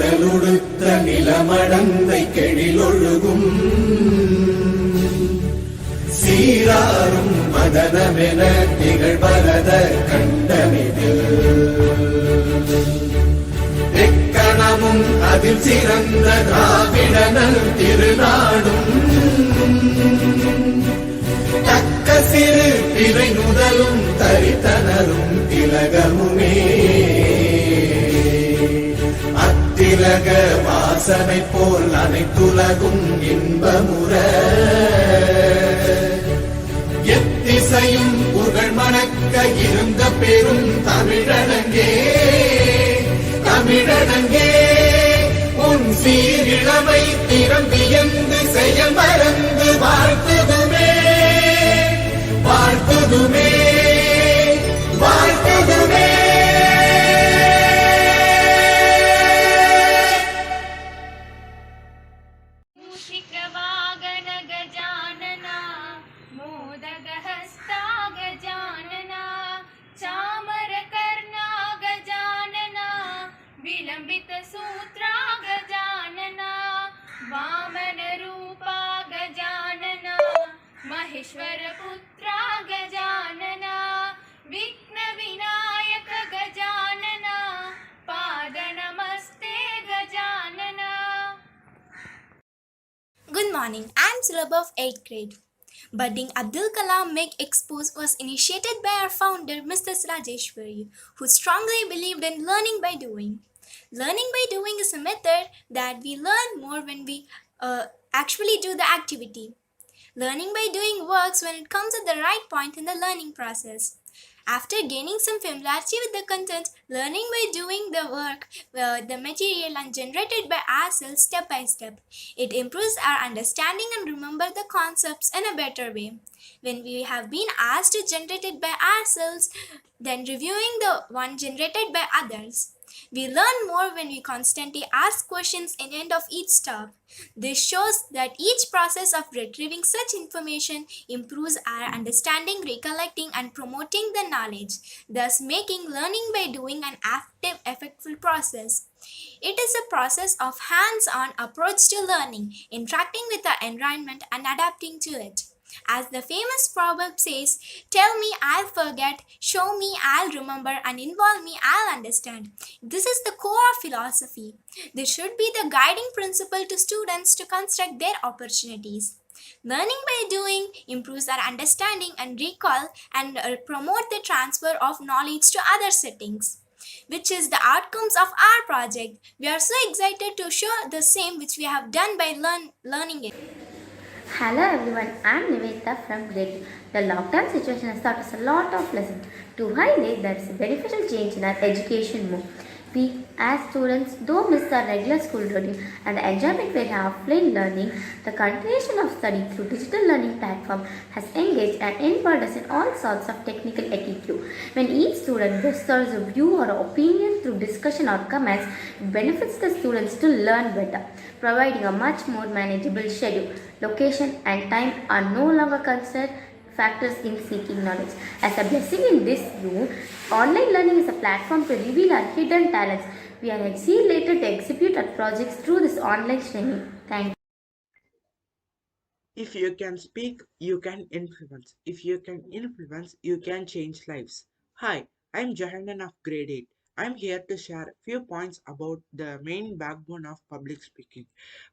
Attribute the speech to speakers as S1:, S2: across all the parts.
S1: கடலுடுத்த நிலமடந்தை கெழிலொழுகும் சீராரும் மதனமென திகழ்வரத கண்டமிதில் எக்கணமும் அதில் சிறந்த திராவிடனல் திருநாடும் தக்க சிறு பிறை முதலும் தரித்தனரும் திலகமுமே அத்திலக வாசனை போல் அனைத்துலகும் இன்பமுற எத்திசையும் புகழ் மணக்க இருந்த பெரும் தமிழனங்கே தமிழனங்கே உன் சீரிழமை திறம்பியந்து செயல் மறந்து வாழ்த்துதுமே வாழ்த்துதுமே வாழ்த்துதுமே.
S2: सूत्रा गजानना वामन रूपा गजानना महेश्वर पुत्रा गजानना विघ्न विनायक गजानना पाद नमस्ते Gajanana.
S3: Good morning, I am Sulabh of 8th grade. Budding Abdul Kalam MAKE Expo was initiated by our founder Mr. Rajeshwari, who strongly believed in learning by doing. Learning by doing is a method that we learn more when we actually do the activity. Learning by doing works when it comes at the right point in the learning process. After gaining some familiarity with the content, learning by doing the work, the material and generated by ourselves step by step. It improves our understanding and remember the concepts in a better way. When we have been asked to generate it by ourselves, then reviewing the one generated by others. We learn more when we constantly ask questions in the end of each stop. This shows that each process of retrieving such information improves our understanding, recollecting, and promoting the knowledge, thus making learning by doing an active, effective process. It is a process of hands-on approach to learning, interacting with the environment and adapting to it. As the famous proverb says, tell me, I'll forget, show me, I'll remember, and involve me, I'll understand. This is the core of philosophy. This should be the guiding principle to students to construct their opportunities. Learning by doing improves our understanding and recall and promote the transfer of knowledge to other settings, which is the outcomes of our project. We are so excited to show the same which we have done by learning it.
S4: Hello everyone, I am Nivedita from grade 2. The lockdown situation has taught us a lot of lessons. To highlight, there is a beneficial change in our education mode. We as students, though miss our regular school routine and the enjoyment we have offline learning, the continuation of study through digital learning platform has engaged and involved us in all sorts of technical etiquette. When each student whispers a view or opinion through discussion or comments, it benefits the students to learn better, providing a much more manageable schedule. Location and time are no longer considered factors in seeking knowledge. As a blessing in this view, online learning is a platform to reveal our hidden talents. We are excited to execute our projects through this online streaming. Thank you.
S5: If you can speak, you can influence. If you can influence, you can change lives. Hi, I'm Johannan of grade 8. I'm here to share a few points about the main backbone of public speaking.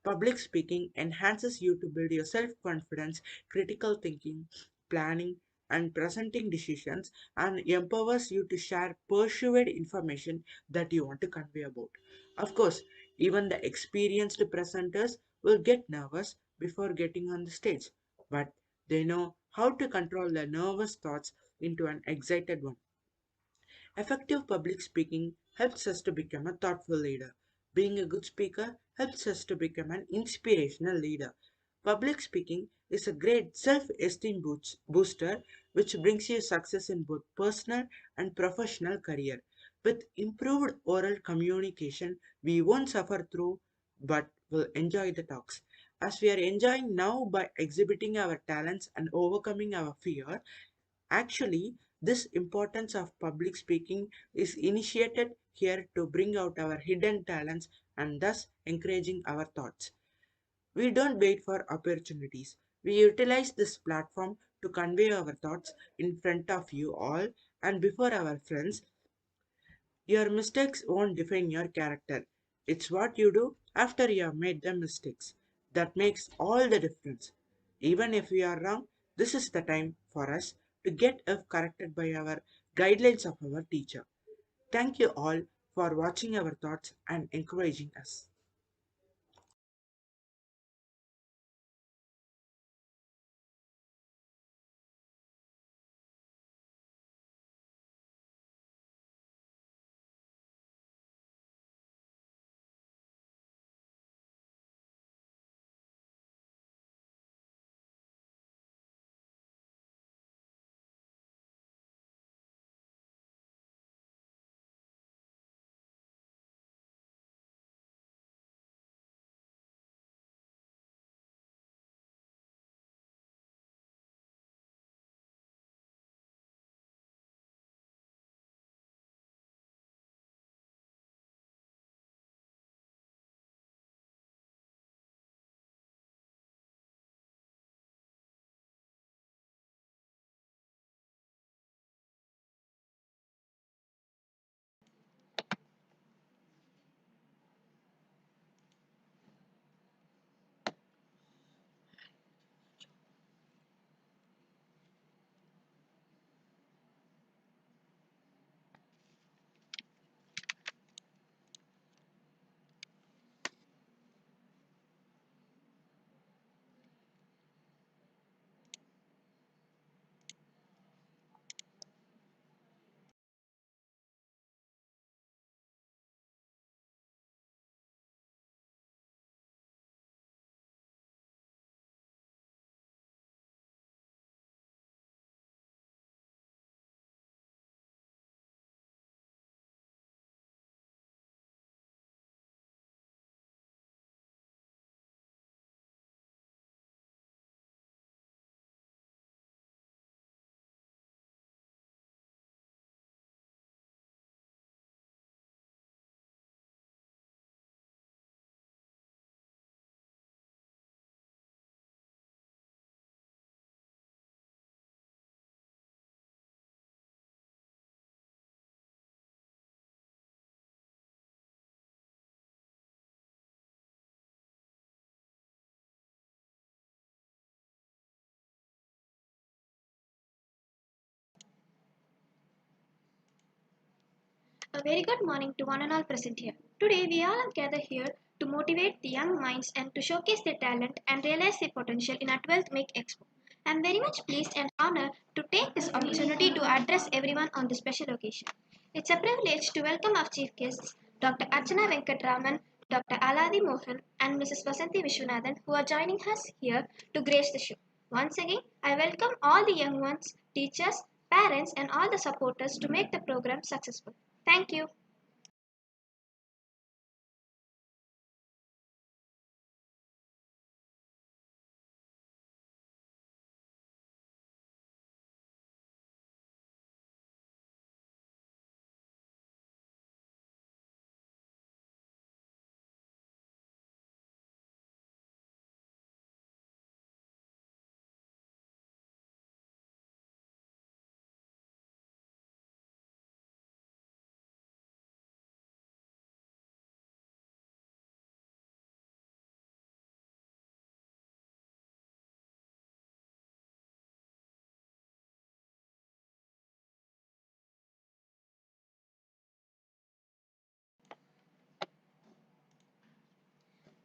S5: Public speaking enhances you to build your self-confidence, critical thinking, planning, and presenting decisions, and empowers you to share persuade information that you want to convey about. Of course, even the experienced presenters will get nervous before getting on the stage, but they know how to control their nervous thoughts into an excited one. Effective public speaking helps us to become a thoughtful leader. Being a good speaker helps us to become an inspirational leader. Public speaking is a great self-esteem booster which brings you success in both personal and professional career. With improved oral communication, we won't suffer through but will enjoy the talks. As we are enjoying now by exhibiting our talents and overcoming our fear, actually, This importance of public speaking is initiated here to bring out our hidden talents and thus encouraging our thoughts. We don't wait for opportunities. We utilize this platform to convey our thoughts in front of you all and before our friends. Your mistakes won't define your character. It's what you do after you have made the mistakes that makes all the difference. Even if we are wrong, this is the time for us to get if corrected by our guidelines of our teacher. Thank you all for watching our thoughts and encouraging us.
S6: A very good morning to one and all present here. Today we all have gathered here to motivate the young minds and to showcase their talent and realize their potential in our 12th MAKE Expo. I am very much pleased and honored to take this opportunity to address everyone on this special occasion. It's a privilege to welcome our chief guests, Dr. Archana Venkatraman, Dr. Aladi Mohan, and Mrs. Vasanthi Vishwanathan, who are joining us here to grace the show. Once again, I welcome all the young ones, teachers, parents, and all the supporters to make the program successful. Thank you.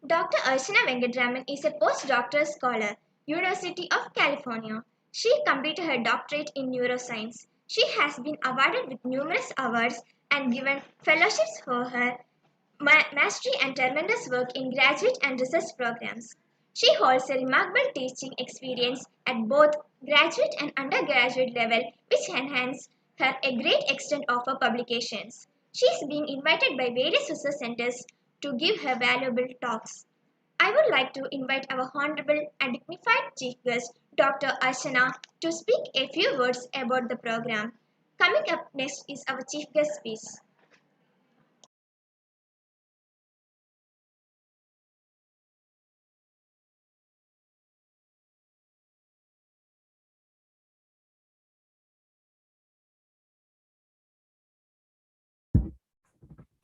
S6: Dr. Archana Venkatraman is a postdoctoral scholar, University of California. She completed her doctorate in neuroscience. She has been awarded with numerous awards and given fellowships for her mastery and tremendous work in graduate and research programs. She holds a remarkable teaching experience at both graduate and undergraduate level, which enhance her a great extent of her publications. She is being invited by various research centers to give her valuable talks. I would like to invite our honorable and dignified chief guest, Dr. Archana, to speak a few words about the program. Coming up next is our chief guest speech.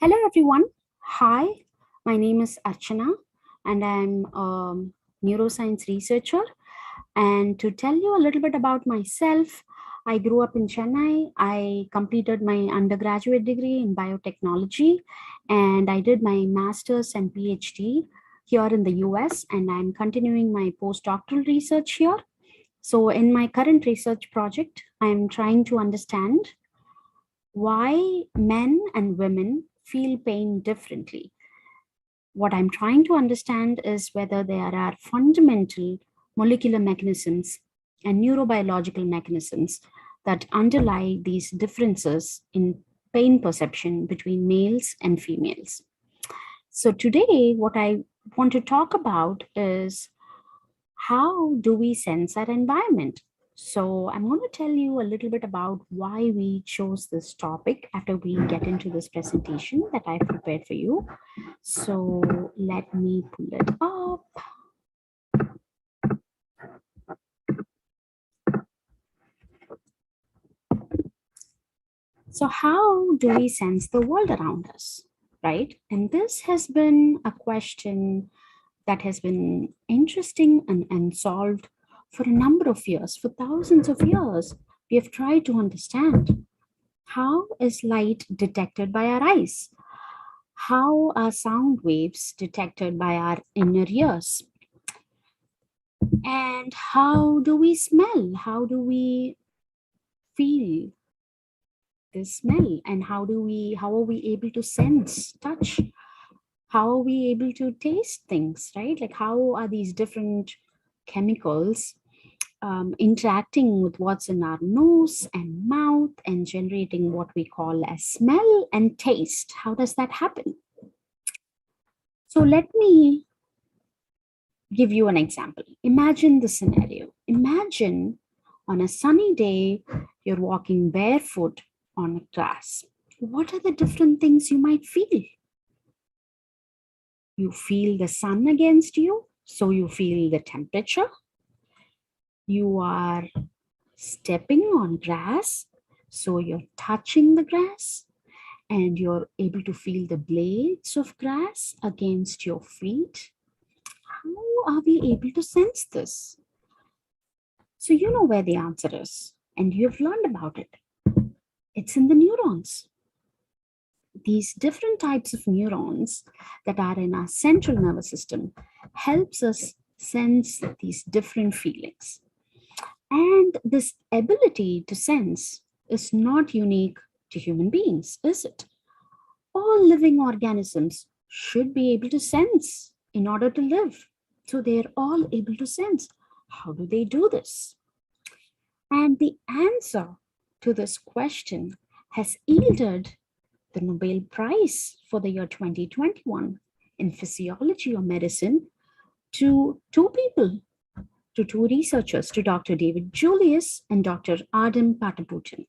S7: Hello, everyone. Hi, my name is Archana, and I'm a neuroscience researcher. And to tell you a little bit about myself, I grew up in Chennai. I completed my undergraduate degree in biotechnology, and I did my master's and PhD here in the US, and I'm continuing my postdoctoral research here. So, in my current research project, I'm trying to understand why men and women feel pain differently. What I'm trying to understand is whether there are fundamental molecular mechanisms and neurobiological mechanisms that underlie these differences in pain perception between males and females. So, today, what I want to talk about is how do we sense our environment? So, I'm going to tell you a little bit about why we chose this topic after we get into this presentation that I've prepared for you. So, let me pull it up. So, how do we sense the world around us, right? And this has been a question that has been interesting and unsolved for a number of years. For thousands of years, we have tried to understand how is light detected by our eyes? How are sound waves detected by our inner ears? And how do we smell? How do we feel the smell? And how are we able to sense touch? How are we able to taste things, right? Like how are these different chemicals interacting with what's in our nose and mouth and generating what we call as smell and taste? How does that happen? So let me give you an example. Imagine the scenario. Imagine on a sunny day, you're walking barefoot on grass. What are the different things you might feel? You feel the sun against you, so you feel the temperature. You are stepping on grass, so you're touching the grass and you're able to feel the blades of grass against your feet. How are we able to sense this? So you know where the answer is, and you've learned about it. It's in the neurons. These different types of neurons that are in our central nervous system helps us sense these different feelings. And this ability to sense is not unique to human beings, is it? All living organisms should be able to sense in order to live. So they're all able to sense. How do they do this? And the answer to this question has yielded the Nobel Prize for the year 2021 in physiology or medicine to two people, to two researchers, to Dr. David Julius and Dr. Adam Pataputin.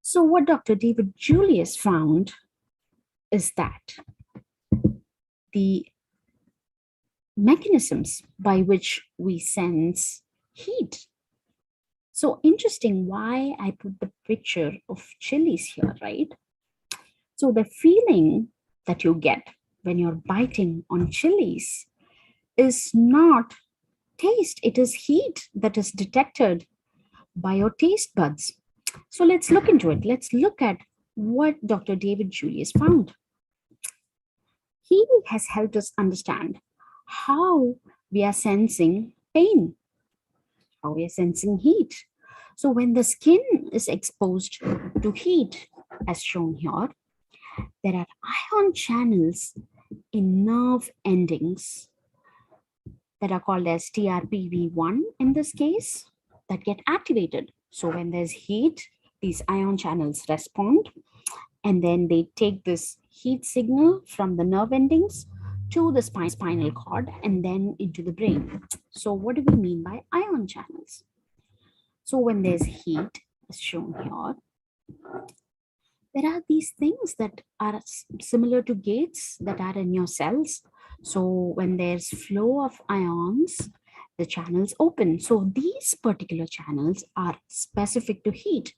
S7: So what Dr. David Julius found is that the mechanisms by which we sense heat. So interesting why I put the picture of chilies here, right? So the feeling that you get when you're biting on chilies is not taste, it is heat that is detected by your taste buds. So let's look into it. Let's look at what Dr. David Julius found. He has helped us understand how we are sensing pain, how we are sensing heat. So when the skin is exposed to heat, as shown here, there are ion channels in nerve endings that are called as TRPV1 in this case that get activated. So when there's heat, these ion channels respond and then they take this heat signal from the nerve endings to the spinal cord and then into the brain. So what do we mean by ion channels? So when there's heat, as shown here, there are these things that are similar to gates that are in your cells. So when there's flow of ions, the channels open. So these particular channels are specific to heat.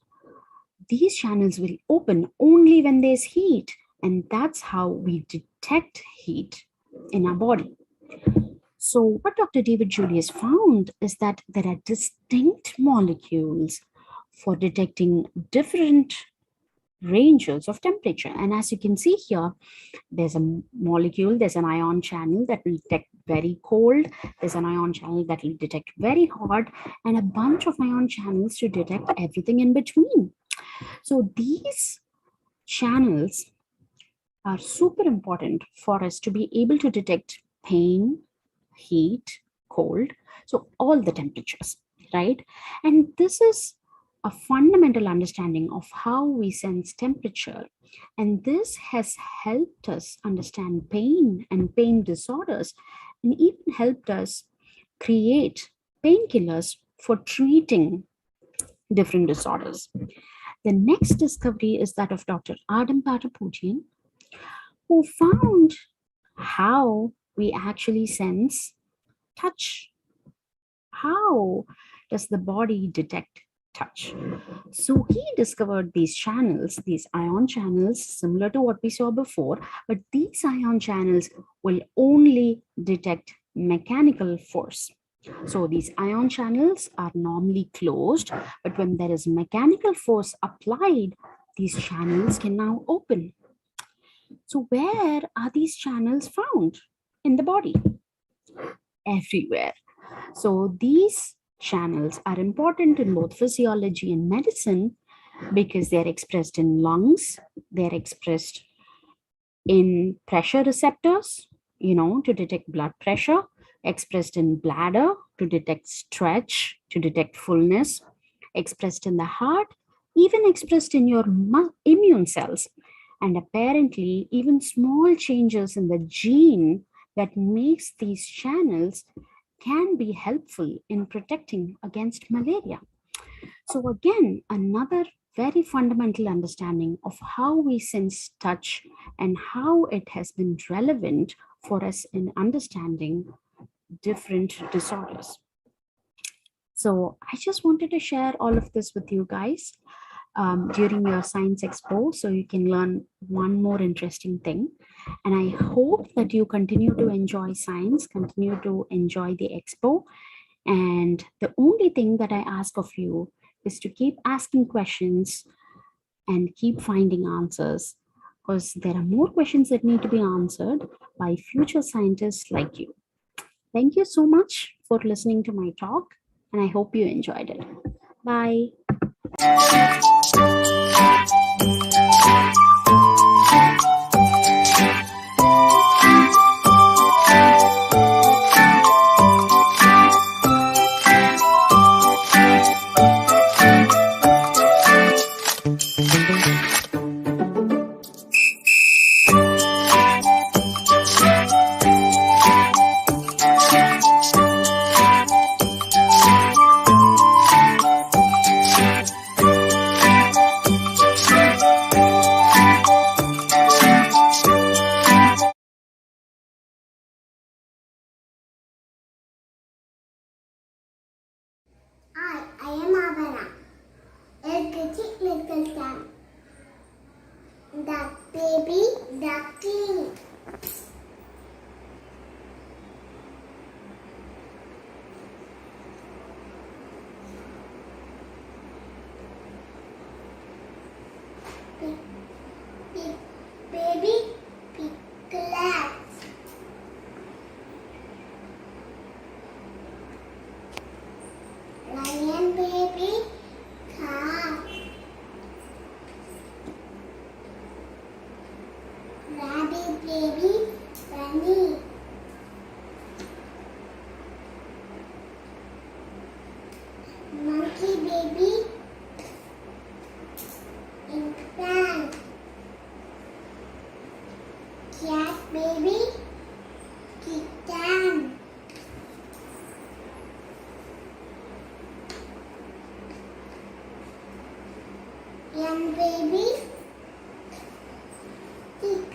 S7: These channels will open only when there's heat, and that's how we detect heat in our body. So what Dr. David Julius found is that there are distinct molecules for detecting different ranges of temperature. And as you can see here, there's a molecule, there's an ion channel that will detect very cold, there's an ion channel that will detect very hot, and a bunch of ion channels to detect everything in between. So these channels are super important for us to be able to detect pain, heat, cold, so all the temperatures, right? And this is a fundamental understanding of how we sense temperature. And this has helped us understand pain and pain disorders, and even helped us create painkillers for treating different disorders. The next discovery is that of Dr. Adam Patapoutian, who found how we actually sense touch. How does the body detect touch? So he discovered these channels, these ion channels, similar to what we saw before, but these ion channels will only detect mechanical force. So these ion channels are normally closed, but when there is mechanical force applied, these channels can now open. So where are these channels found in the body? Everywhere. So these channels are important in both physiology and medicine because they're expressed in lungs, they're expressed in pressure receptors, to detect blood pressure, expressed in bladder to detect stretch, to detect fullness, expressed in the heart, even expressed in your immune cells. And apparently, even small changes in the gene that makes these channels can be helpful in protecting against malaria. So again, another very fundamental understanding of how we sense touch and how it has been relevant for us in understanding different disorders. So I just wanted to share all of this with you guys during your science expo so you can learn one more interesting thing. And I hope that you continue to enjoy science, continue to enjoy the expo. And the only thing that I ask of you is to keep asking questions and keep finding answers, because there are more questions that need to be answered by future scientists like you. Thank you so much for listening to my talk, and I hope you enjoyed it. Bye.
S8: I am Avana, a kitty little cat. Duck baby, duckling. Baby, piglet. Lion baby, calf. Rabbit baby, bunny. Monkey baby, infant. Cat baby, kitten. Young baby. Tick.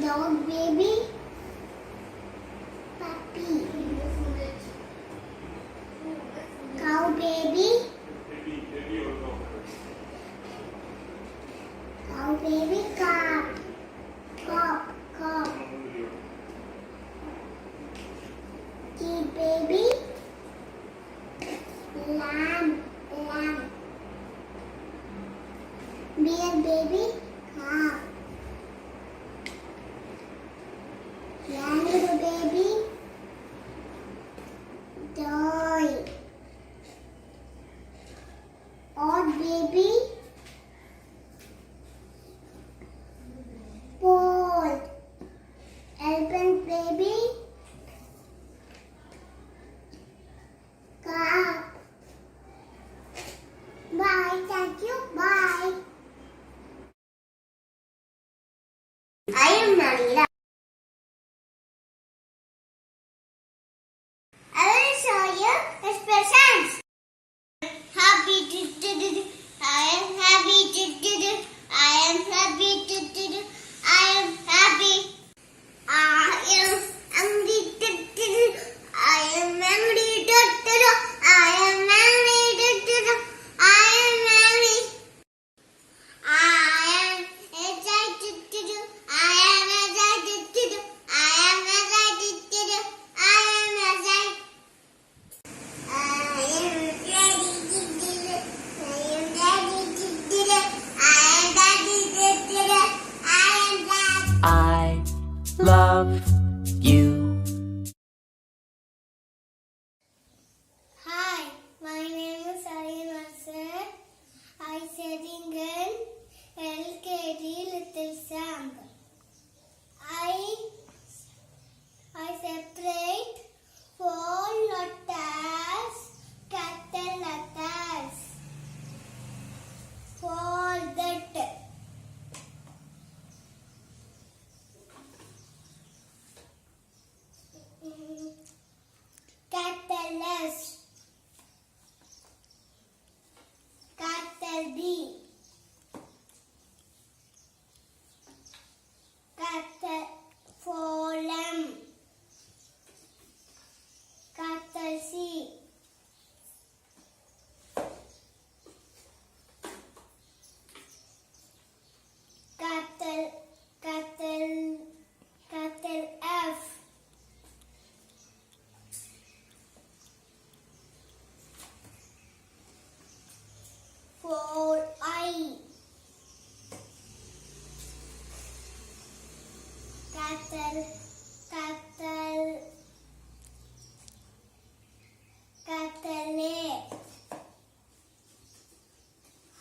S8: Dog baby. Puppy. Cow baby. Cow baby. Calf. Cock. Cock. Kid baby. Lamb. Lamb. Bear baby. Calf. Kangaroo baby. Toy. Odd baby. Ball. Elephant baby. Calf. Bye. Thank you. Bye. I am Nalila. I will show you expressions. Happy to I am happy to I am happy to I am happy. I am angry to I am angry to I am angry to I am angry. I am excited to I am excited to I am excited to I am excited. I am ready to do it. I am ready to do it. I am ready to do it. I am ready.
S9: I love you.
S8: Hi, my name is Aryan Asad. I studying in LKD Little Sam. I separate four letters, capital letters. Folded. Capital S. Capital B. Capital Forum. Capital C. Capital F. For I. Capital A.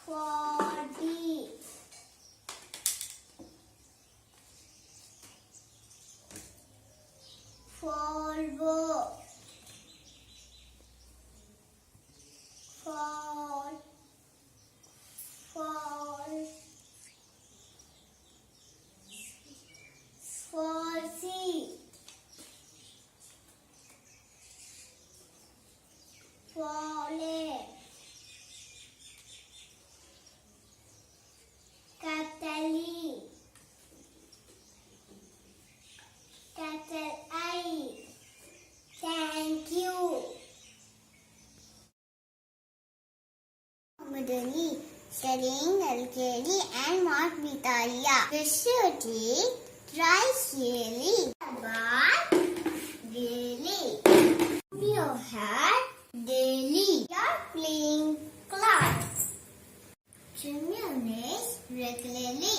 S8: For D. Volvo. For C. Volley. Capital E. Capital I. Thank you. Madani, studying LKD and Marg Vidhyalaya. Specialty, thrice yearly. But daily. Your hair daily. You're playing class. Trim your nails regularly.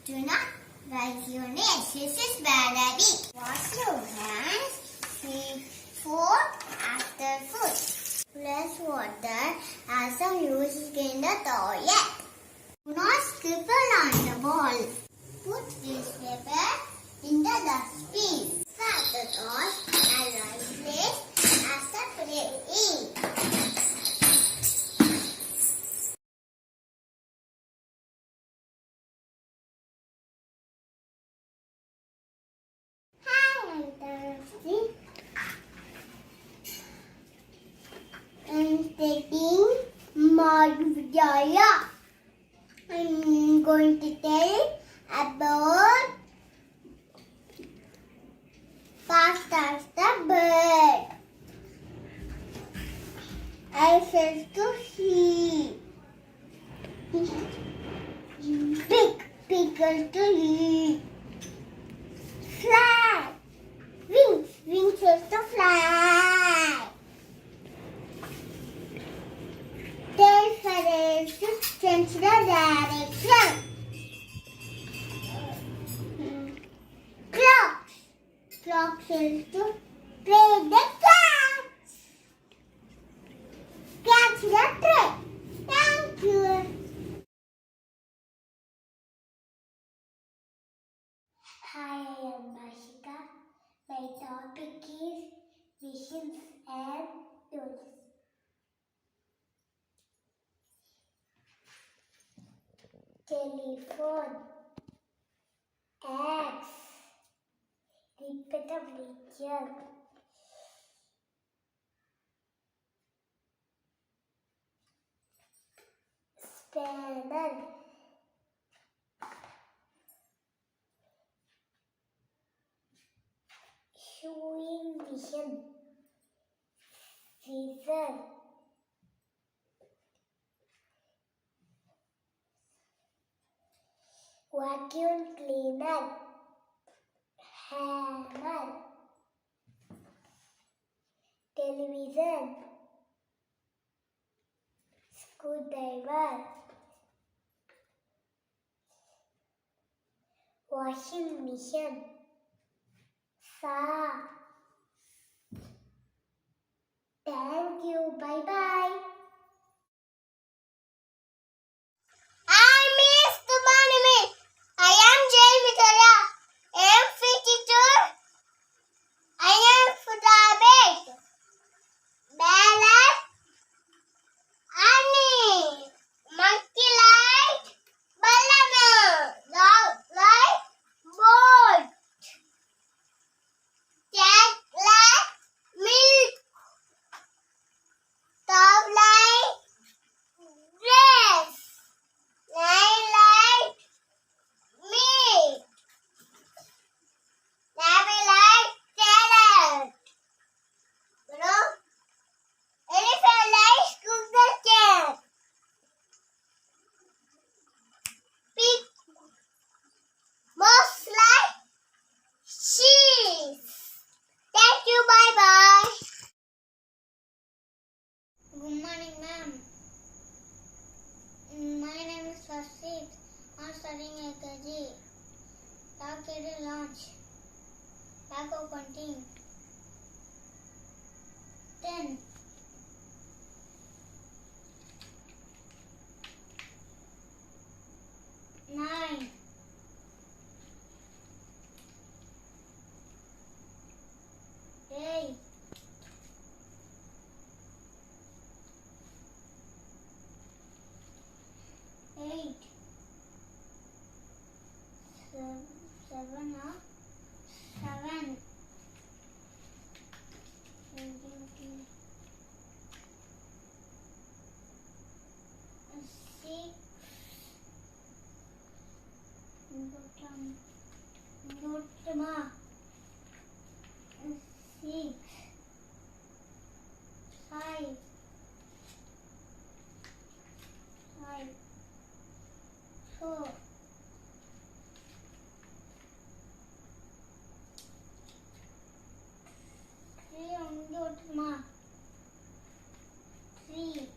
S8: Do not bite your nails. This is bad habit. Wash your hands before after food. Flush water as some use in the toilet. Do not scribble on the ball. Put this paper in the dustbin. Pack the toys and right place as a play. Hi, I'm Thursday. I'm taking Marg Vidhyalaya. I'm going to tell about fast as the bird. I fell to sleep. Big pickle to eat. Fly. Wings, wings has to fly. Tail feathers to change the direction. Clocks, clocks has to play the cats. Catch the trick. Thank you. Hi, I am Bashika. My topic is visions and tools. Telephone, axe, repeater bridge, spanner, showing vision, scissor, vacuum cleaner, hammer, television, screwdriver, washing machine, saw. Thank you. Bye bye. I miss the money. I am Jay Vitala. I am 52. I am Futabek. Ballad. Annie. Monkey light. Banana. Dog light. Boat. Cat light. Milk. Dog light. Dress. Light light. Meat. Rabbit light. Carrot. Elephant likes cook the cat. Pig most like cheese. Thank you. Bye bye. Good morning, ma'am. My name is Swasit. I'm studying LKG. Targeted launch. Back of counting. 10. 9. 8. 8. 7. 7. 6. Notama. 6. 5. 5. 4. 3. Notama. 3.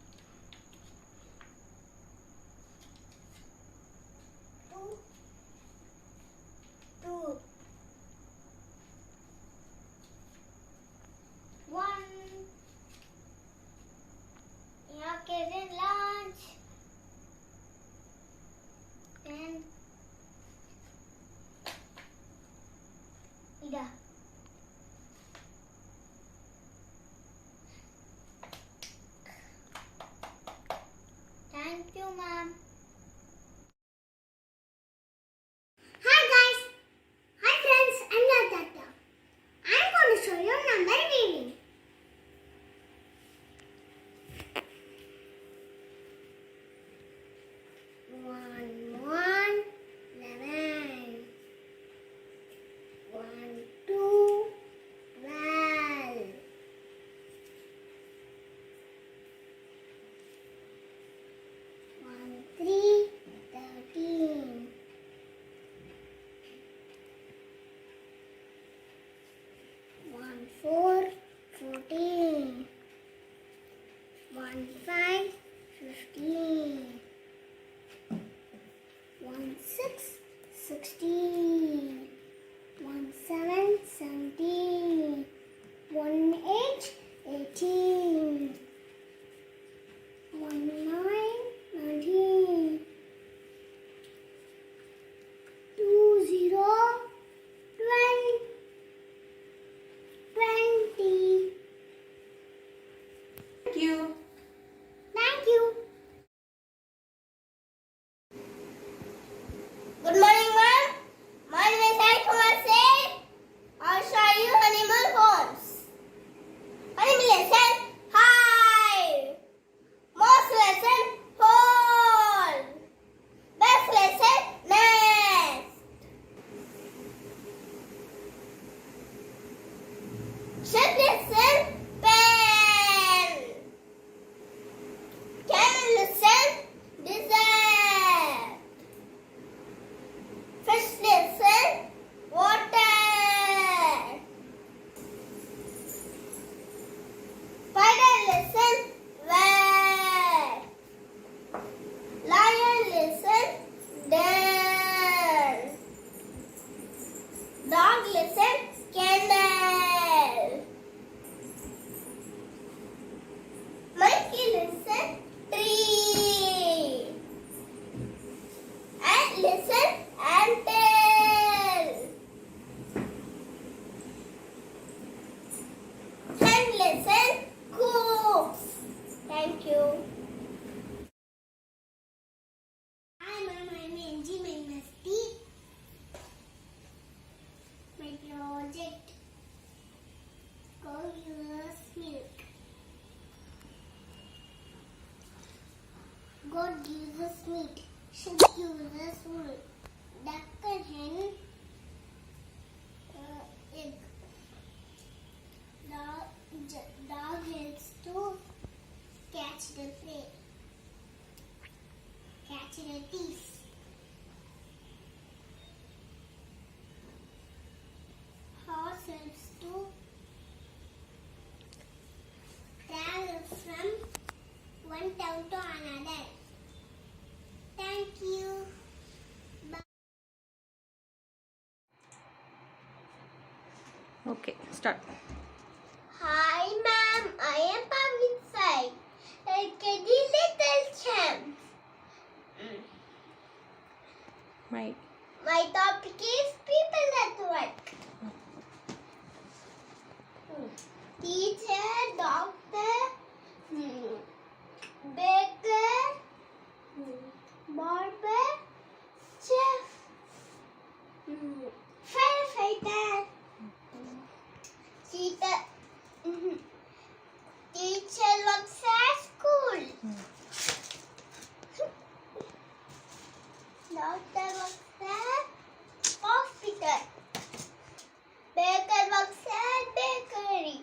S8: 2. 2. 1. Rocket and launch. 10.
S3: Thank you.
S8: Thank you. Good morning, ma'am. My name is Sai Kumar Seth. I'll show you animal homes. Animal lesson, hive. Mouse lesson, hole. Bird lesson, nest. Ship lesson, pen. Camel lesson, desert. Fish lesson, water. Spider lesson, web. Lion lesson, den. Dog lesson, candle. Monkey lesson, tree. Ant lesson, antle. Hen lesson, cooks. Thank you. Hi, Mom. I'm Angie. My musty. My project. Go use milk. God gives us meat. Sheep gives us wool. Duck and hen. Egg. Dog helps to catch the prey. Catch the thief. Horse helps to travel from one town to another. Thank you. Bye.
S10: Okay, start.
S8: Hi, ma'am. I am Pavit Sai. LKG Little Champ. My topic is people at work. Teacher, doctor, baker, barber, chef, firefighter, cheater. Teacher works at school. Doctor works at hospital. Baker works at bakery.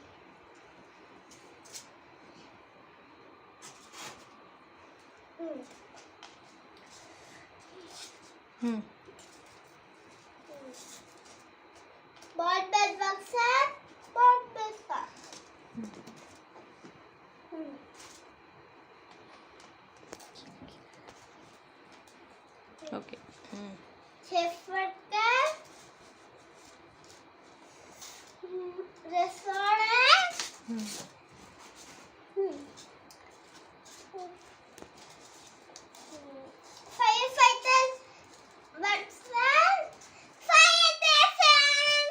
S8: Barber works at barber shop.
S10: Okay.
S8: Chef worker, restaurant, firefighter works at fire station.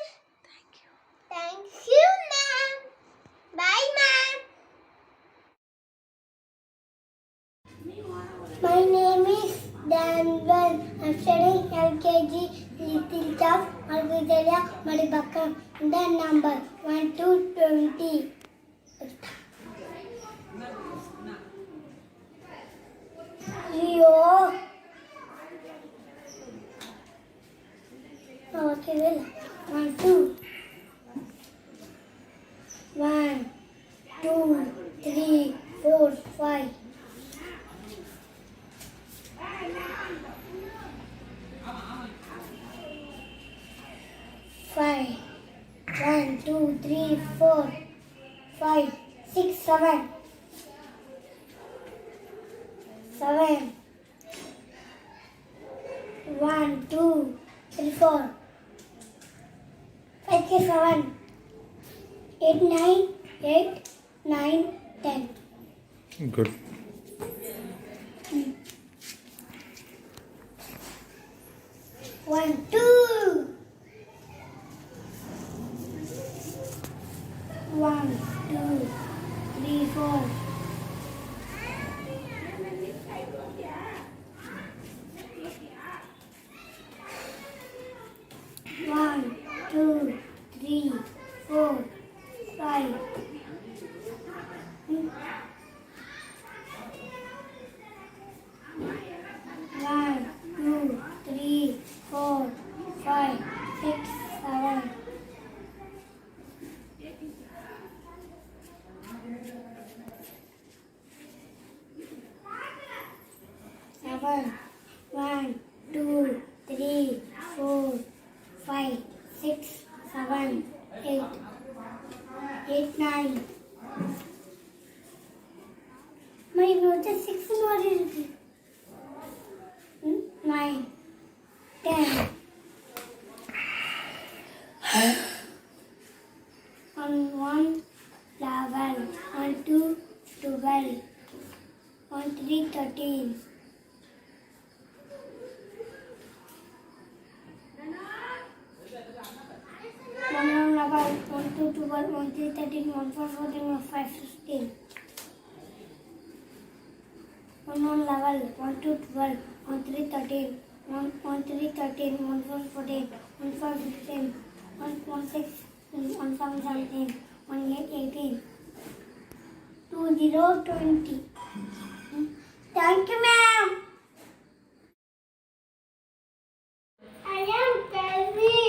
S8: Thank you, ma'am. Bye, ma'am. My name is Danvan. I'm studying LKG Little Town, Marg Vidhyalaya, Malibakam. The number 1 to 20. Zero. Okay, well. 1, 2. 1, 2, 3, 4, 5. 5. 1, 2, 3, 4, 5, 6, 7. 7. 1, 2, 3, 4. 5, 6, 7. 8, 9, 8, 9, 10.
S11: Good.
S8: 1, 2. 1, 2, 3, 4, 7. 1, 2, 3, 4, 5, 6, 7, 8. 8, 9. My brother 6 more இருக்கு. 9, 10. On 1, 11. On 2, 12. On 3, 13. One 11, 1, 2, 12, 1, 3, 13, 1, 4, 14, 1, 5, 16. 1, 11, 1, 2, 12, 1, 3, 13, 1, 3, 13, 1, 4, 14, 1, 5, 16, 1, 6, 1, 7, 17, 1, 8, 18. 2, 0, 20. Thank you, ma'am. I am Kelly.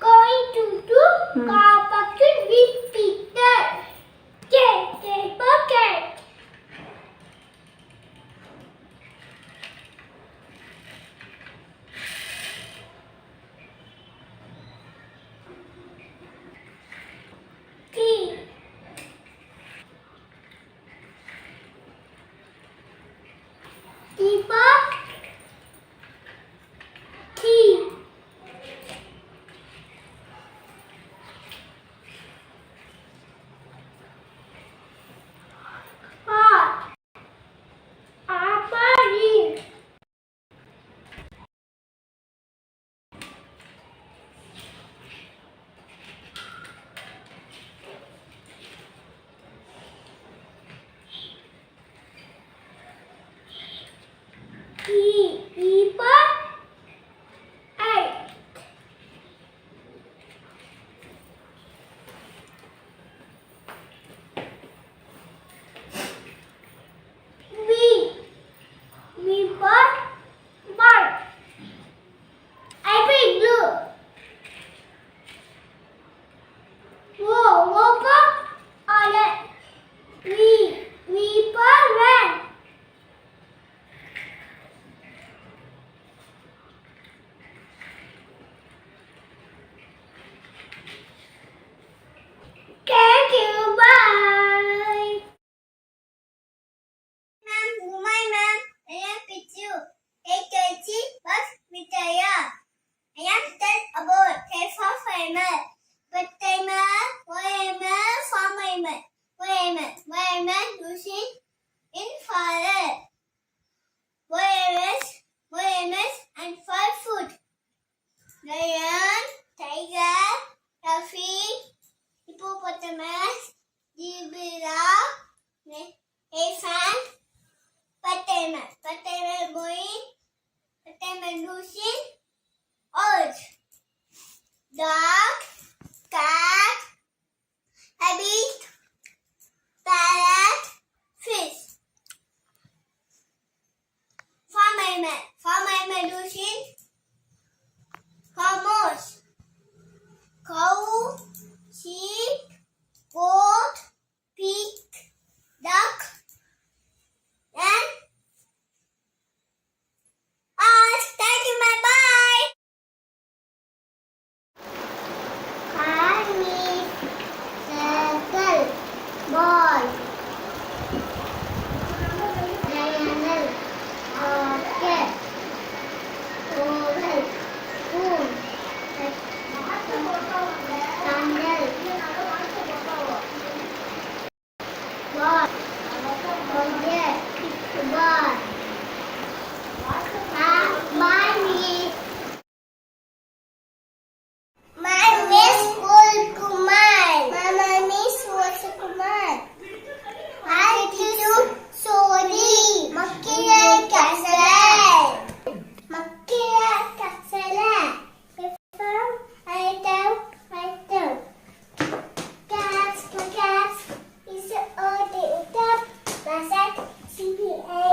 S8: Going to do car bucket with Peter. K bucket. T. Teapot. T. Pot. Apple. Teapot. A. V. Weapon. Mark. I pick blue. Whoa, whopper. Olive. Weapon red. Thank you. Bye. Ma'am, ma'am. I am with you. Marg Vidhyalaya. I am tell about hair for farmer. But timer, farmer. Farmer using in forest. Wireless and for food. Lion, tiger, elephant, hippopotamus, zebra, elephant, Patema going, Patema losing, old, dog, cat, rabbit, parrot, fish. Farmer losing, horse, cow, sheep, goat, pig, duck, and thank you, my bye. Army, circle, ball, triangle, rocket, oval, spoon, candle, ball, object, ball. My Miss Kumar. My Miss Kumar. I do sorry. Makila kasala. Item. Cats. Is a top. Basset. CPA.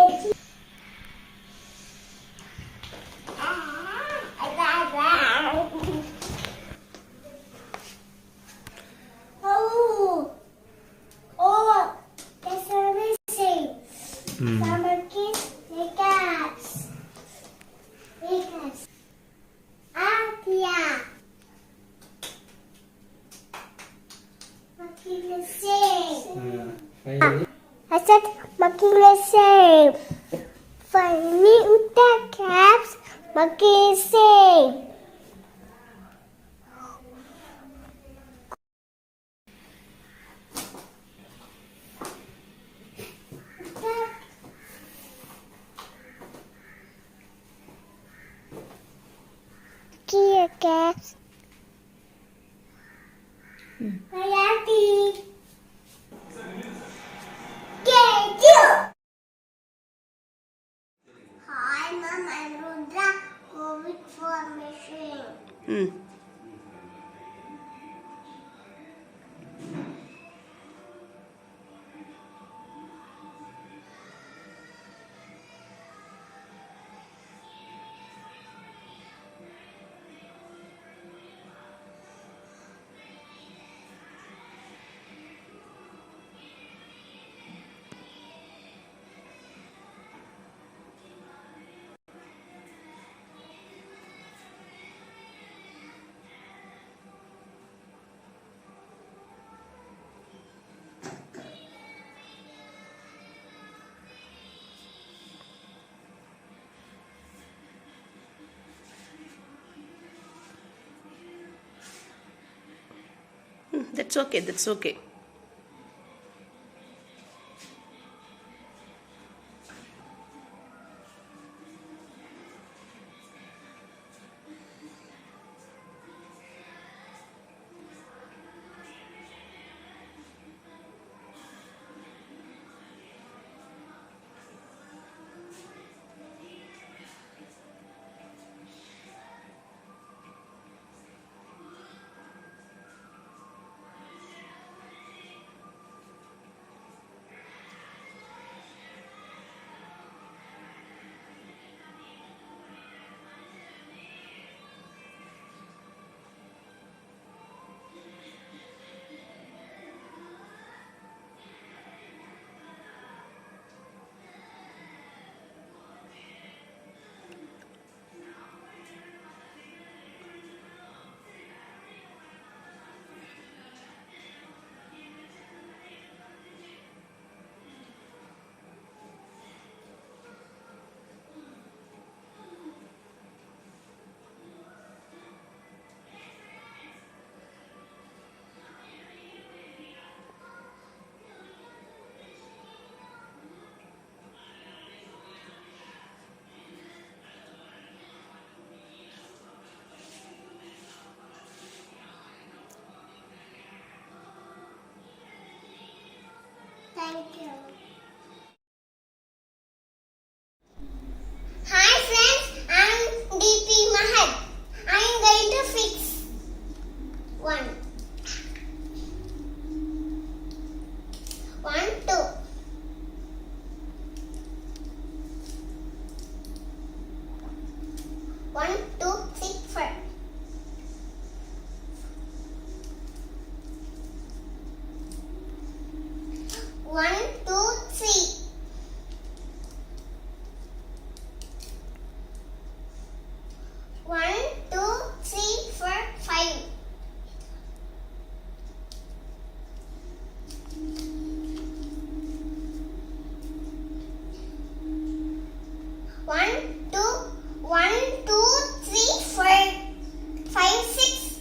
S8: Oh, that's amazing. Summer kiss, I said making the shape. Funny with the caps, making shape. Kia caps. Happy. Get you. Hi, Mom. I'm Rudra. COVID formation.
S10: That's okay, that's okay.
S8: Thank you. Hi friends, I'm DP Mahad. I'm going to fix one. 1, 2. 1, 2, 3, 4. 1, 2, 3. 1, 2, 3, 4, 5. 1, 2, 1, 2, 3, 4, 5, 6.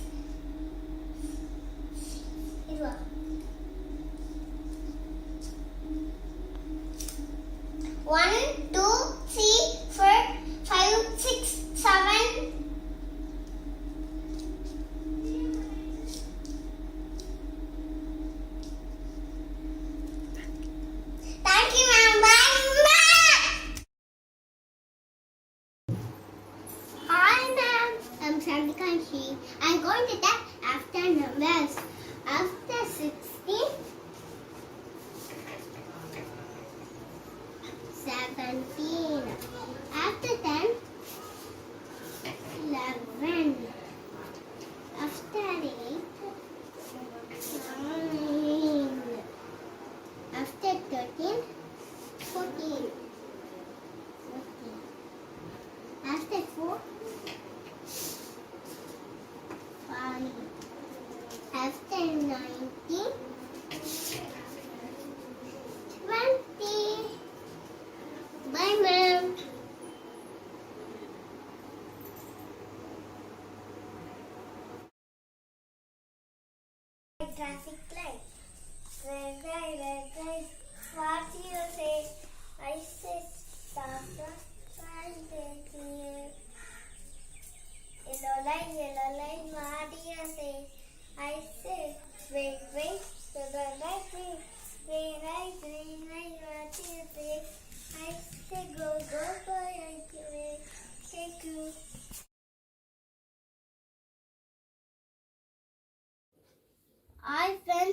S8: 1, 2, 3, 4, 5, 6, 7. Thank you, ma'am. Bye, ma'am. Hi, ma'am. I'm Sandikanshi. I'm going to tell after numbers. After 16, 17. After 10, 11. After 8, 9. After 13, 14. After 4, 5. After 19,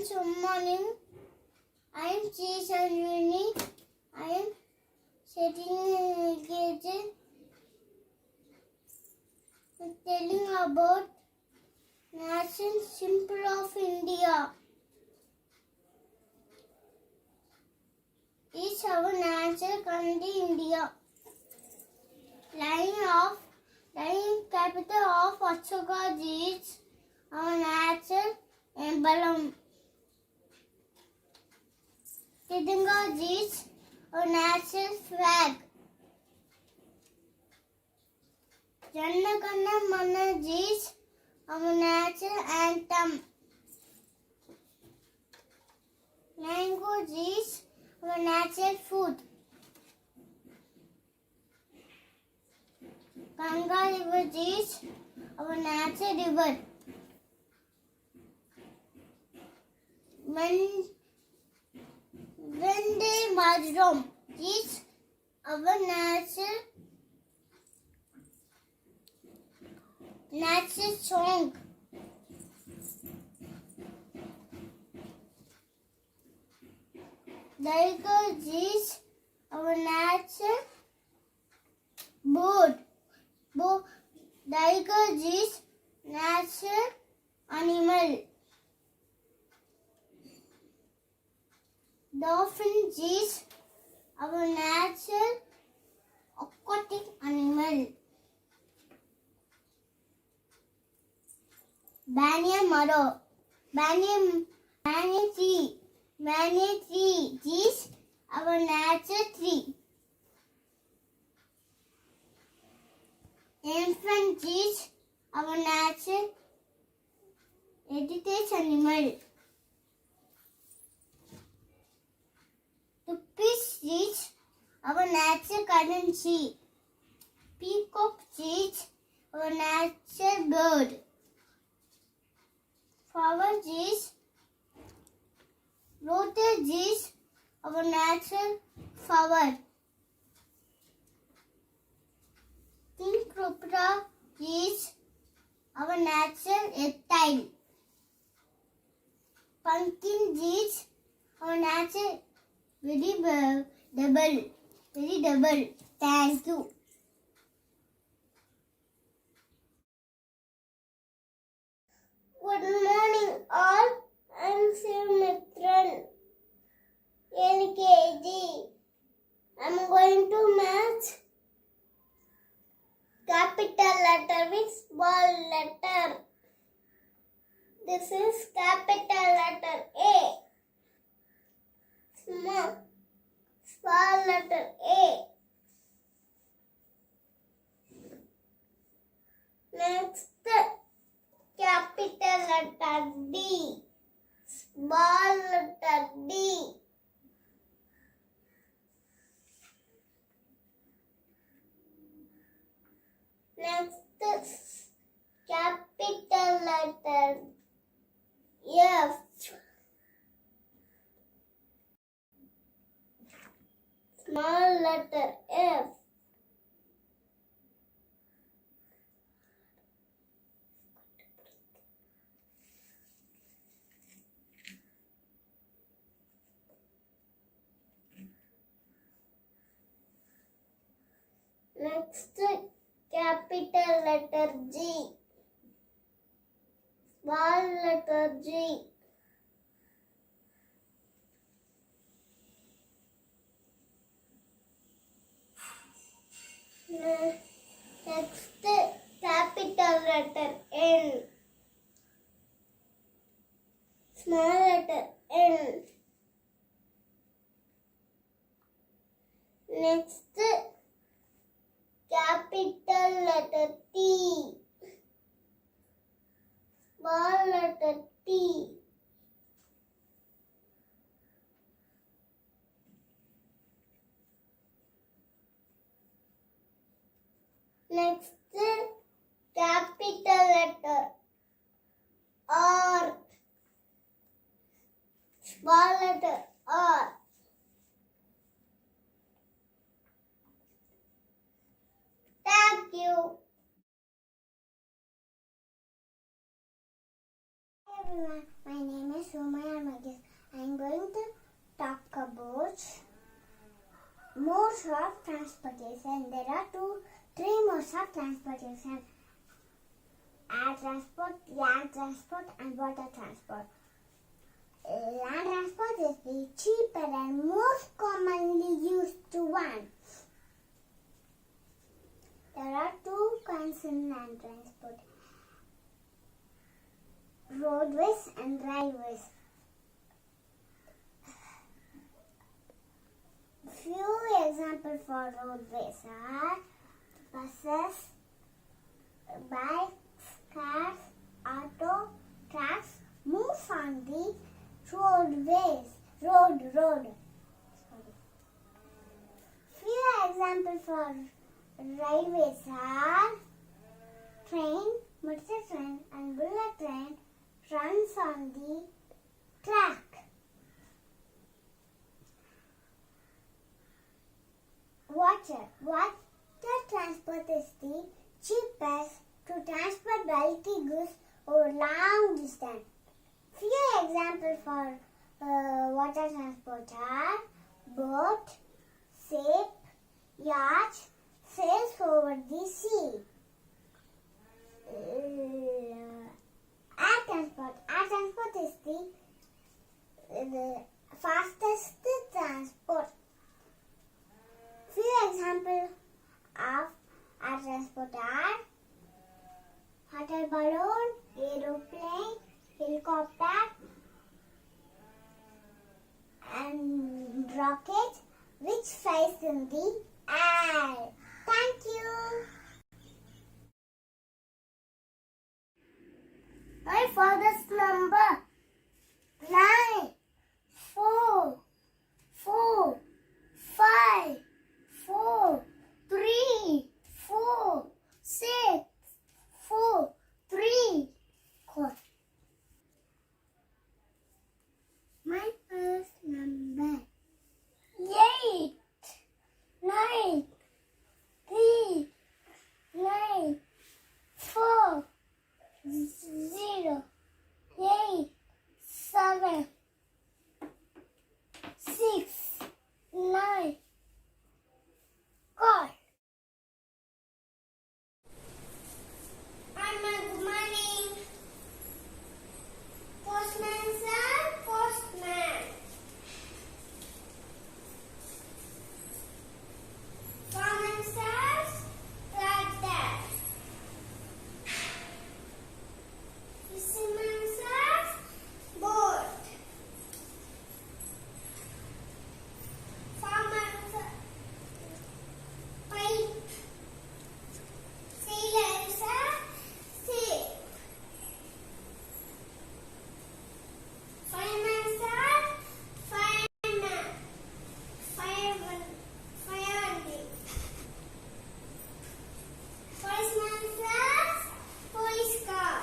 S8: Good morning. I am Chi Sanjini. I am sitting in LKG. Telling about nation symbol of India. Is our national country India. Lying capital of Ashoka is our national emblem. Tidanga is our national flag. Janna Ganna Mana is our national anthem. Mango is our national food. Ganga River is our national river. Vande Mataram is our national song. Tiger is our national bird. Tiger is national animal. Dolphin is our natural aquatic animal. Banyan Maro. Banyan tree. Banyan tree is our natural tree. Elephant is our natural heritage animal. Tupis is our natural currency. Peacock is our natural bird. Flower is lotus is our natural flower. King cobra is our natural reptile. Pumpkin is our natural very double. Thank you. Good morning all. I am Sivmitran, LKG. I am going to match capital letter with small letter. This is capital letter A. Small letter A. Next, capital letter D. Small letter D. Next, capital letter F. Small letter F. Next, capital letter G. Small letter G. Next, capital letter N. Small letter N. Next, capital letter T. Small letter T. Next, capital letter R. Small letter R. Thank you. Hi everyone, my name is Somaya Magis. I am going to talk about modes of transportation. There are three modes of transportation: air transport, land transport, and water transport. Land transport is the cheaper and most commonly used one. There are two kinds in land transport: roadways and railways. Few examples for roadways are buses, bikes, cars, auto, trucks move on the roadways. Road. Few examples for railways are train, metro train, and bullet train runs on the track. Water transport is the cheapest to transport bulky goods over long distance. Few examples for water transport are boat, ship, yacht, sails over the sea. Air transport is the fastest transport. Few examples of air transport are hot air balloon, aeroplane, helicopter, and rocket, which flies in the air. Thank you. My father's number 9 4 4 5 4 3 4 6 4 3 4. My first number 8 9 3 9 4 0 8 7 6 9. Call. Good morning. Postman sir, postman. Farmer sir, tractor. Fisherman sir, boat. Farmer sir, pipe. Sailor sir, ship. Fireman sir, fireman. Fireman. Policeman sir, police car.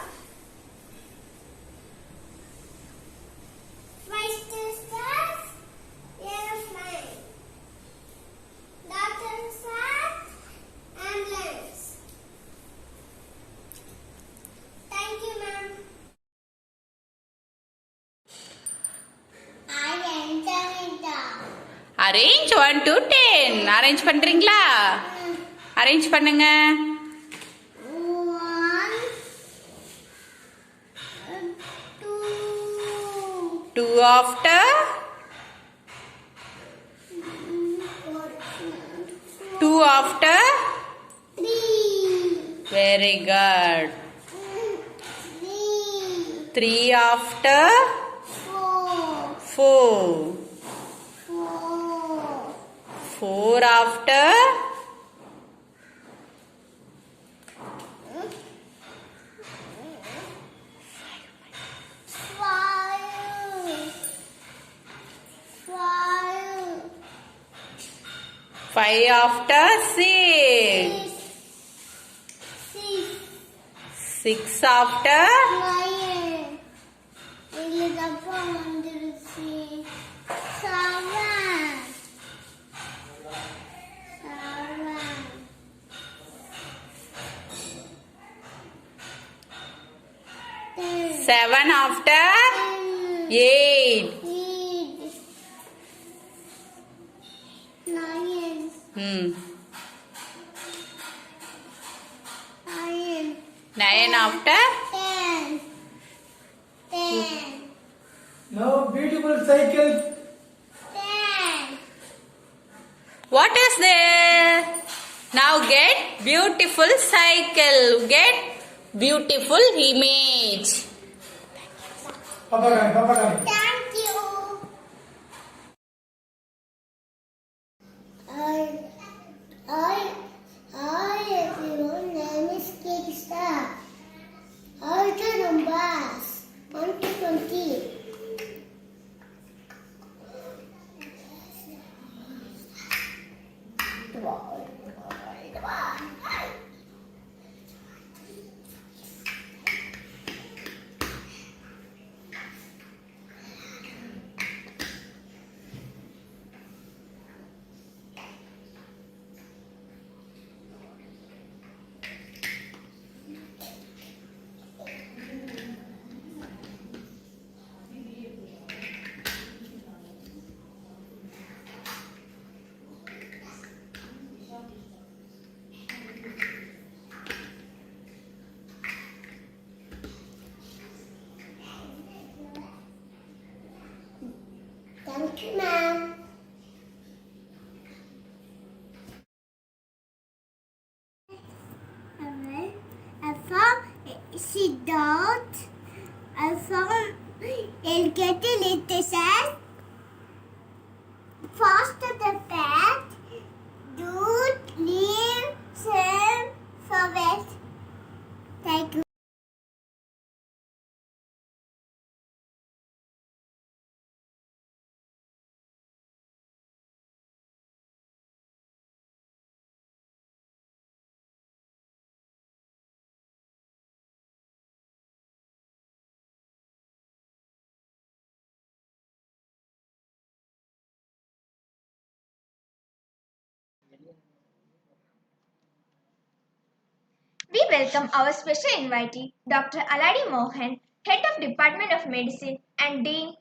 S8: Vice sir, airplane. Doctor sir, ambulance. Thank you, ma'am. I enter it.
S10: Arrange 1 to 10 arrange பண்றீங்களா? Arrange பண்ணுங்க.
S8: 1 2
S10: 2 after 2 after
S8: 3
S10: very good. 3 after 4 4 after 5 after 6 6 after
S8: 10
S10: 7 after 8.
S8: 9.
S10: Hmm.
S8: 9.
S10: 9 after
S8: 10. 10.
S1: Now beautiful cycle.
S8: 10.
S10: what is there? Now get beautiful cycle. Get beautiful image.
S1: Papa.
S8: Thank you. Everyone, name is Cake Star. All the numbers 1 to 20. Thank you, ma'am. I found Siddharth. I found Elgeti Literature. Faster the path. Dude, leave, serve, forget. Thank you.
S6: We welcome our special invitee, Dr. Aladi Mohan, Head of Department of Medicine and Dean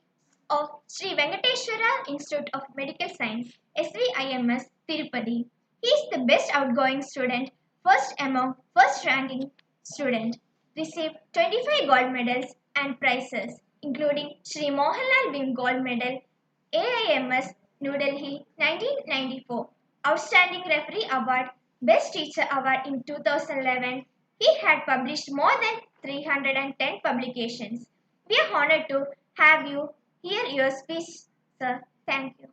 S6: of Sri Venkateswara Institute of Medical Science, SVIMS, Tirupati. He is the best outgoing student, first among first ranking student, received 25 gold medals and prizes, including Sri Mohanlal Bim Gold Medal, AIMS, New Delhi, 1994, Outstanding Referee Award, Best Teacher Award in 2011. He had published more than 310 publications. We are honored to have you hear your speech, sir. Thank you.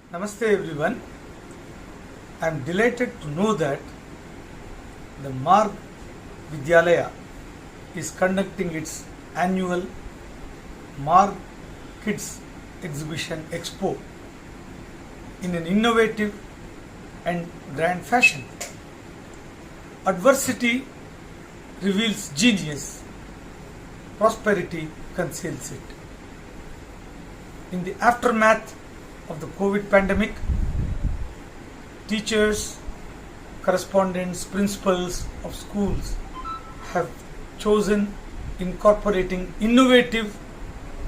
S11: Namaste everyone. I am delighted to know that the Marg Vidhyalaya is conducting its annual Marg Kids Exhibition Expo in an innovative and grand fashion. Adversity reveals genius, prosperity conceals it. In the aftermath of the COVID pandemic, teachers, correspondents, principals of schools have chosen incorporating innovative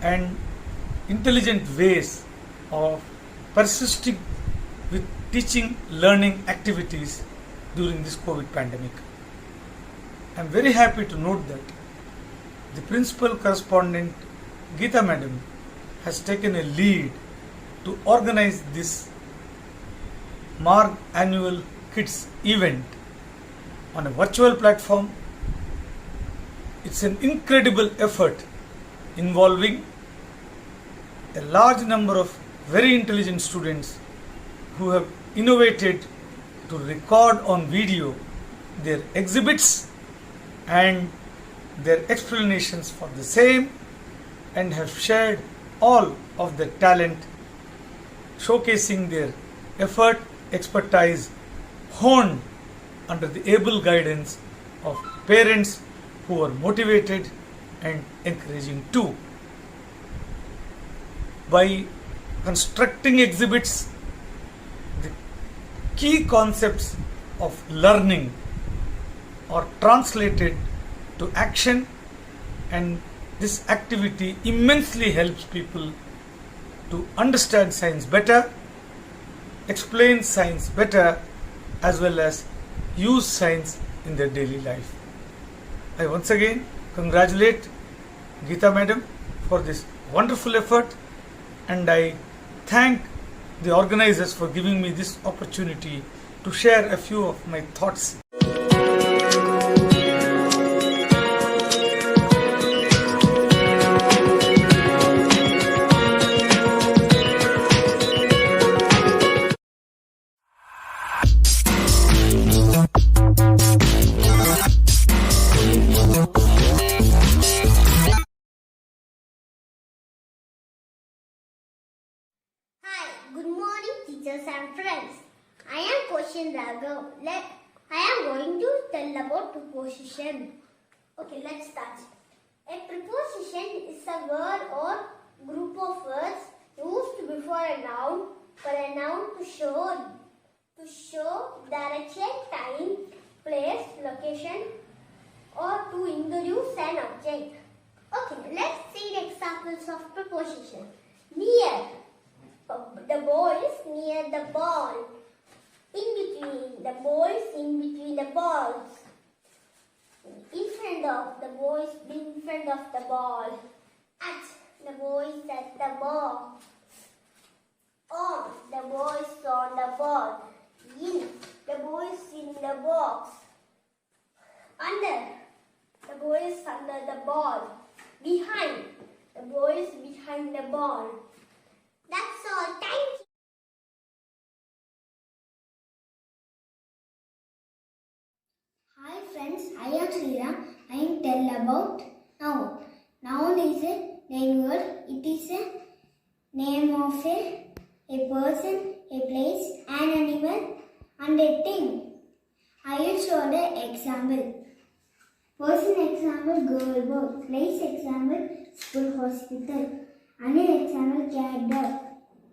S11: and intelligent ways of persisting with teaching learning activities during this COVID pandemic. I am very happy to note that the principal correspondent Geeta Madam has taken a lead to organize this Marg Annual Kids event on a virtual platform. It's an incredible effort involving a large number of very intelligent students who have innovated to record on video their exhibits and their explanations for the same, and have shared all of their talent, showcasing their effort, expertise, honed under the able guidance of parents who are motivated and encouraging too. By constructing exhibits, the key concepts of learning are translated to action, and this activity immensely helps people to understand science better, explain science better, as well as use science in their daily life. I once again congratulate Geeta Madam for this wonderful effort, and I thank the organizers for giving me this opportunity to share a few of my thoughts.
S8: Hi, good morning teachers and friends. I am Question Raghav. I am going to tell about preposition. Okay, let's start. A preposition is a word or group of words used before a noun for a noun to show direction, time, place, location, or to introduce an object. Okay, let's see the examples of preposition. Near. The boy is near the ball. In between. The boy is in between the balls. In front of. The boy is in front of the ball. At. The boy is at the ball. On. The boy is on the ball. In. The boy is in the box. Under. The boy is under the ball. Behind. The boy is behind the ball. That's all. Thank you. Hi friends, I am Sriram. I am tell about noun. Noun is a name word. It is a name of a person, a place, an animal, and a thing. I will show the example. Person example girl boy. Place example school hospital. Animal example cat dog.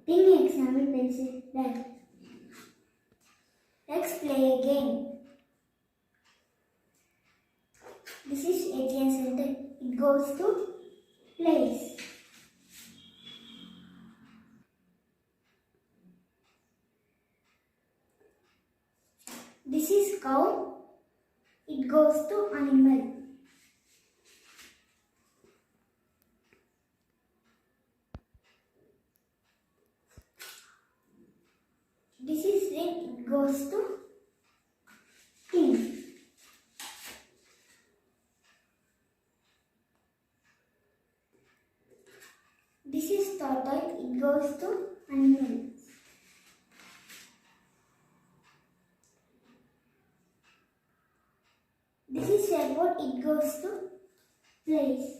S8: Thing example pencil bag. Let's play a game. This is ATM center. It goes to place. This is cow. It goes to animal. This is ring. It goes to thing. This is tortoise. It goes to animal. This is airport. It goes to place.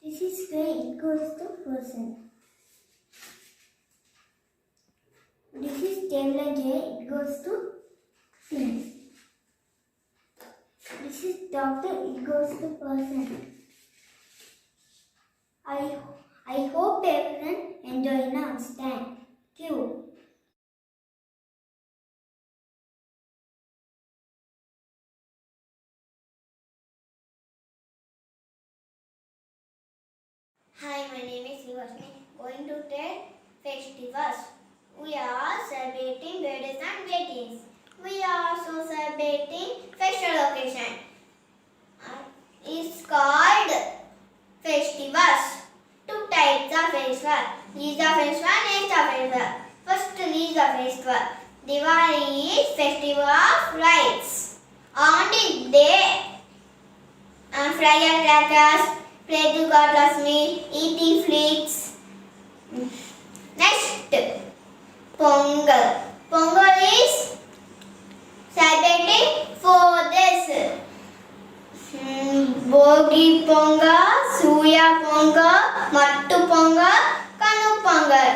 S8: This is train. It goes to person. This is table J. It goes to things. This is doctor. It goes to person. I hope everyone enjoy now. Thank you. Hi, my name is Yuvashni. Going to take festivals. We are celebrating birthdays and weddings. We are also celebrating festival occasion. It's called festivals. Two types of festival. Lisa festival, Nesta festival. First, Lisa festival. Diwali is festival of lights. On this day, firecrackers, play to Godless meat, eating flakes, Next, Pongal. Pongal is celebrating for this. Bogi Pongal, Suya Pongal, Mattu Pongal, Kanu Pongal.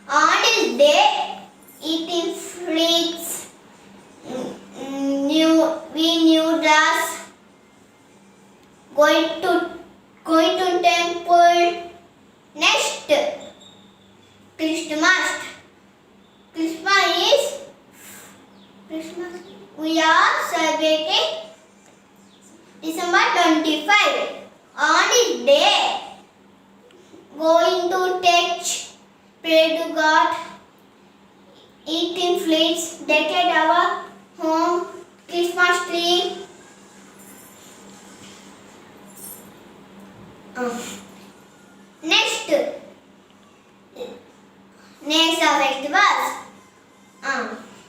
S8: On this day, eating fruits, new dress, going to temple. Next, Christmas. Christmas. We are celebrating December 25. On this day, going to church, pray to God, eating sweets, decorate our home, Christmas tree. Next, next festivals.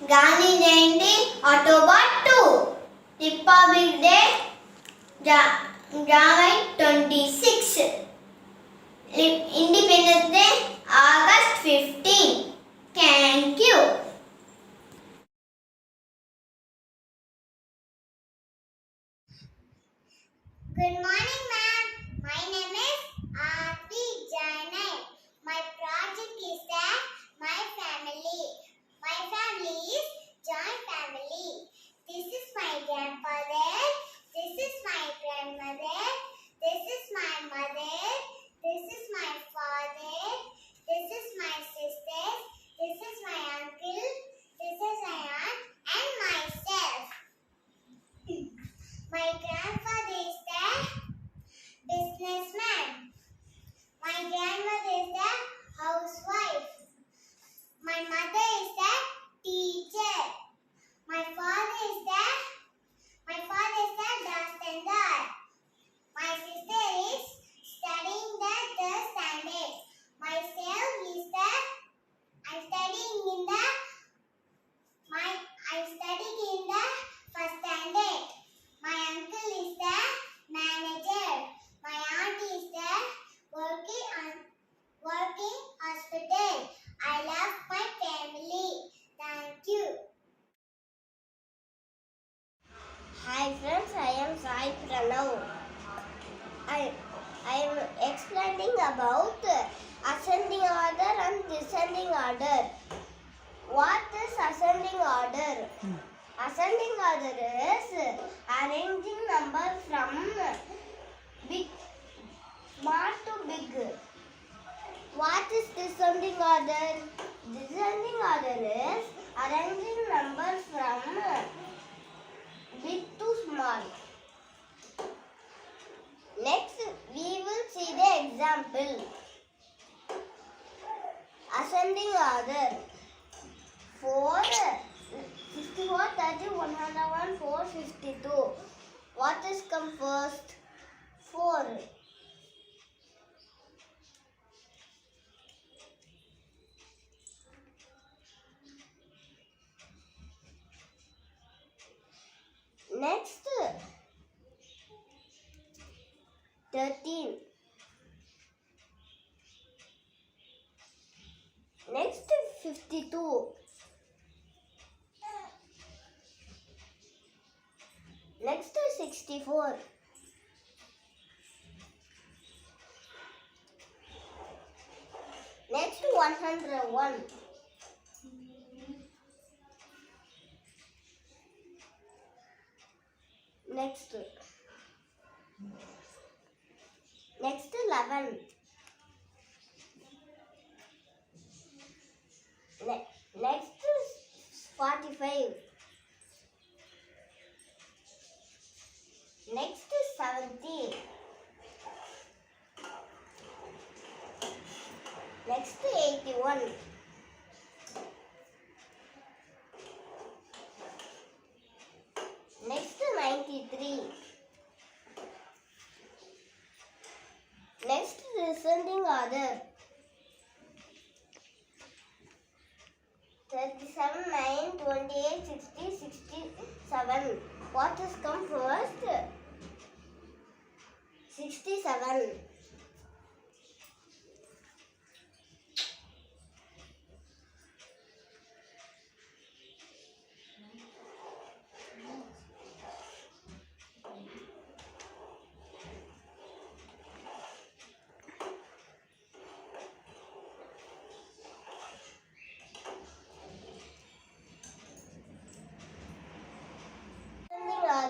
S8: Gandhi Jayanti, October 2. Republic Day, January 26. Independence Day, August 15. Thank you. Good morning, ma'am. My name is Aarti Jainai. My project is that my family. My family is joint family. This is my grandfather. This is my grandmother. This is my mother. This is my father. This is my sister. This is my uncle. This is my aunt and myself. My grandfather is the businessman. My grandmother is the housewife. My mother is the teacher. My father is the bartender. My sister is studying the third standard. Myself is I'm studying in the first standard. My uncle is the manager. My aunt is the working hospital. I love my family. Thank you. Hi friends, I am Sai Pranav. I am explaining about ascending order and descending order. What is ascending order? Ascending order is arranging numbers from big, small to big. What is descending order? Descending order is arranging numbers from big to small. Next, we will see the example. Ascending order. 4, 64, 30, 101, 452. What is come first? 4. Next, 13. Next, 52. Next, 64. Next, 101. Next, 11. Next, 45. Next, 70. Next, 81. Next, 93. Next, descending order. 37, 9, 28, 60, 67. What has come first? 67.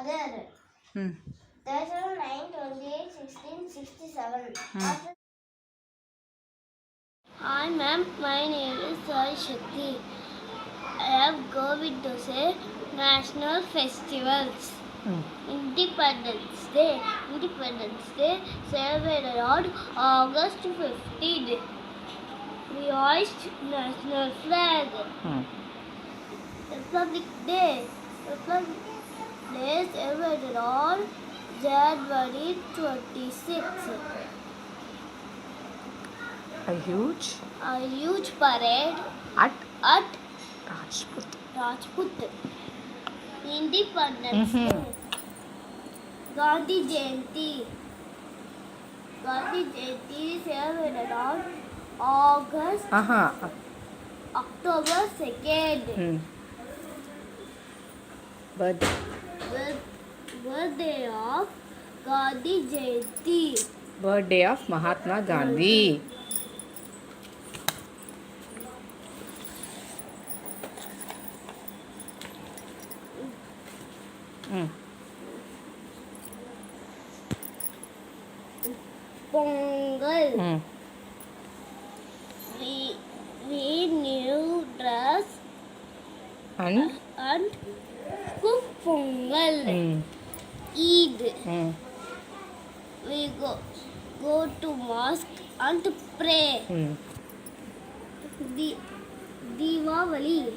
S8: father. 9, 28, 16, 67. Hi ma'am, my name is Sai Shakti. I am going to say national festivals. Independence Day celebrated on August 15. We hoist national flag. Republic Day celebrated on January 26.
S10: A
S8: huge parade
S10: at
S8: at
S10: Rajput.
S8: Rajput. Independence Day. Gandhi Jayanti celebrated on October 2nd. Birthday of Gandhi Jayanti.
S10: Birthday of Mahatma Gandhi.
S8: Pongal. We new dress
S10: And
S8: cook Pongal. Eid. We go to mosque and pray. Diwali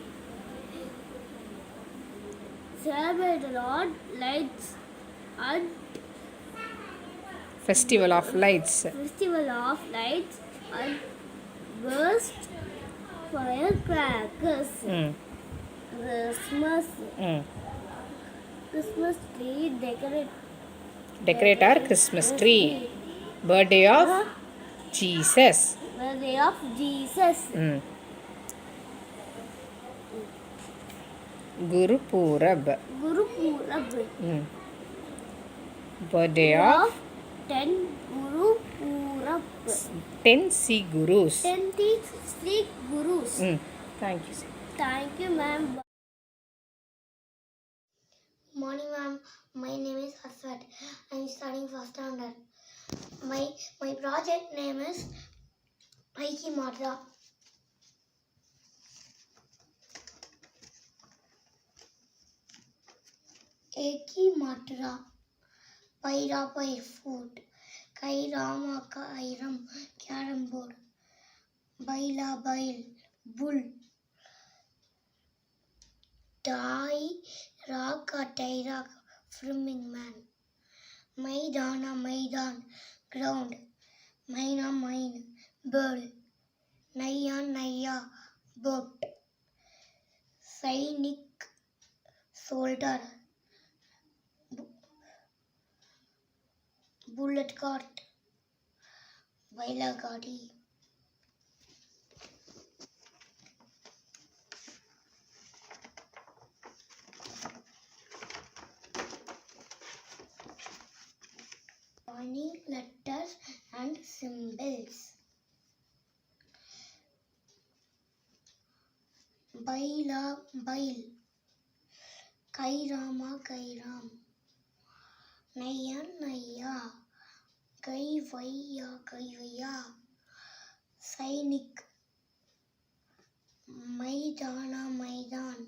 S8: celebrated on lights and
S10: Festival of Lights.
S8: and burst firecrackers. Christmas tree
S10: Decorate our Christmas tree. Birthday of Jesus.
S8: Birthday of Jesus.
S10: Guru Purab. Birthday of
S8: 10 Guru Purab.
S10: 10 Sikh Gurus.
S8: 10 Sikh Gurus.
S10: Thank you, sir.
S8: Thank you, ma'am. Morning, ma'am. My name is Aswat. I am studying first standard. My project name is MAKE Expo. Eki Matra, Paira Pair Food, Kairama Kairam, Carom Board, Baila Bail, Bull, Dai Raka Tairak, Swimming Man, Maidana Maidan, Ground, Maina Mine, Bird, Naya Naya, Boat, Sainik, Soldier, Bullet Cart, Baila Gadi. Joining letters and symbols. Baila Bail, Kairama Kairam, Naya Naya, Kaivaya, Sainik, Maidana Maidan,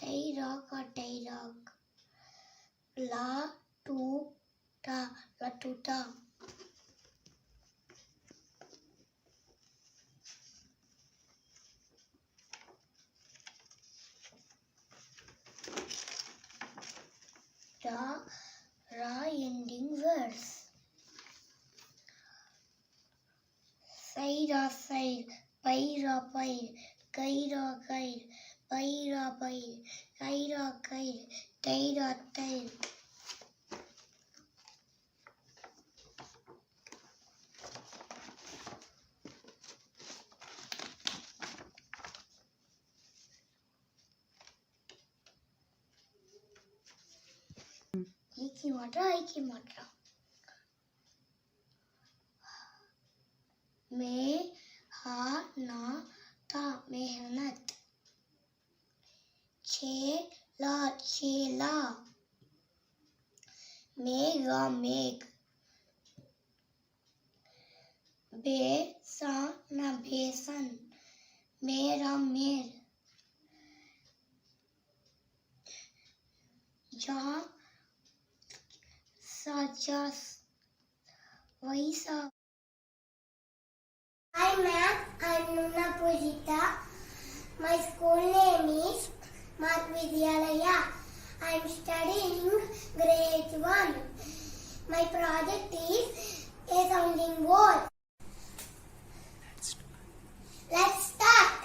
S8: Tairaka Tairak, La Tuta. Ra ending verse. Saira Sair, Paira Pair, Kaira Kair, Paira Pair, Kaira Kair, Taira Tair. Iki matra. Me ha na ta mehnat. Chela. Megha मेघ बेसन बेसन मेरा मेर जा सजस वैसा. Hi ma'am, I'm Nuna Pujita. My school name is Marg Vidhyalaya. I'm studying grade 1. My project is a sounding board. Let's start.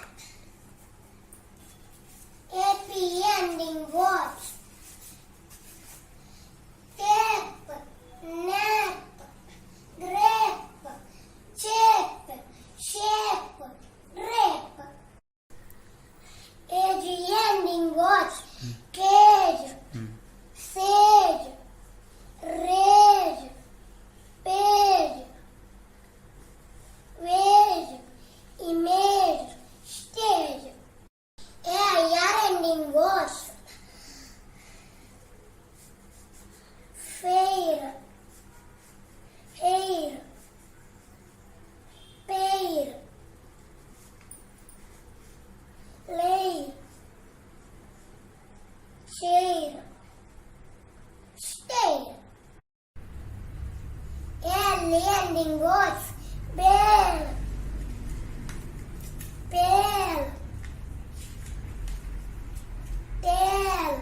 S8: A P ending words. Tape, nap, grape, shape, shape, drape. A G ending words. Cage, sage, rage, page, wage, image, stage. A I R ending words. Fair, hair, pair, lay, share, stare. A ending words. Bear, pale, tail,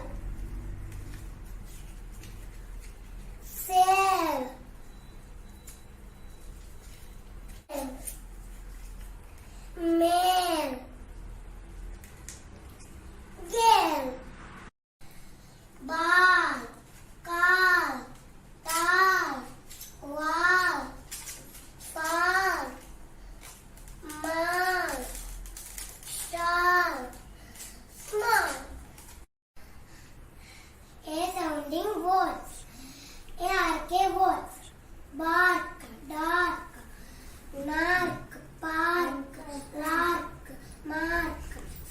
S8: sail, man, girl, ball, call, tall, wall, fall, man, star, small. A sounding words. A R K words. Bark, dark, nark, park, lark, mark,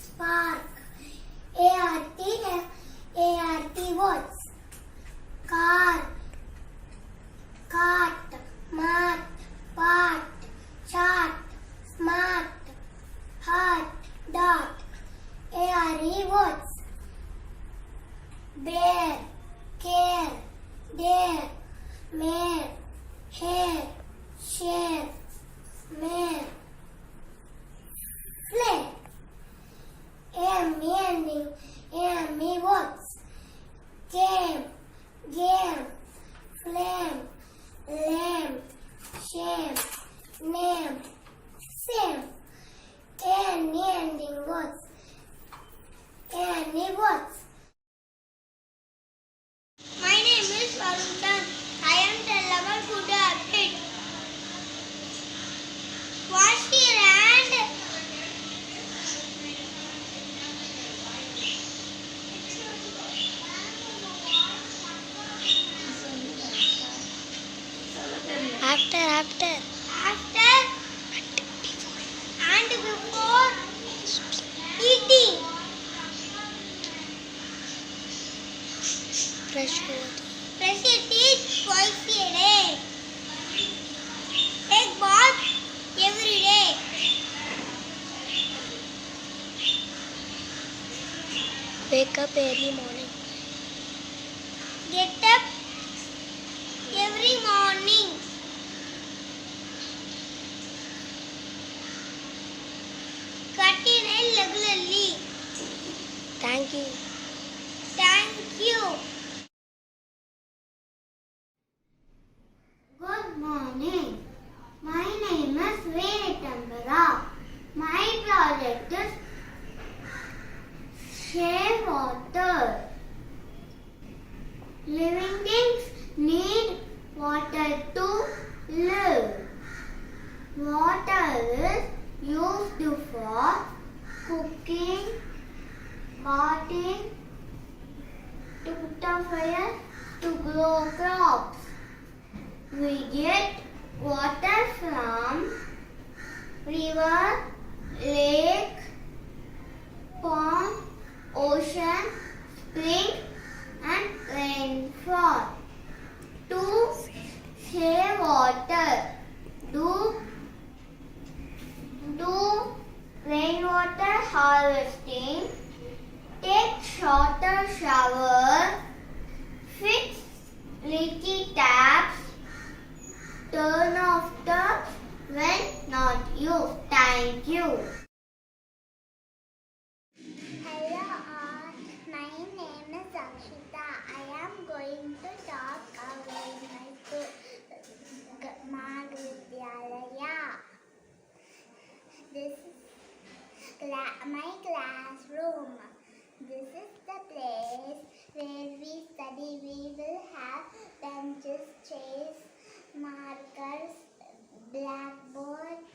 S8: spark. A R T words. Car, cart, mart, part, chart, smart, heart, dot. A R E words. Bear, care, dare, mare, hair, share, mare, flare. A-M-E words. Game, game, flame, lamb, shame, name, same. A-N-E ending words. A-N-E words. My name is Varuntan. I am the level food update. Wash your hand. After. And before eating. Brush your teeth twice a day. Take bath every day. Wake up early morning. Get up every morning. Cut your nail regularly. Thank you. Good morning. My name is Veeratambara. My project is share water. Living things need water to live. Water is used for cooking, bathing, to put on fire, to grow crops. We get water from river, lake, pond, ocean, spring and rainfall. save water. Do rainwater harvesting. Take shorter shower. Fix leaky taps. Turn off taps when not used. Thank you. Hello all, my name is Akshita. I am going to talk about my school, Marg Vidhyalaya. This is my classroom. This is the place where we study. We will have benches, chairs, markers, blackboard,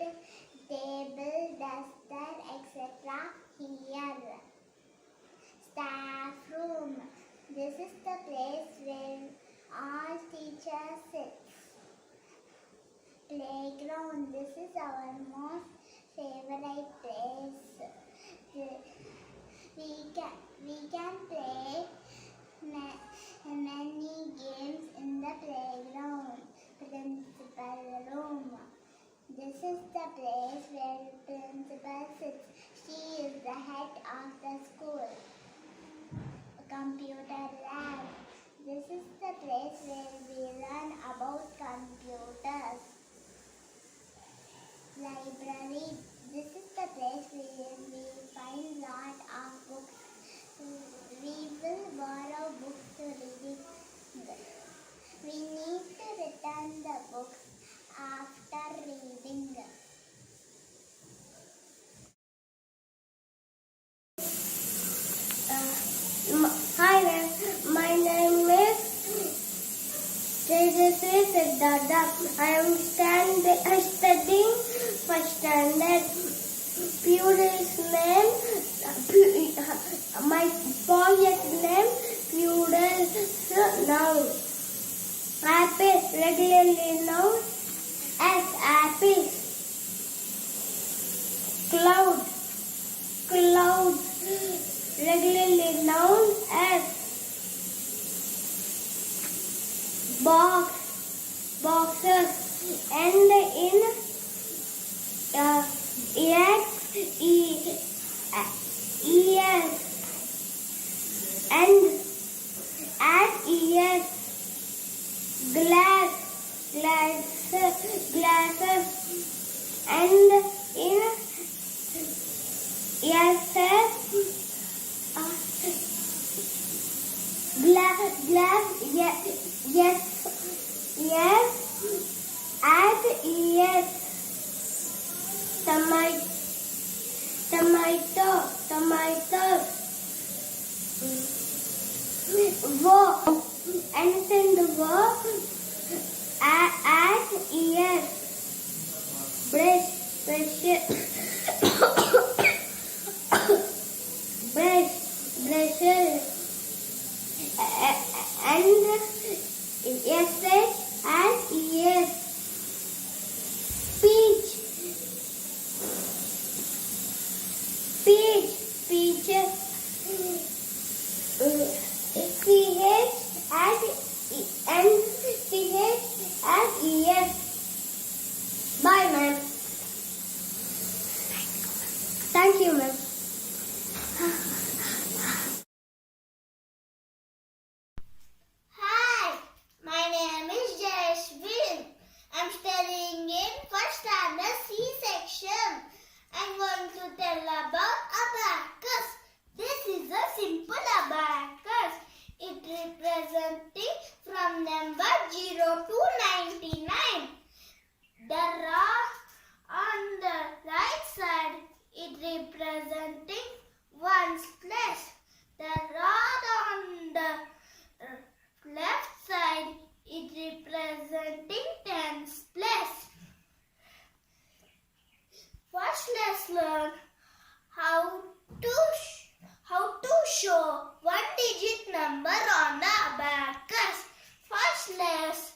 S8: table, duster, etc. here. Staff room. This is the place where all teachers sit. Playground. This is our most favorite place. We can play many games in the playground. Principal room. This is the place where principal sits. She is the head of the school. Computer lab. This is the place where we learn about computers. Library. This is the place where we find lot of books. We will borrow books to read. We need to return the books after reading. Hi there, my name is Tejasvi Siddhartha. I am studying first standard. Pure's name, my boy's name, Pure's noun. Apple, regularly known as apple. Cloud, regularly known as boxes, and in and at glasses, and in tomatoes. And send the verb at ears. Brushes, and yesterday at ears. Peaches, CH at ES. Bye, ma'am. Thank you, ma'am. Hi, my name is Jayashvin. I'm studying in first standard C section. I'm going to tell about abacus. This is a simple abacus. It representing from number 0 to 99. The rod on the right side, it representing ones place. The rod on the left side, it representing tens place. First, let's learn how to show one-digit number on the abacus. First, let's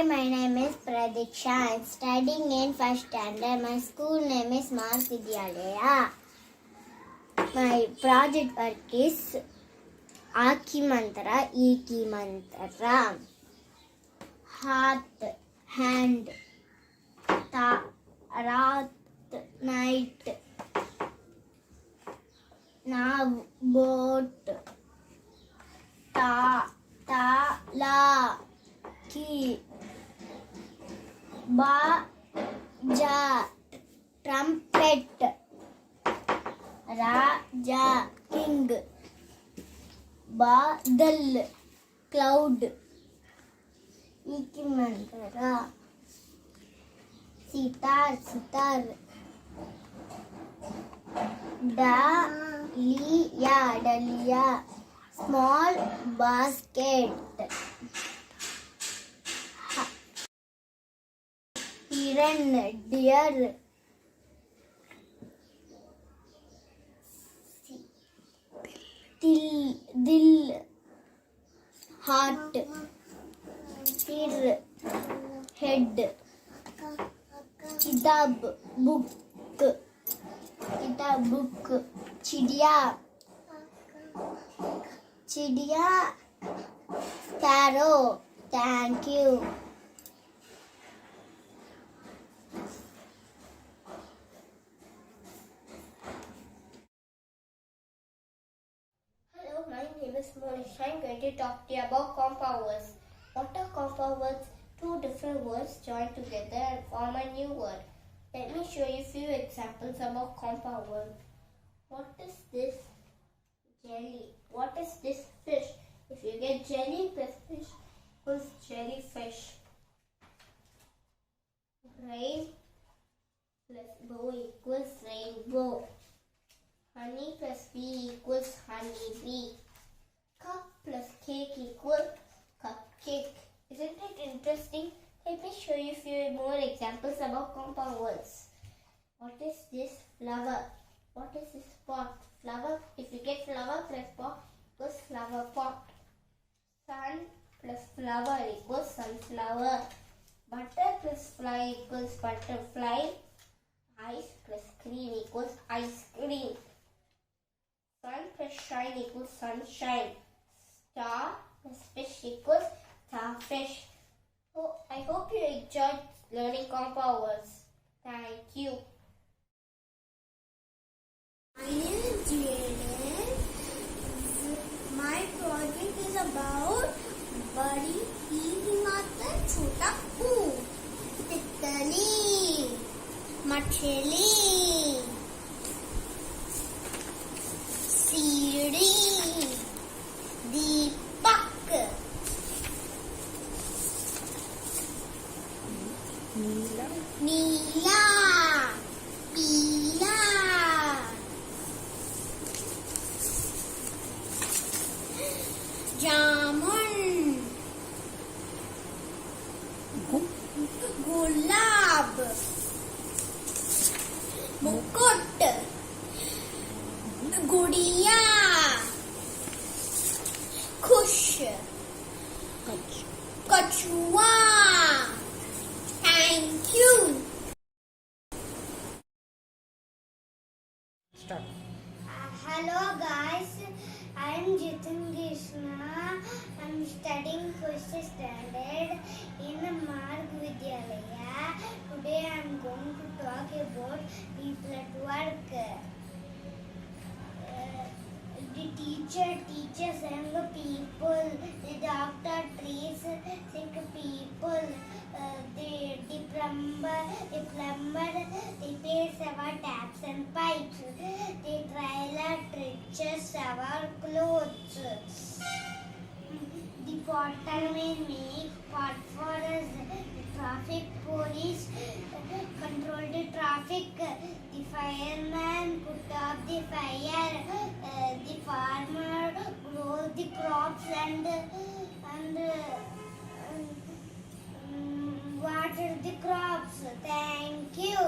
S8: Hi, my name is Pradiksha. I'm studying in first standard. My school name is Marg Vidhyalaya. My project work is Aki Mantra, Iki Mantra. Heart, hand, rat, night, now, boat, la, key, ja, trumpet, raja, king, badal, cloud, ikimantara, sitar, dalia, small basket, hiran, deer, dil, heart, sir, head, kitab, book, chidiya, sparrow. Thank you. Hello, my name is Monish. I'm going to talk to you about compound words. What are compound words? Two different words joined together and form a new word. Let me show you a few examples about compound words. What is this? Jelly. What is this? Fish. If you get jelly plus fish equals jellyfish. Rain plus bow equals rainbow. Honey plus bee equals honey bee. Cup plus cake equals cupcake. Isn't it interesting? Let me show you a few more examples about compound words. What is this? Flower. What is this? Pot. Flower. If you get flower plus pot equals flower pot. Sun plus flower equals sunflower. Butter plus fly equals butterfly. Ice plus cream equals ice cream. Sun plus shine equals sunshine. Star plus fish equals starfish. So I hope you enjoyed learning compound words. Thank you. My name is Jaden. My project is about Badi Mata Chota Poo. Titali, Macheli, Siri, Deepak, Neela, Peela, Jamun, Gulab, Mukut, Gudiya, Kush, Kachua. Thank you.
S11: Start.
S8: Hello guys, I am Jitin Krishna. I am studying first standard in Marg Vidhyalaya. Today I am going to talk about people at work. The teacher teaches young people. The doctor treats sick people. The plumber repairs our taps and pipes. The trailer stretches our clothes. The waterman makes pot for us. The traffic police control the traffic. The fireman put out the fire. The farmer grows the crops and water the crops. Thank you.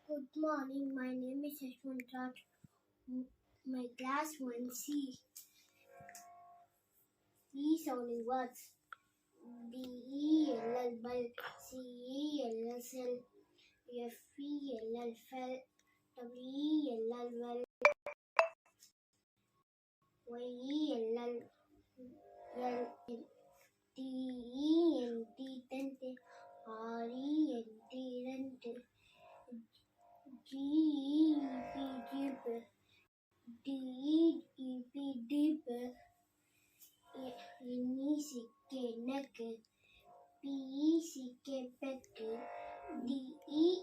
S8: Good morning. My name is Yashwant. My class 1C. Three sounding words. DELL bell, CELL cell, FELL fell, WELL well, YELL TENT tent, RENT rent, GEP jeep, DEP deep, NECK neck, PECK peck, DEAL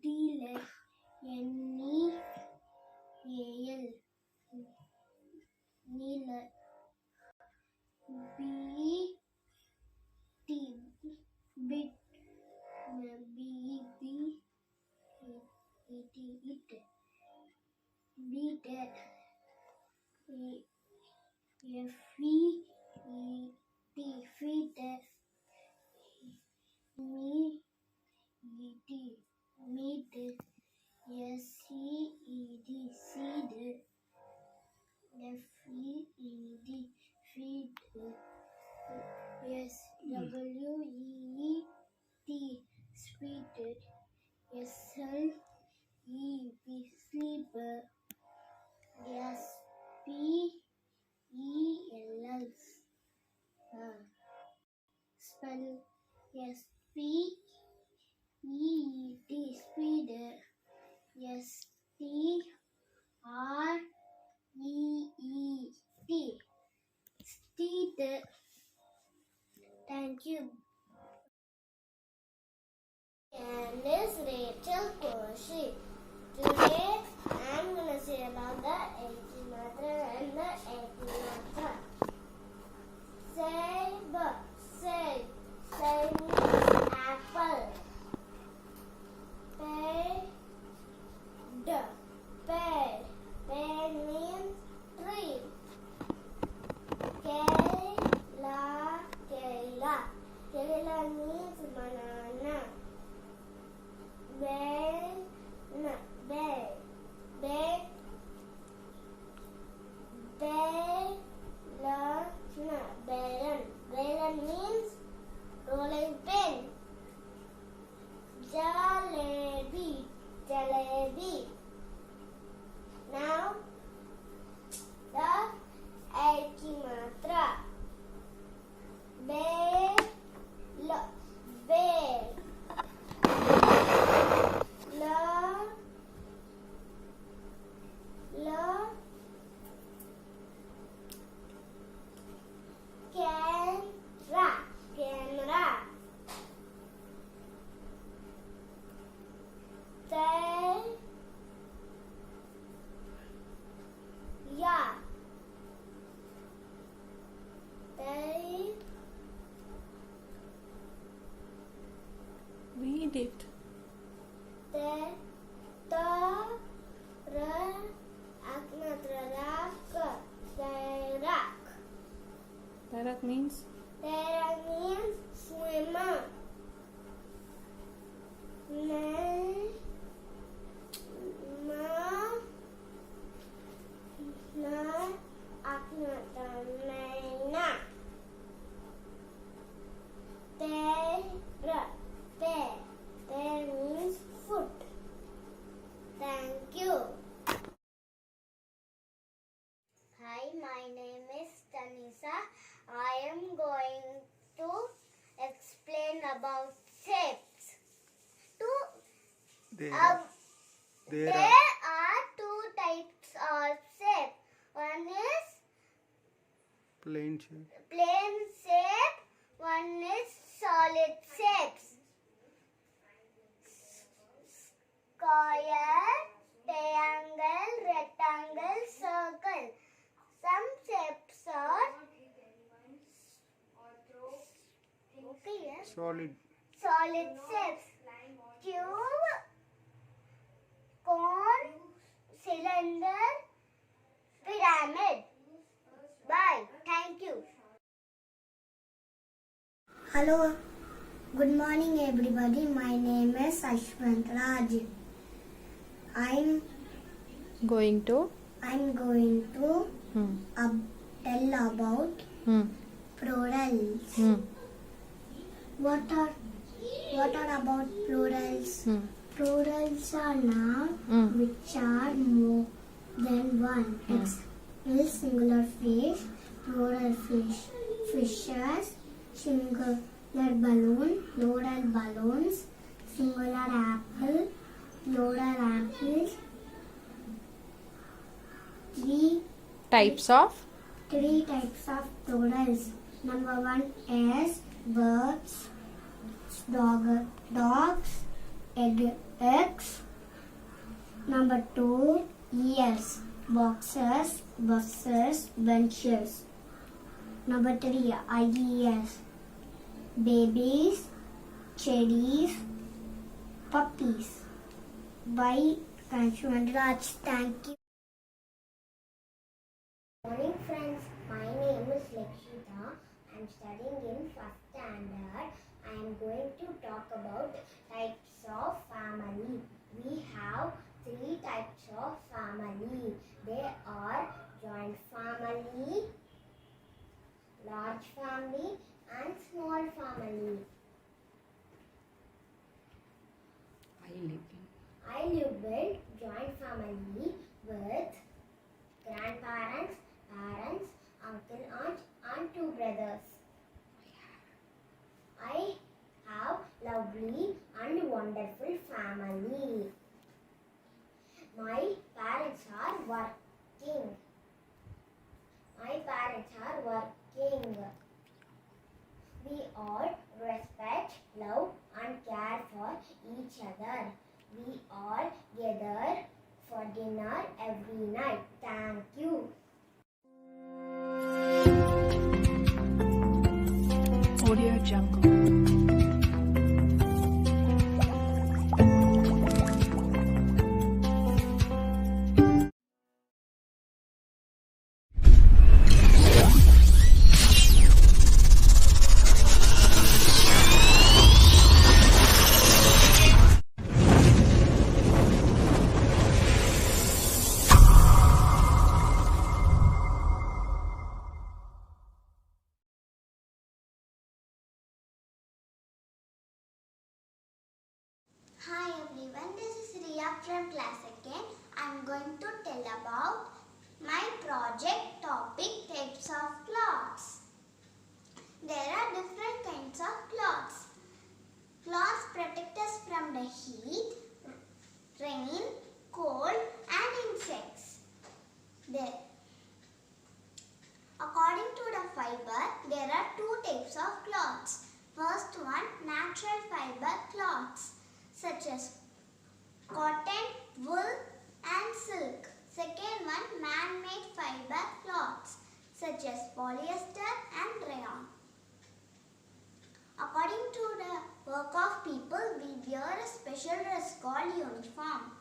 S8: dealer, NEAL nealer, BET bit, BEP it beat, FEET feet, me meat, SEED seed, FEED feed, SWEET sweet, SLEP sleep, SPELL spell, SPEED speed, STREET steed. Thank you. And this Rachel Koshi. Today I'm gonna say about the Ekimatra and the Ekimatra. Say means apple. Pear means tree. Kerala means banana. Baron means rolling pin. Jalebi. Now the Ekimatra. Bear. Camera.
S10: Read it. Tarak means
S8: Swimmer. There means foot. Thank you. Hi, my name is Tanisa. I am going to explain about shapes. There are two types of shape. One is
S12: plain shape.
S8: One is solid shapes. Square, triangle, rectangle, circle. Some shapes are solid shapes. Cube, cone, cylinder, pyramid. Bye. Thank you. Hello. Good morning, everybody. My name is Ashwant Raj. I'm
S10: going to
S8: tell about Plurals. What are about plurals? Plurals are nouns which are more than one. Example: singular fish, plural fish, fishes, singular balloon, plural balloons, singular apple, plural apples. Three
S10: Types of
S8: types of plurals. Number 1 is birds, dogs, eggs. Number 2, ears, boxes, buses, benches. Number 3, ideas, babies, cherries, puppies. Bye, Raj. Thank you. Morning, friends. My name is Lakshita. I am studying in 1st standard. I am going to talk about types of family. We have 3 types of family. They are joint family, large family, and small family. I live in joint family with grandparents, parents, uncle, aunt, and 2 brothers. I have lovely and wonderful family. My parents are working. We all respect, love, and care for each other. We all gather for dinner every night. Thank you.
S9: Audio Jungle.
S8: Hi everyone, this is Riya from class 2nd. I am going to tell about my project topic, types of clothes. There are different kinds of clothes. Clothes protect us from the heat, rain, cold, and insects. According to the fiber, there are 2 types of cloths. First one, natural fiber cloths, such as cotton, wool, and silk. Second one, man-made fiber cloths, such as polyester and rayon. According to the work of people, we wear a special dress called uniform,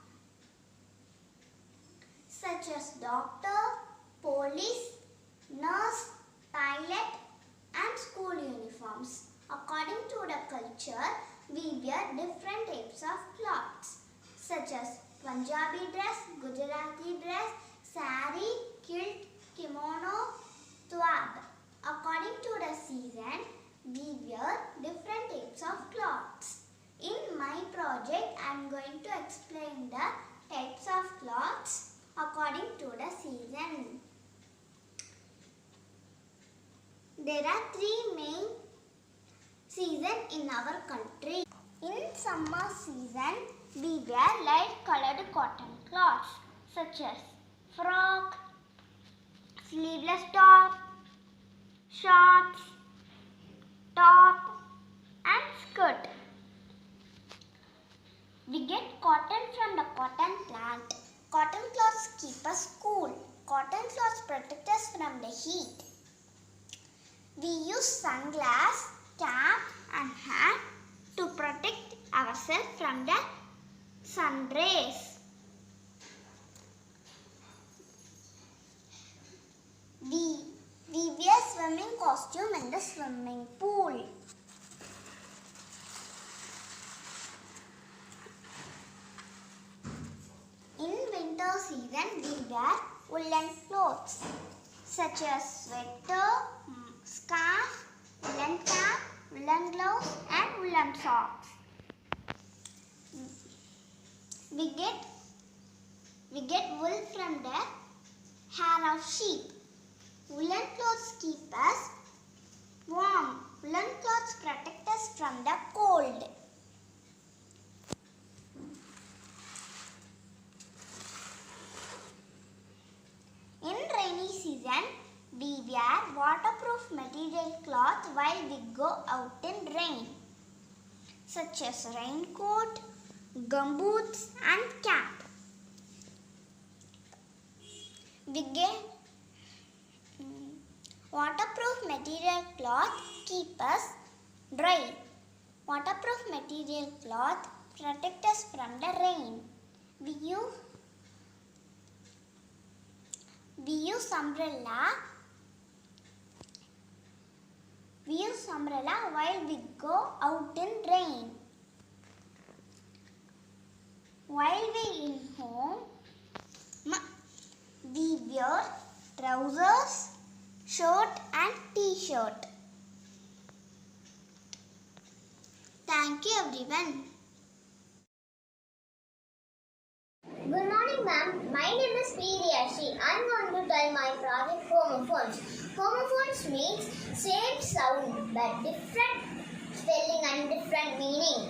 S8: such as doctor, police, nurse, pilot, and school uniforms. According to the culture, we wear different types of clothes, such as Punjabi dress, Gujarati dress, sari, kilt, kimono, twab. According to the season, we wear different types of clothes. In my project, I am going to explain the types of clothes according to the season. There are 3 main seasons in our country. In summer season, we wear light colored cotton cloths, such as frock, sleeveless top, shorts, top, and skirt. We get cotton from the cotton plant. Cotton cloths keep us cool. Cotton cloths protect us from the heat. We use sunglasses, cap, and hat to protect ourselves from the sun rays. We wear swimming costume in the swimming pool. In winter season, we wear woolen clothes, such as sweater, scarf, woolen cap, woolen gloves, and woolen socks. We get wool from the hair of sheep. Woolen clothes keep us warm. Woolen clothes protect us from the cold. In rainy season, we wear waterproof material cloth while we go out in rain, such as raincoat, gumboots, and cap. We get waterproof material cloth keep us dry. Waterproof material cloth protect us from the rain. We use umbrella while we go out in rain. While we in home, we wear trousers, shirt and t-shirt. Thank you everyone.
S13: Good morning, ma'am. My name is P. Riyashi. I'm going to tell my project homophones. Homophones means same sound but different spelling and different meaning.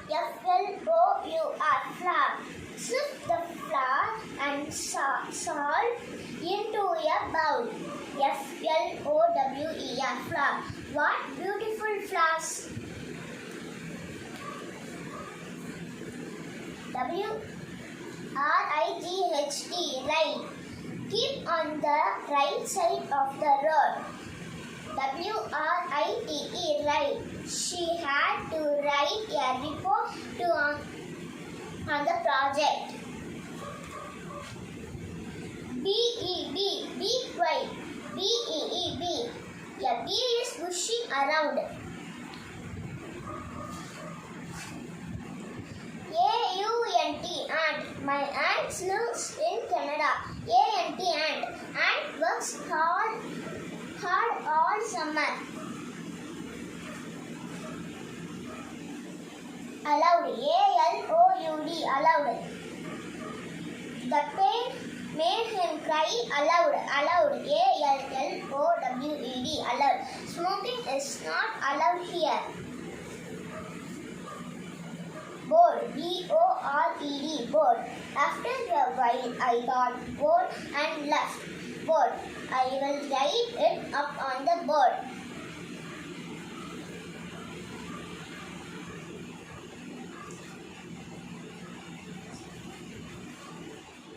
S13: F-L-O-U-R, flour. Sift the flour and salt into a bowl. F-L-O-W-E-R, flour. What beautiful flowers! W-R-I-G-H-T, right. Keep on the right side of the road. W-R-I-T-E, right. She had to write a report on the project. B-E-B, be quiet. B-E-E-B, a bee is pushing around. A-U-N-T, ant. My aunt lives in Canada. A-N-T, ant. Ant works hard all summer. Aloud. A-L-O-U-D, aloud. The pain made him cry aloud. Aloud. A-L-L-O-W-E-D, aloud. Smoking is not allowed here. Board, B-O-R-E-D, board. After a while, I got bored and left. Board, I will write it up on the board.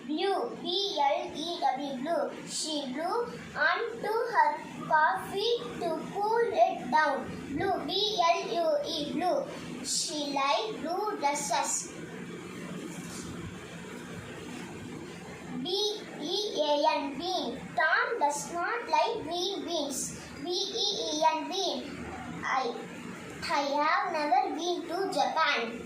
S13: Blue, B-L-E-W, blue. She blew onto her coffee to cool it down. Blue, B-L-U-E, blue. She liked blue dresses. B-E-A-N, bean. Tom does not like green beans. B-E-E-N, bean. I have never been to Japan.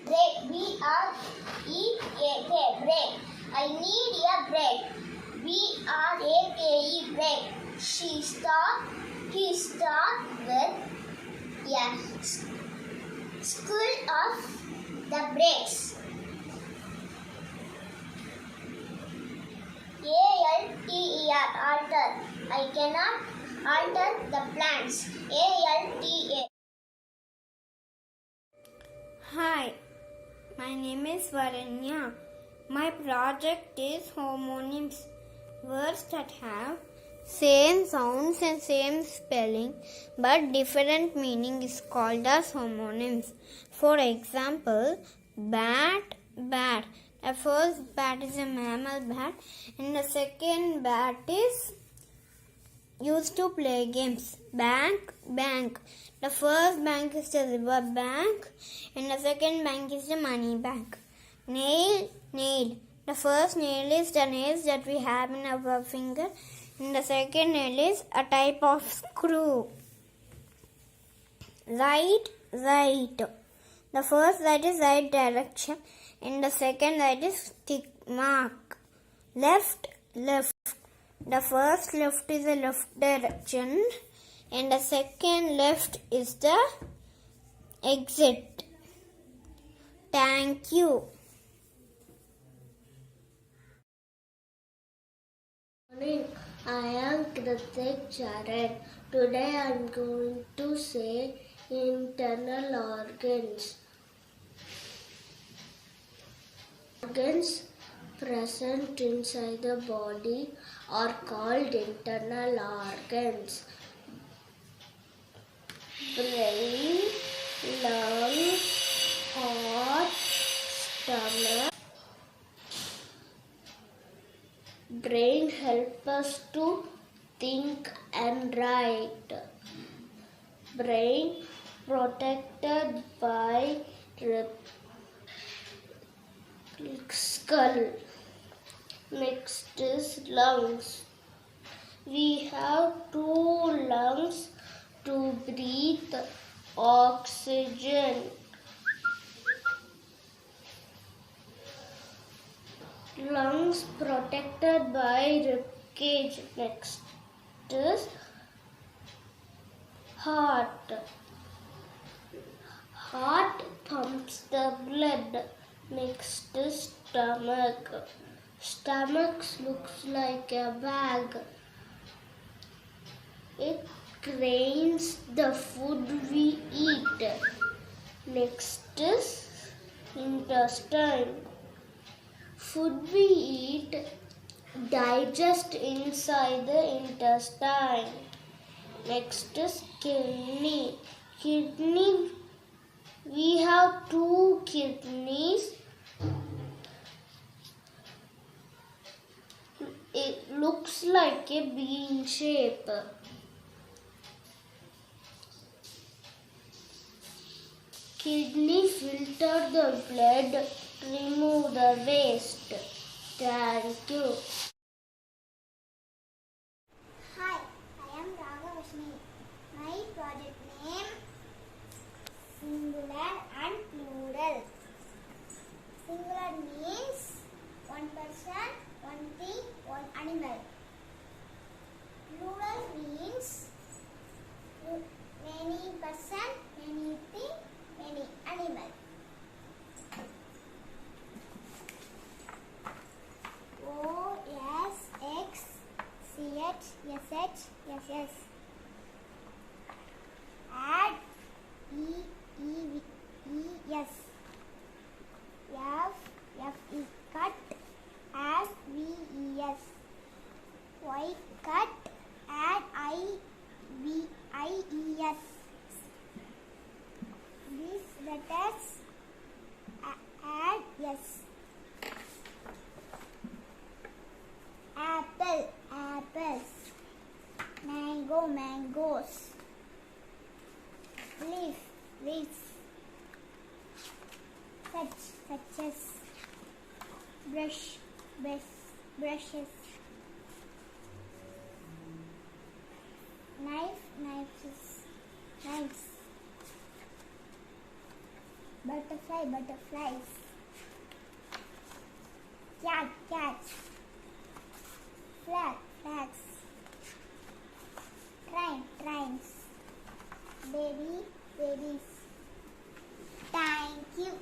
S13: Break, B-R-E-A-K, break. I need a break. B-R-A-K-E, break. He stopped with a school of the breaks. A-L-T-E-R, alter. I cannot alter the plans. A-L-T-A.
S8: Hi, my name is Varanya. My project is homonyms, words that have same sounds and same spelling but different meaning is called as homonyms. For example, bat, bat. The first bat is a mammal bat and the second bat is used to play games. Bank, bank. The first bank is the river bank and the second bank is the money bank. Nail, nail. The first nail is the nails that we have in our finger and the second nail is a type of screw. Right,
S13: right. The first that is right direction, and the second that is tick mark. Left. The first left is the left direction, and the second left is the exit. Thank you.
S14: Morning. I am Kritik Charan. Today I am going to say internal organs. Organs present inside the body are called internal organs. Brain, lungs, heart, stomach. Brain helps us to think and write. Brain protected by skull. Next is lungs. We have 2 lungs to breathe oxygen. Lungs protected by rib cage. Next is heart. Heart pumps the blood. Next is stomach. Stomach looks like a bag. It contains the food we eat. Next is intestine. Food we eat digest inside the intestine. Next is kidney. Kidney, we have 2 kidneys. It looks like a bean shape. Kidney filter the blood, remove the waste. Thank you.
S8: Hi, I am Raghavashni. My project name singular and plural. Singular means one person, one thing, one animal. Plural means many person, many thing, many animal. O S X C H S H S S. Add E E E S. F F E cut. Add V E S. Y cut. Add I V I E S. These letters add S. Apple, apples. Mango, mangoes. Leaf, leaves. Such as. Brush, brushes. Knife, knives. Butterfly, butterflies. Cat, cats. Flag, flags. Train, trains. Baby, babies. Thank you.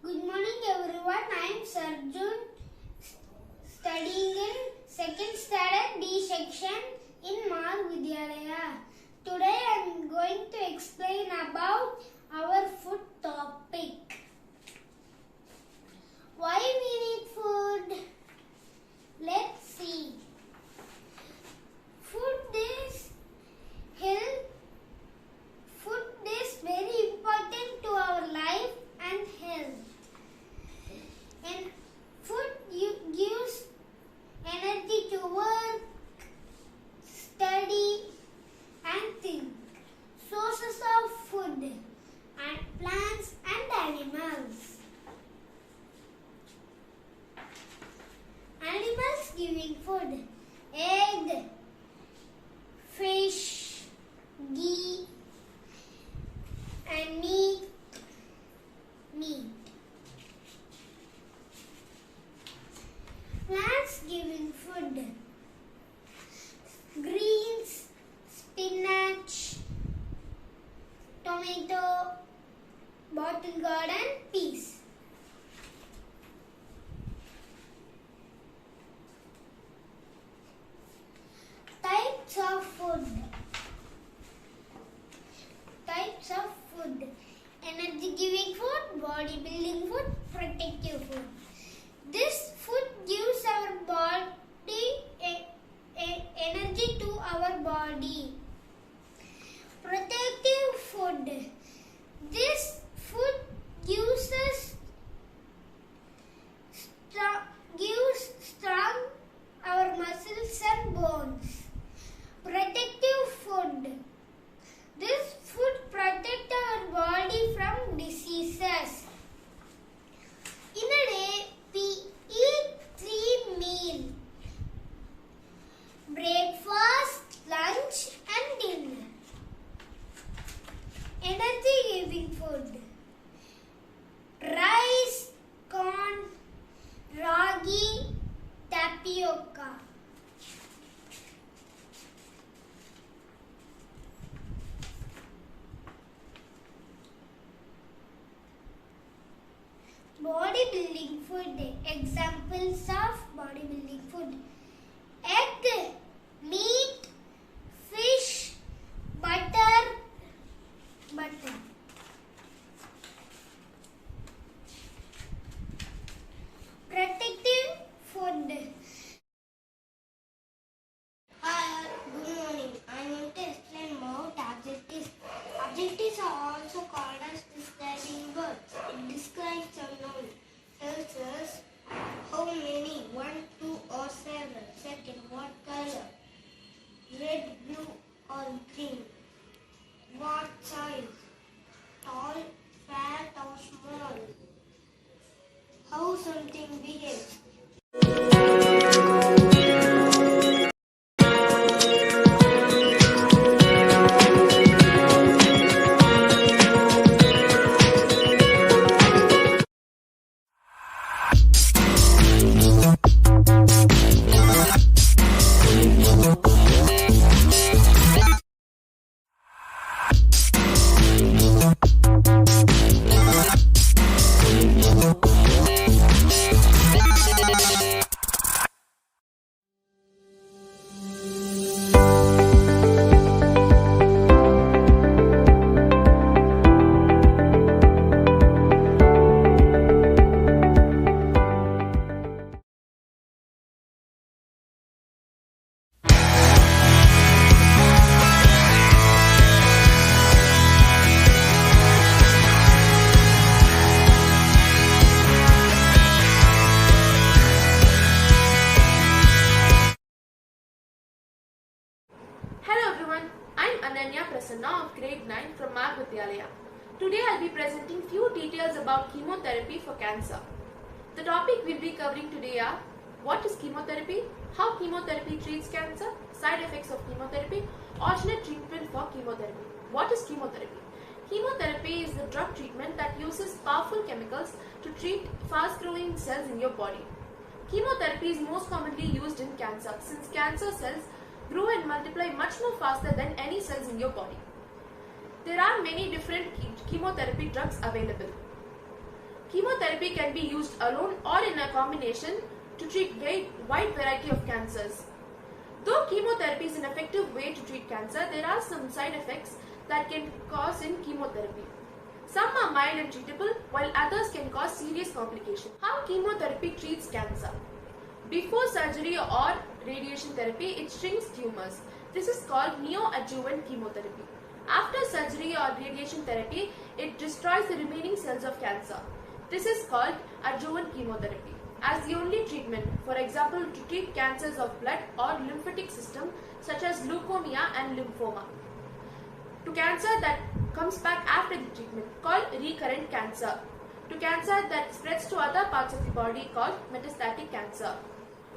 S13: Good morning everyone. I am Sarjun, studying in 2nd standard D section in Marg Vidhyalaya. Today I am going to explain about our food topic. Why we need food? Let's see. Food is health. Food is very important to our life and health. And food gives energy to work, study and think. Sources of food and bottle garden, peace. Types of food. Types of food. Energy giving food, body building food, protective food. This food gives our body energy to our body. Protective food. This food gives us strong our muscles and bones. Protective food. This food protects our body from diseases. In a day, we eat 3 meals: breakfast, lunch, and dinner. Energy giving food: rice, corn, ragi, tapioca. Bodybuilding food. Examples of bodybuilding food: egg, meat, fish, butter. Protective food. Hi, good morning. I am going to explain about adjectives. Adjectives are also called as describing words. It describes a noun. Tells us how many, 1, 2 or several. Second, what color, red, blue or green. What size, tall, fat or small. How something behaves.
S15: Hello everyone, I'm Ananya Prasanna of grade 9 from Marg Vidhyalaya. Today I'll be presenting few details about chemotherapy for cancer. The topic we'll be covering today are: what is chemotherapy, how chemotherapy treats cancer, side effects of chemotherapy, alternate treatment for chemotherapy. What is chemotherapy? Chemotherapy is the drug treatment that uses powerful chemicals to treat fast-growing cells in your body. Chemotherapy is most commonly used in cancer, since cancer cells grow and multiply much more faster than any cells in your body. There are many different chemotherapy drugs available. Chemotherapy can be used alone or in a combination to treat a wide variety of cancers. Though chemotherapy is an effective way to treat cancer, there are some side effects that can cause in chemotherapy. Some are mild and treatable, while others can cause serious complications. How chemotherapy treats cancer? Before surgery or radiation therapy, it shrinks tumors. This is called neoadjuvant chemotherapy. After surgery or radiation therapy, it destroys the remaining cells of cancer. This is called adjuvant chemotherapy. As the only treatment, for example, to treat cancers of blood or lymphatic system such as leukemia and lymphoma. To cancer that comes back after the treatment, called recurrent cancer. To cancer that spreads to other parts of the body, called metastatic cancer.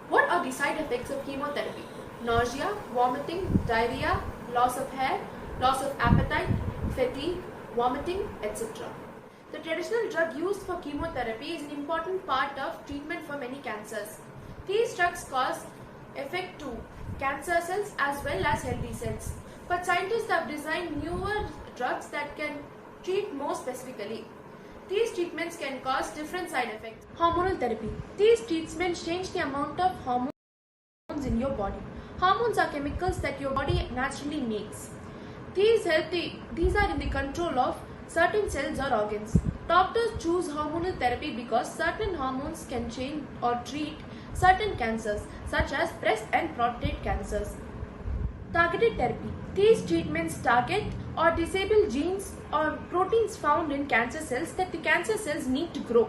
S15: What are the side effects of chemotherapy? Nausea, vomiting, diarrhea, loss of hair, loss of appetite, fatigue, vomiting, etc. The traditional drug used for chemotherapy is an important part of treatment for many cancers. These drugs cause effect to cancer cells as well as healthy cells. But scientists have designed newer drugs that can treat more specifically. These treatments can cause different side effects. Hormonal therapy. These treatments change the amount of hormones in your body. Hormones are chemicals that your body naturally makes. These are in the control of certain cells or organs. Doctors choose hormonal therapy because certain hormones can change or treat certain cancers such as breast and prostate cancers. Targeted therapy. These treatments target or disable genes or proteins found in cancer cells that the cancer cells need to grow.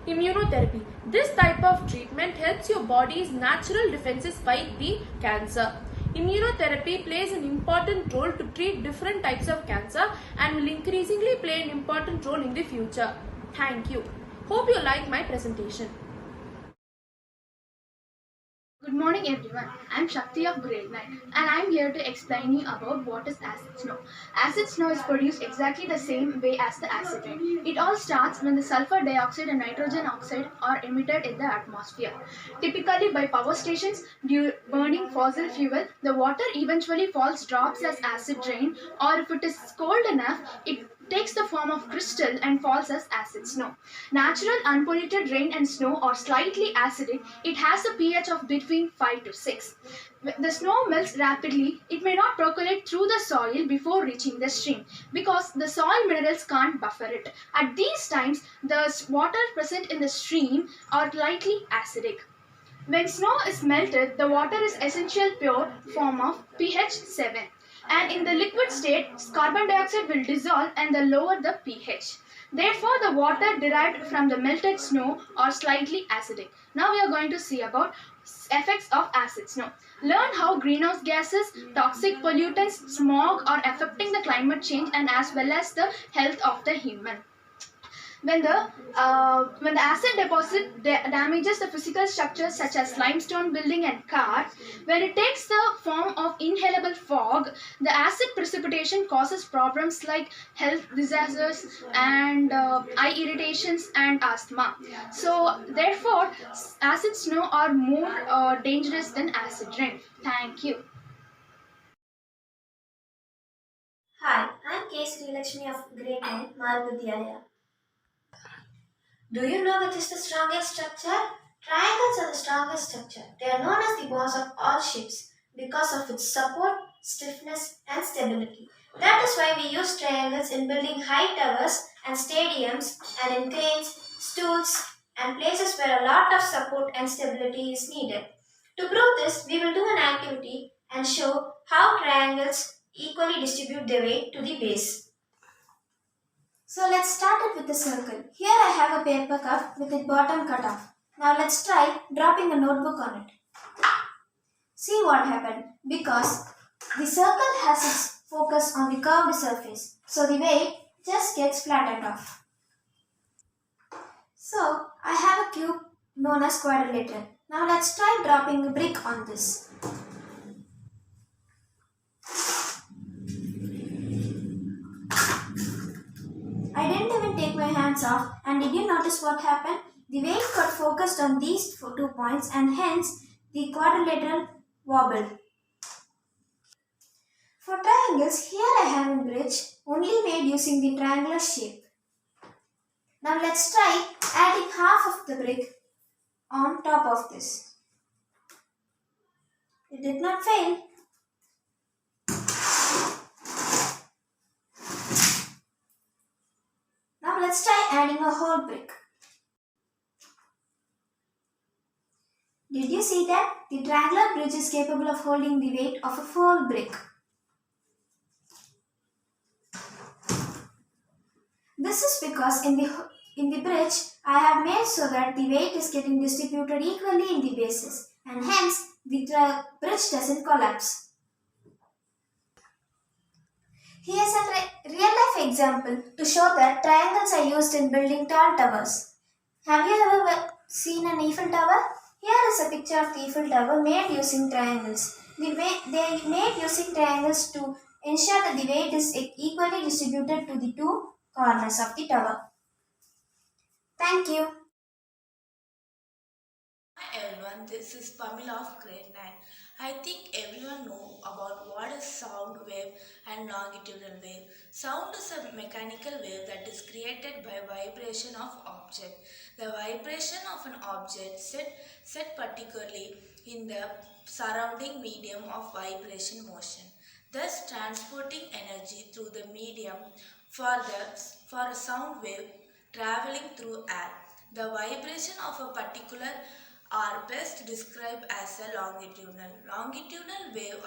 S15: Immunotherapy. This type of treatment helps your body's natural defenses fight the cancer. Immunotherapy plays an important role to treat different types of cancer and will increasingly play an important role in the future. Thank you. Hope you like my presentation.
S16: Good morning everyone, I am Shakti of grade 9 and I am here to explain you about what is acid snow. Acid snow is produced exactly the same way as the acid rain. It all starts when the sulfur dioxide and nitrogen oxide are emitted in the atmosphere. Typically by power stations burning fossil fuel, the water eventually falls drops as acid rain, or if it is cold enough, it takes the form of crystal and falls as acid snow. Natural unpolluted rain and snow are slightly acidic. It has a pH of between 5 to 6. The snow melts rapidly. It may not percolate through the soil before reaching the stream because the soil minerals can't buffer it. At these times, the water present in the stream are lightly acidic. When snow is melted, the water is essential pure form of pH 7. And in the liquid state, carbon dioxide will dissolve and the lower the pH. Therefore, the water derived from the melted snow are slightly acidic. Now we are going to see about effects of acid snow. Learn how greenhouse gases, toxic pollutants, smog are affecting the climate change and as well as the health of the human. When the acid deposit damages the physical structures such as limestone building and cars, when it takes the form of inhalable fog, the acid precipitation causes problems like health disasters and eye irritations and asthma. So therefore, acid snow are more dangerous than acid rain. Thank you.
S13: Hi, I'm K. Srilakshmi of grade 9, Marg Vidhyalaya. Do you know which is the strongest structure? Triangles are the strongest structure. They are known as the bones of all shapes because of its support, stiffness, and stability. That is why we use triangles in building high towers and stadiums and in cranes, stools, and places where a lot of support and stability is needed. To prove this, we will do an activity and show how triangles equally distribute their weight to the base. So let's start it with a circle. Here I have a paper cup with its bottom cut off. Now let's try dropping a notebook on it. See what happened, because the circle has its focus on the curved surface, so the weight just gets flattened off. So I have a cube known as quadrilateral. Now let's try dropping a brick on this. I didn't even take my hands off, and did you notice what happened? The weight got focused on these 2 points and hence the quadrilateral wobbled. For triangles, here I have a bridge only made using the triangular shape. Now let's try adding half of the brick on top of this. It did not fail. Now let's try adding a whole brick. Did you see that? The triangular bridge is capable of holding the weight of a full brick. This is because in the bridge, I have made so that the weight is getting distributed equally in the bases and hence the bridge doesn't collapse. Here's a real-life example to show that triangles are used in building tall towers. Have you ever seen an Eiffel Tower? Here is a picture of the Eiffel Tower made using triangles. They are made using triangles to ensure that the weight is equally distributed to the 2 corners of the tower. Thank you.
S17: everyone, this is Pamela of grade 9. I think everyone know about what is sound wave and longitudinal wave. Sound is a mechanical wave that is created by vibration of object. The vibration of an object set particularly in the surrounding medium of vibration motion, thus transporting energy through the medium for a sound wave traveling through air. The vibration of a particular are best described as a longitudinal. Longitudinal wave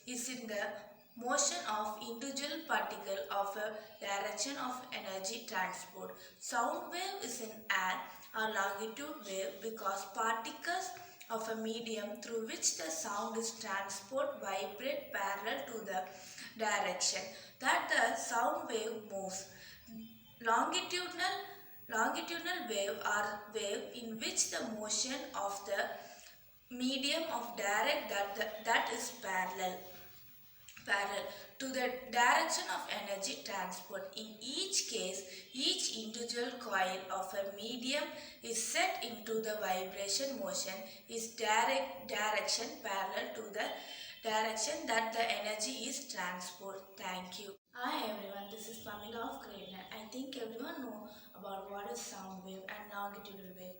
S17: is in the motion of individual particle of a direction of energy transport. Sound wave is in air or longitude wave because particles of a medium through which the sound is transported vibrate parallel to the direction that the sound wave moves. Longitudinal wave are wave in which the motion of the medium of direct that is parallel to the direction of energy transport. In each case, each individual coil of a medium is set into the vibration motion is direction parallel to the direction that the energy is transport. Thank you. Hi everyone, this is Pamela of grade 9. I think everyone know about what is sound wave and longitudinal wave.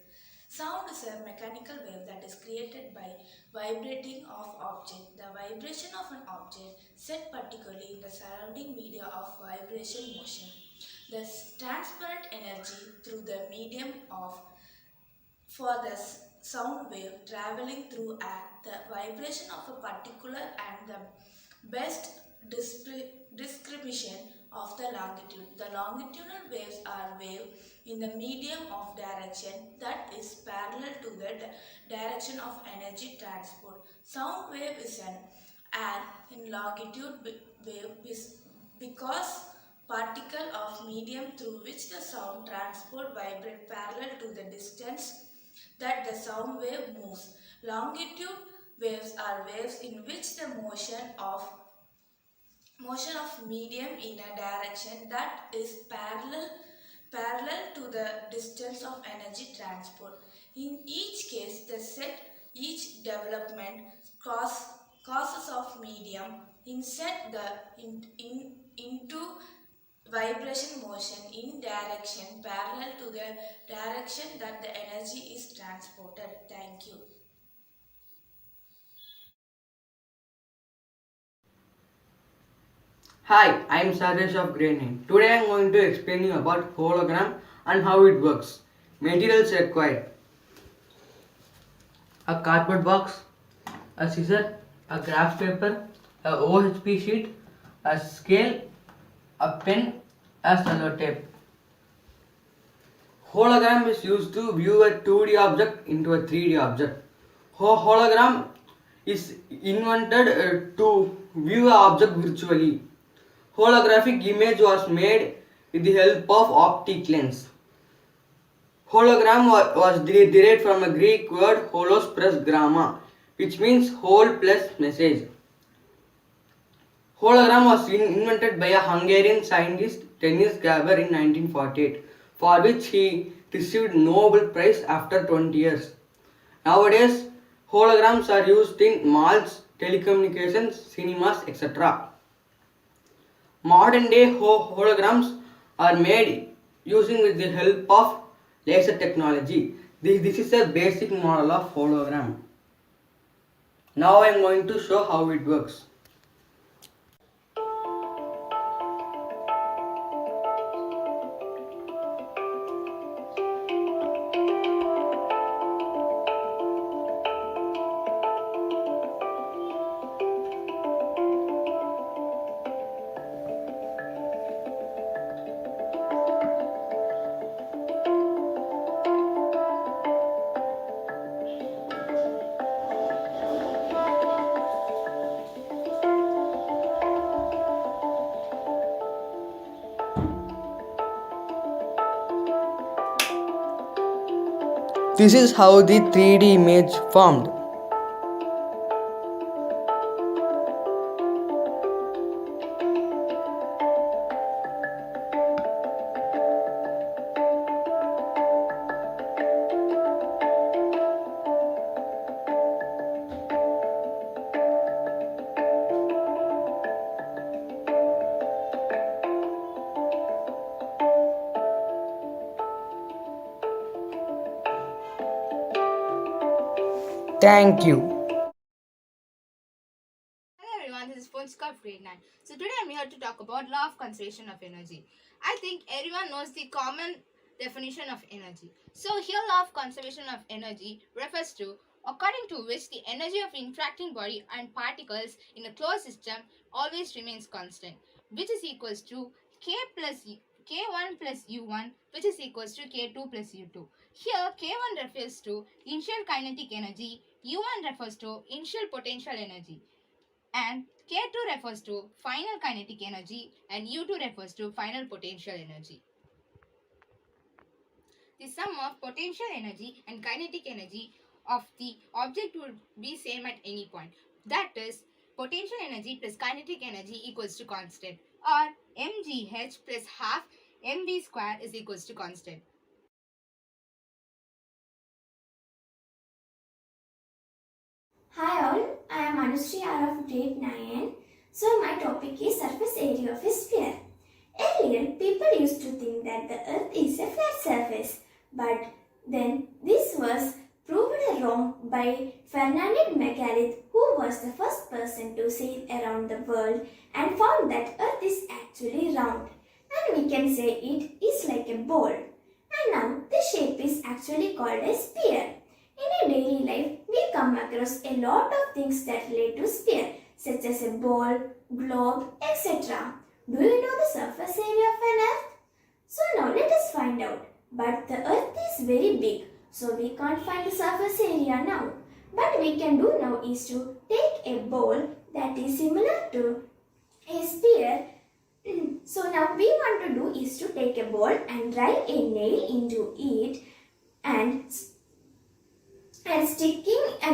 S17: Sound is a mechanical wave that is created by vibrating of object. The vibration of an object set particularly in the surrounding media of vibration motion. The transparent energy through the medium of for the sound wave traveling through air, the vibration of a particular and the best description of the longitude. The longitudinal waves are wave in the medium of direction that is parallel to the direction of energy transport. Sound wave is an air in longitude wave because particle of medium through which the sound transport vibrate parallel to the distance that the sound wave moves. Longitude waves are waves in which the motion of medium in a direction that is parallel to the distance of energy transport. In each case, the set each development causes of medium inset into vibration motion in direction parallel to the direction that the energy is transported. Thank you.
S18: Hi, I am Sadesh of grade 9. Today I am going to explain you about hologram and how it works. Materials required: a cardboard box, a scissor, a graph paper, a OHP sheet, a scale, a pen, a sellotape. Hologram is used to view a 2D object into a 3D object. Hologram is invented to view an object virtually. Holographic image was made with the help of optic lens. Hologram was derived from a Greek word holos plus gramma, which means whole plus message. Hologram was invented by a Hungarian scientist Denis Gaber in 1948, for which he received Nobel Prize after 20 years. Nowadays, holograms are used in malls, telecommunications, cinemas, etc. Modern day holograms are made using with the help of laser technology. This is a basic model of hologram. Now I am going to show how it works. This is how the 3D image formed. Thank you.
S19: Hello everyone, this is Ponchika of grade 9. So today I'm here to talk about law of conservation of energy. I think everyone knows the common definition of energy. So here law of conservation of energy refers to according to which the energy of interacting body and particles in a closed system always remains constant, which is equals to K1 plus U1, which is equals to K2 plus U2. Here K1 refers to initial kinetic energy, U1 refers to initial potential energy, and K2 refers to final kinetic energy and U2 refers to final potential energy. The sum of potential energy and kinetic energy of the object would be same at any point. That is, potential energy plus kinetic energy equals to constant, or mgh plus half mv square is equals to constant.
S13: Hi all, I am Anushree R of grade 9. So my topic is surface area of a sphere. Earlier, people used to think that the earth is a flat surface, but then this was proved wrong by Ferdinand Magellan, who was the first person to sail around the world and found that earth is actually round, and we can say it is like a ball. And now this shape is actually called a sphere. In a daily life, we come across a lot of things that relate to sphere, such as a ball, globe, etc. Do you know the surface area of an earth? So now let us find out. But the earth is very big, so we can't find the surface area now. But we can do now is to take a ball that is similar to a sphere. So now we want to do is to take a ball and drive a nail into it and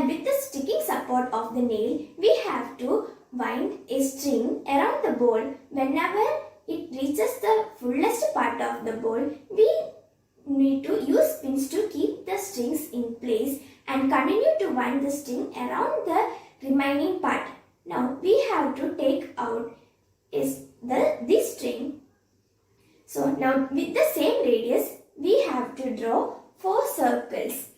S13: with the sticking support of the nail, we have to wind a string around the ball. Whenever it reaches the fullest part of the ball, we need to use pins to keep the strings in place and continue to wind the string around the remaining part. Now we have to take out this string. So now with the same radius, we have to draw 4 circles.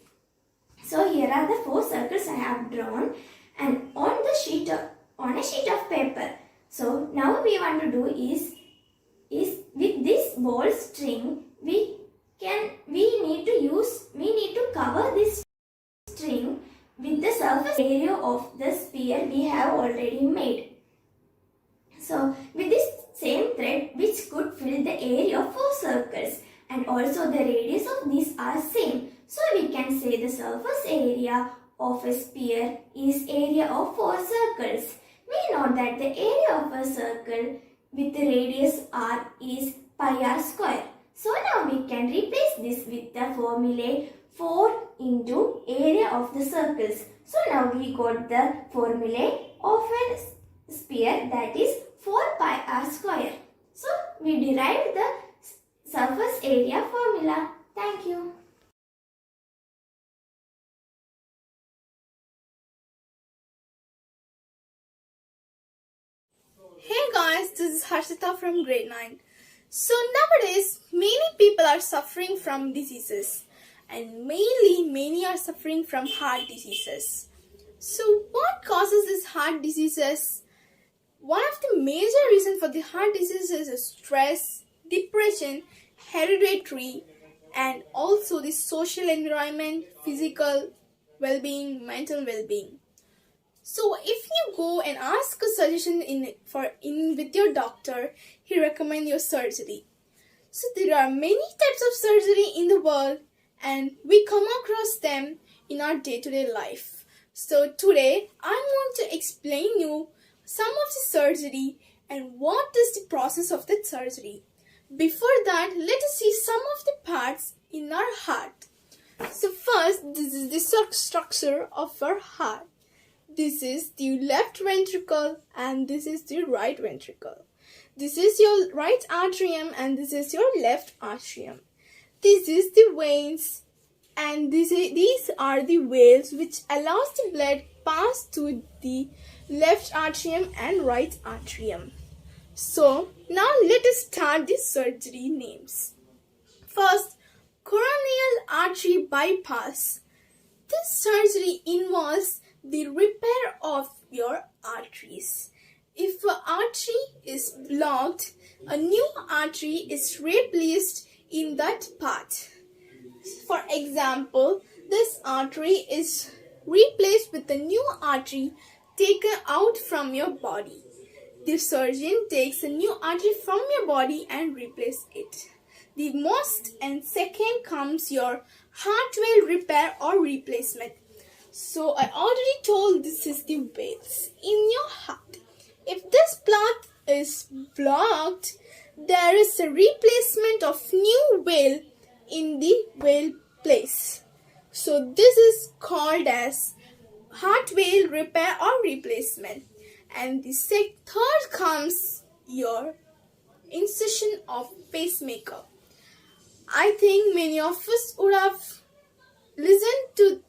S13: So here are the 4 circles I have drawn and on a sheet of paper. So now we want to do is with this ball string we need to cover this string with the surface area of the sphere we have already made. So with this same thread which could fill the area of 4 circles, and also the radius of these are same. So we can say the surface area of a sphere is area of 4 circles. We know that the area of a circle with the radius r is pi r square. So now we can replace this with the formula 4 into area of the circles. So now we got the formula of a sphere, that is 4 pi r square. So we derived the surface area formula. Thank you.
S16: Hey guys, this is Harshita from grade 9. So nowadays, many people are suffering from diseases, and mainly many are suffering from heart diseases. So what causes these heart diseases? One of the major reasons for the heart diseases is stress, depression, hereditary, and also the social environment, physical well-being, mental well-being. So if you go and ask a suggestion with your doctor, he recommend your surgery. So there are many types of surgery in the world and we come across them in our day-to-day life. So today I'm going to explain you some of the surgery and what is the process of that surgery. Before that, let us see some of the parts in our heart. So first, this is the structure of our heart. This is the left ventricle and this is the right ventricle. This is your right atrium and this is your left atrium. This is the veins and these are the valves which allows the blood pass to the left atrium and right atrium. So now let us start the surgery names. First, coronary artery bypass. This
S3: this surgery involves the repair of your arteries. If an artery is blocked, a new artery is replaced in that part. For example, this artery is replaced with a new artery taken out from your body. The surgeon takes a new artery from your body and replaces it. The most and second comes your heart valve repair or replacement. So I already told this is the valves in your heart. If this plot is blocked, there is a replacement of new valve in the valve place. So this is called as heart valve repair or replacement. And the third comes your insertion of pacemaker. I think many of us would have listened to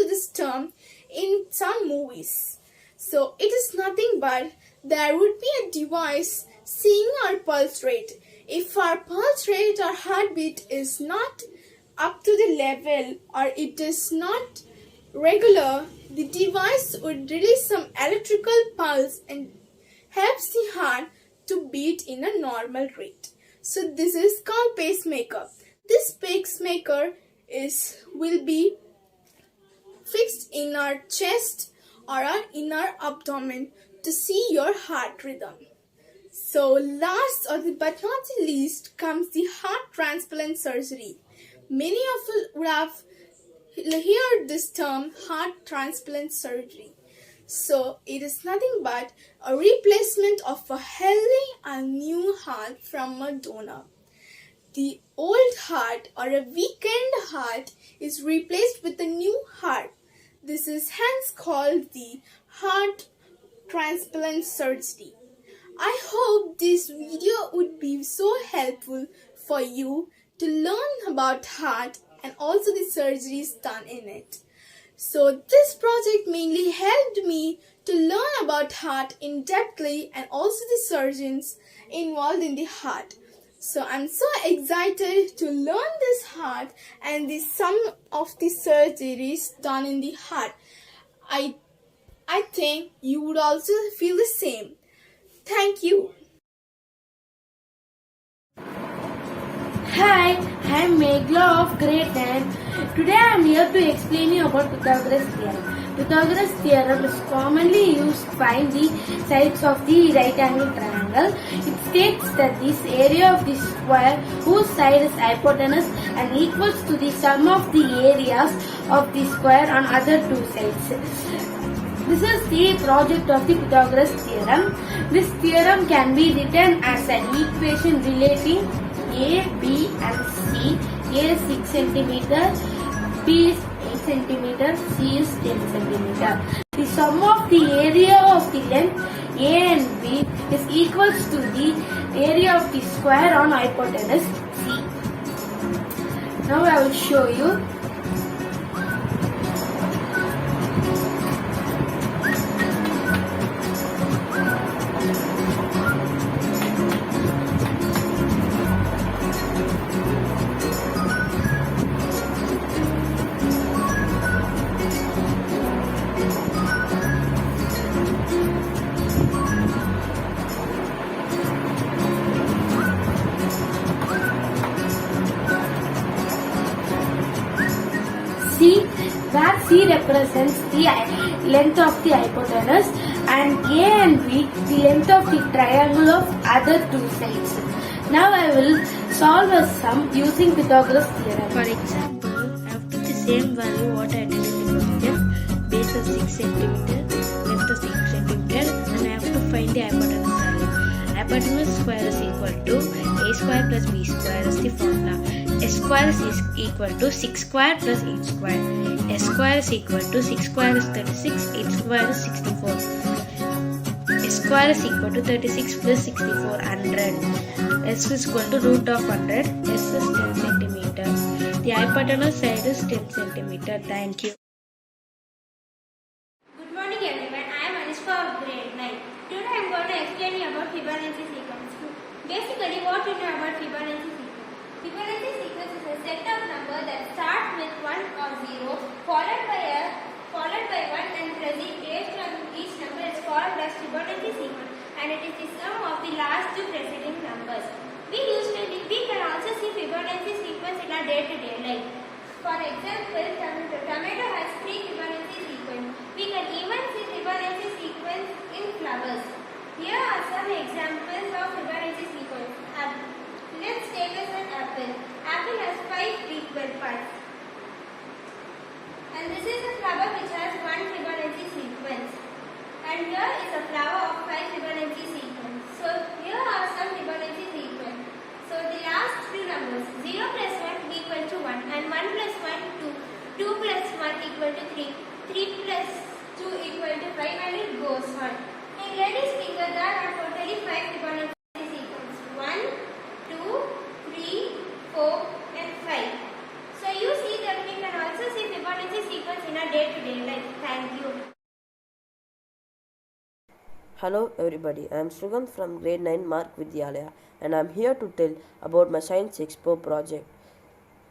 S3: this term in some movies. So it is nothing but there would be a device seeing our pulse rate. If our pulse rate or heartbeat is not up to the level or it is not regular, the device would release some electrical pulse and helps the heart to beat in a normal rate. So this is called pacemaker. This pacemaker will be fixed in our chest or in our abdomen to see your heart rhythm. So last but not the least comes the heart transplant surgery. Many of us would have heard this term heart transplant surgery. So it is nothing but a replacement of a healthy and new heart from a donor. The old heart or a weakened heart is replaced with a new heart. This is hence called the heart transplant surgery. I hope this video would be so helpful for you to learn about heart and also the surgeries done in it. So this project mainly helped me to learn about heart in depthly and also the surgeons involved in the heart. So I'm so excited to learn this heart and some of the surgeries done in the heart. I think you would also feel the same. Thank you.
S14: Hi, I'm Megla of grade 10. Today I'm here to explain you about Pythagoras theorem. Pythagoras theorem is commonly used to find the sides of the right angle triangle. It states that this area of the square whose side is hypotenuse and equals to the sum of the areas of the square on other two sides. This is the project of the Pythagoras theorem. This theorem can be written as an equation relating A, B and C. A is 6 cm, B is 8 cm, C is 10 cm. The sum of the area of the length A and B is equals to the area of the square on hypotenuse C. Now I will show you. C, where C represents the length of the hypotenuse and A and B the length of the triangle of other two sides. Now I will solve a sum using Pythagoras theorem.
S20: For example, I have put the same value what I did in the question. Base is 6 cm, length is 6 cm, and I have to find the hypotenuse value. Hypotenuse square is equal to a square plus b square is the formula. S square is equal to 6 square plus 8 square. S square is equal to 6 square is 36, 8 square is 64. S square is equal to 36 plus 64, 100. S is equal to root of 100. S is 10 centimeter. The hypotenuse side is 10 centimeter. Thank you.
S21: Good morning everyone. I am Anushka of grade 9. Today I am going to explain you about Fibonacci sequence. Basically, what you know about Fibonacci sequence? Fibonacci sequence is a set of numbers that start with 1 or 0 followed day-to-day life. For example, tomato has 3 Fibonacci sequence. We can even see Fibonacci sequence in flowers. Here are some examples of Fibonacci sequence. Let's take as an apple. Apple has 5 equal parts. And this is a flower which has 1 Fibonacci sequence. And here is a flower of 5 Fibonacci sequence. So here are some Fibonacci sequence. So the last few numbers, 0 plus 1 equal to 1 and 1 plus 1 2, 2 plus 1 equal to 3, 3 plus 2 equal to 5 and it goes on. In lady's finger there are totally 5 Fibonacci sequence, 1, 2, 3, 4 and 5. So you see that we can also see Fibonacci sequence in our day-to-day life. Thank you.
S2: Hello everybody, I am Srigant from grade 9 Marg Vidhyalaya and I am here to tell about my Science Expo project,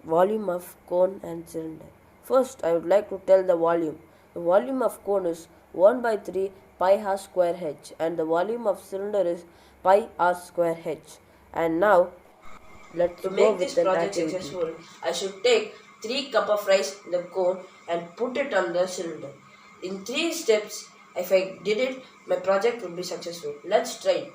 S2: volume of cone and cylinder. First, I would like to tell the volume. The volume of cone is 1 by 3 pi r square h and the volume of cylinder is pi r square h. And now, let's
S22: To
S2: go
S22: make
S2: with
S22: this
S2: an
S22: project
S2: activity.
S22: successful, I should take 3 cups of rice in the cone and put it on the cylinder. In 3 steps, if I did it, my project would be successful. Let's try it.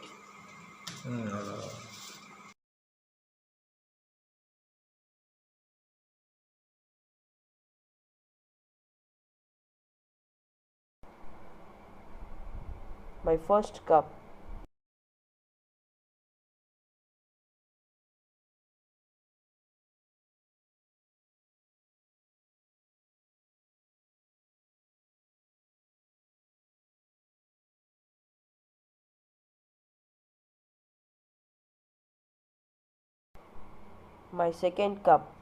S2: My first cup. My second cup.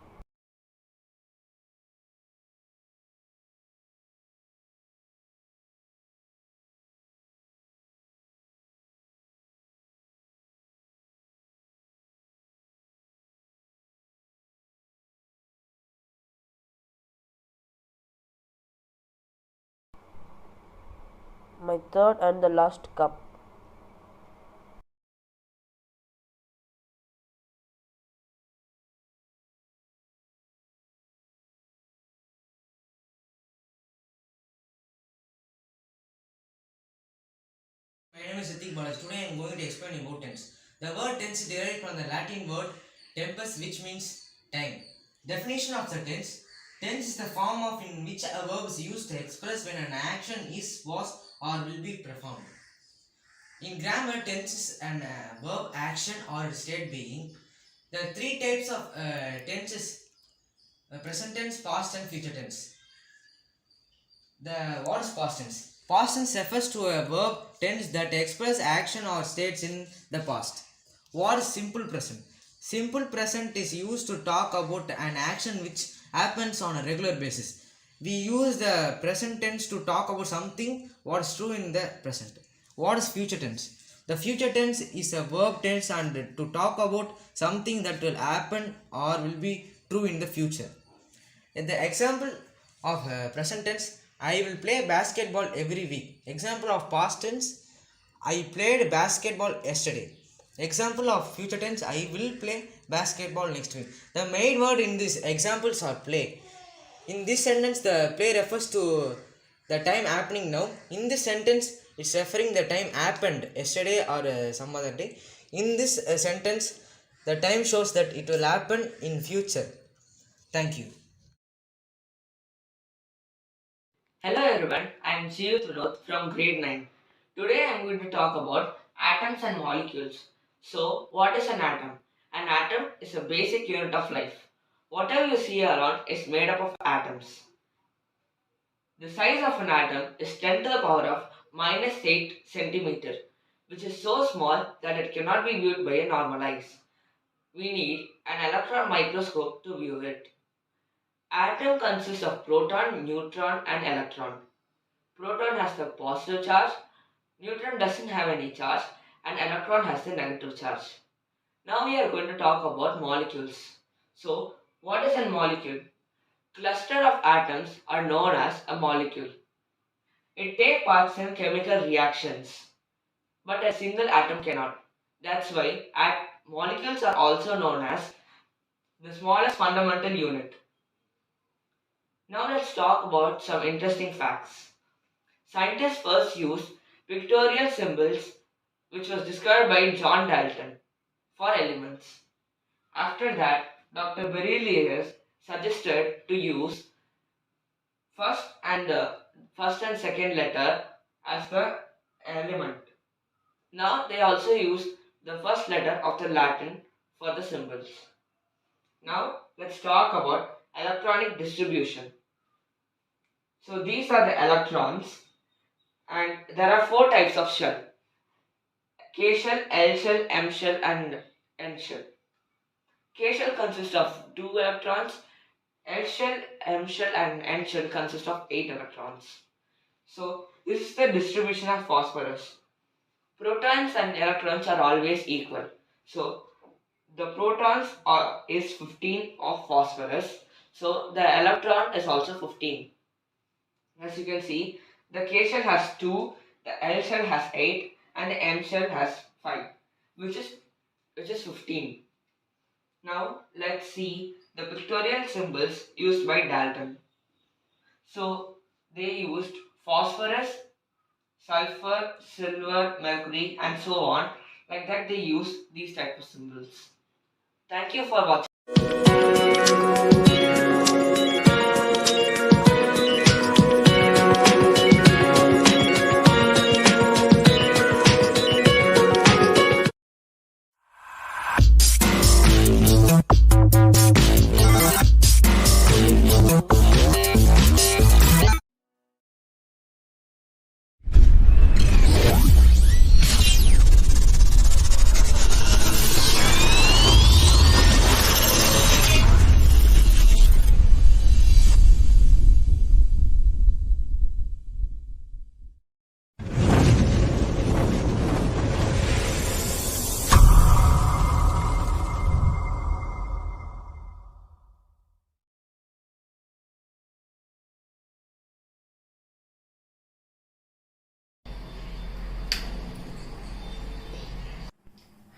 S2: My third and the last cup.
S23: My name is Ritik Balas. Today I am going to explain about tense. The word tense is derived from the Latin word tempus, which means time. Definition of the tense. Tense is the form of in which a verb is used to express when an action is, was, or will be performed. In grammar, tense is an verb, action, or state being. There are three types of tenses: present tense, past, and future tense. What is past tense? Past tense refers to a verb tense that express action or states in the past. What is simple present? Simple present is used to talk about an action which happens on a regular basis. We use the present tense to talk about something what is true in the present. What is future tense? The future tense is a verb tense and to talk about something that will happen or will be true in the future. In the example of present tense, I will play basketball every week. Example of past tense, I played basketball yesterday. Example of future tense, I will play basketball next week. The main word in these examples are play. In this sentence, the play refers to the time happening now. In this sentence, it's referring the time happened yesterday or some other day. In this sentence, the time shows that it will happen in future. Thank you.
S22: Hello everyone, I am Chiyu Thurot from grade 9. Today I am going to talk about atoms and molecules. So, what is an atom? An atom is a basic unit of life. Whatever you see around is made up of atoms. The size of an atom is 10 to the power of minus 8 centimeter, which is so small that it cannot be viewed by a normal eyes. We need an electron microscope to view it. Atom consists of proton, neutron and electron. Proton has the positive charge, neutron doesn't have any charge, and electron has the negative charge. Now we are going to talk about molecules. So, what is a molecule? Cluster of atoms are known as a molecule. It takes parts in chemical reactions, but a single atom cannot. That's why molecules are also known as the smallest fundamental unit. Now let's talk about some interesting facts. Scientists first used pictorial symbols, which was discovered by John Dalton, for elements. After that, Dr. Beryllius suggested to use first and first and second letter as the element. Now they also use the first letter of the Latin for the symbols. Now let's talk about electronic distribution. So these are the electrons, and there are four types of shell: K shell, L shell, M shell, and N shell. K shell consists of 2 electrons, L shell, M shell, and N shell consist of 8 electrons. So this is the distribution of phosphorus. Protons and electrons are always equal. So the protons is 15 of phosphorus. So the electron is also 15. As you can see, the K shell has 2, the L shell has 8, and the M shell has 5, which is 15. Now let's see the pictorial symbols used by Dalton. So they used phosphorus, sulfur, silver, mercury, and so on. Like that, they use these type of symbols. Thank you for watching.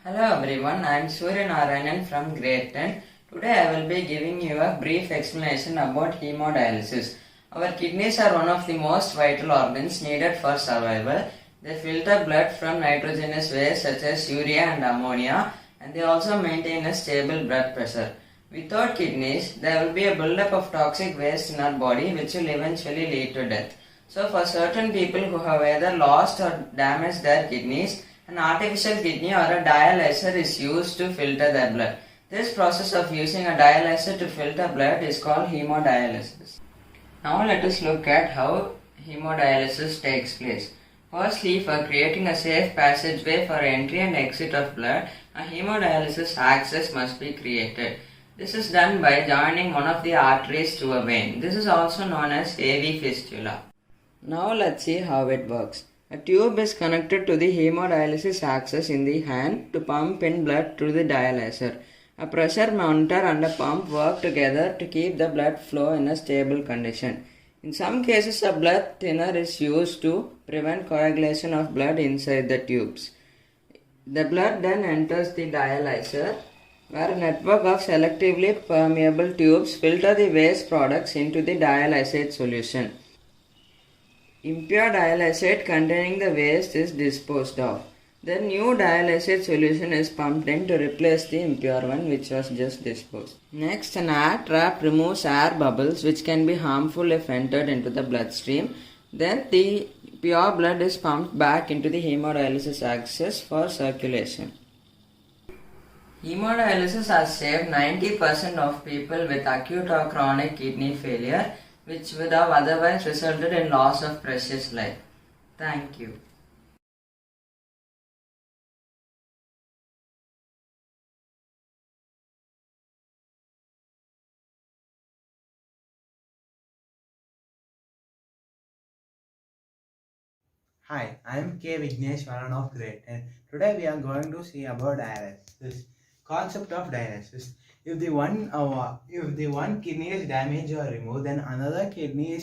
S4: Hello everyone, I am Surya Narayanan from grade 10. Today I will be giving you a brief explanation about hemodialysis. Our kidneys are one of the most vital organs needed for survival. They filter blood from nitrogenous waste such as urea and ammonia, and they also maintain a stable blood pressure. Without kidneys, there will be a buildup of toxic waste in our body which will eventually lead to death. So for certain people who have either lost or damaged their kidneys, an artificial kidney or a dialyzer is used to filter their blood. This process of using a dialyzer to filter blood is called hemodialysis. Now let us look at how hemodialysis takes place. Firstly, for creating a safe passageway for entry and exit of blood, a hemodialysis access must be created. This is done by joining one of the arteries to a vein. This is also known as AV fistula. Now let's see how it works. A tube is connected to the hemodialysis axis in the hand to pump in blood to the dialyzer. A pressure monitor and a pump work together to keep the blood flow in a stable condition. In some cases, a blood thinner is used to prevent coagulation of blood inside the tubes. The blood then enters the dialyzer, where a network of selectively permeable tubes filter the waste products into the dialysate solution. Impure dialysate containing the waste is disposed of. Then new dialysate solution is pumped in to replace the impure one which was just disposed. Next, an air trap removes air bubbles which can be harmful if entered into the bloodstream. Then the pure blood is pumped back into the hemodialysis axis for circulation. Hemodialysis has saved 90% of people with acute or chronic kidney failure, which would have otherwise resulted in loss of precious life. Thank you.
S5: Hi, I am K. Vignesh of grade 10. Today we are going to see about dialysis. Concept of dialysis. If the one kidney is damaged or removed, then another kidney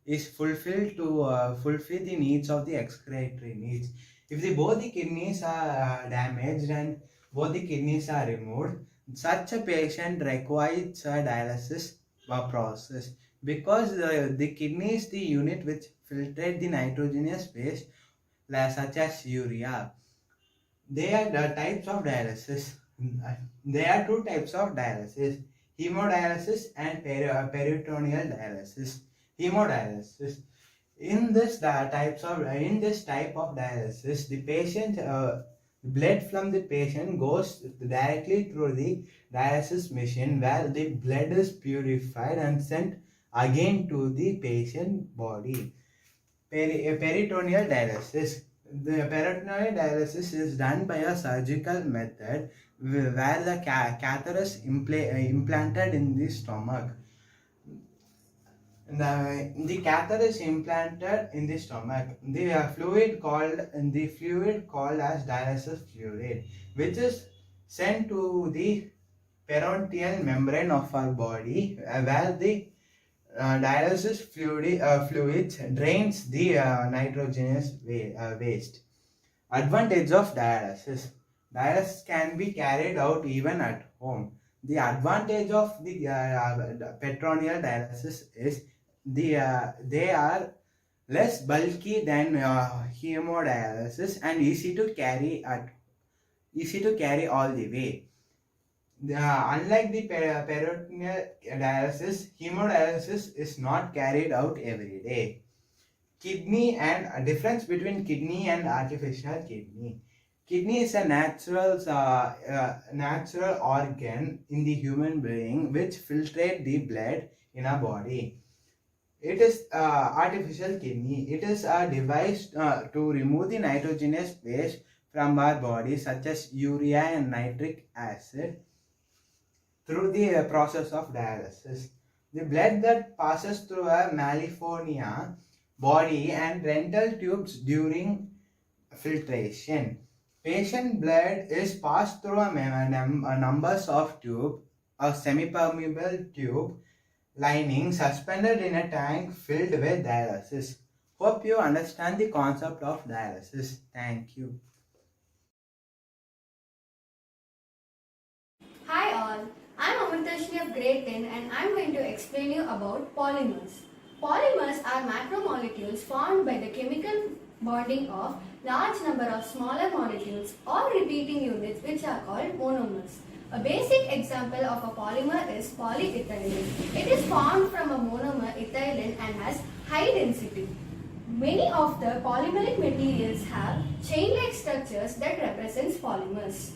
S5: is fulfilled to fulfill the needs of the excretory needs. If both the kidneys are damaged and both the kidneys are removed, Such a patient requires a dialysis process because the kidney is the unit which filtrates the nitrogenous waste such as urea. There are the types of dialysis. There are two types of dialysis: hemodialysis and peritoneal dialysis. Hemodialysis. In this type of dialysis, the patient blood from the patient goes directly through the dialysis machine, where the blood is purified and sent again to the patient body. Peritoneal dialysis. The peritoneal dialysis is done by a surgical method where the catheter is implanted in the stomach. The catheter is implanted in the stomach. The fluid called as dialysis fluid, which is sent to the peritoneal membrane of our body, where the fluids drains the nitrogenous waste. Advantage of dialysis. Dialysis can be carried out even at home. The advantage of the peritoneal dialysis is they are less bulky than hemodialysis and easy to carry all the way. Unlike the peritoneal dialysis, hemodialysis is not carried out every day. Kidney and difference between kidney and artificial kidney. Kidney is a natural organ in the human being which filtrate the blood in our body. It is artificial kidney. It is a device to remove the nitrogenous waste from our body, such as urea and nitric acid, through the process of dialysis. The blood that passes through a maliphonia body and rental tubes during filtration. Patient blood is passed through a numbers of tube, a semi-permeable tube lining suspended in a tank filled with dialysis. Hope you understand the concept of dialysis. Thank you.
S1: Hi all, I'm Amritashni of grade 10 and I'm going to explain you about polymers. Polymers are macromolecules formed by the chemical bonding of large number of smaller molecules or repeating units which are called monomers. A basic example of a polymer is polyethylene. It is formed from a monomer ethylene and has high density. Many of the polymeric materials have chain-like structures that represents polymers.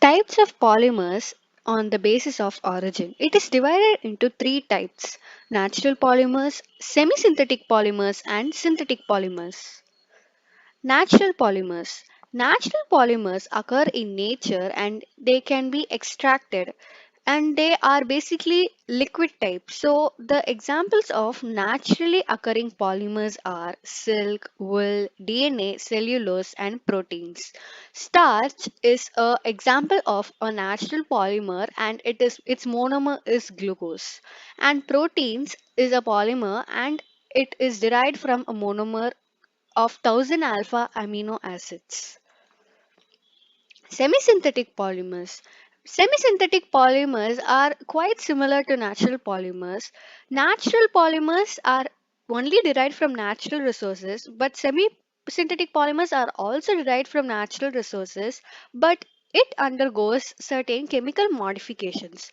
S6: Types of polymers on the basis of origin. It is divided into three types: natural polymers, semi synthetic polymers, and synthetic polymers. Natural polymers. Natural polymers occur in nature and they can be extracted, and they are basically liquid type. So the examples of naturally occurring polymers are silk, wool, DNA, cellulose, and proteins. Starch is a example of a natural polymer, and its monomer is glucose. And proteins is a polymer, and it is derived from a monomer of 1000 alpha amino acids. Semi-synthetic polymers. Semi-synthetic polymers are quite similar to natural polymers. Natural polymers are only derived from natural resources, but semi-synthetic polymers are also derived from natural resources, but it undergoes certain chemical modifications.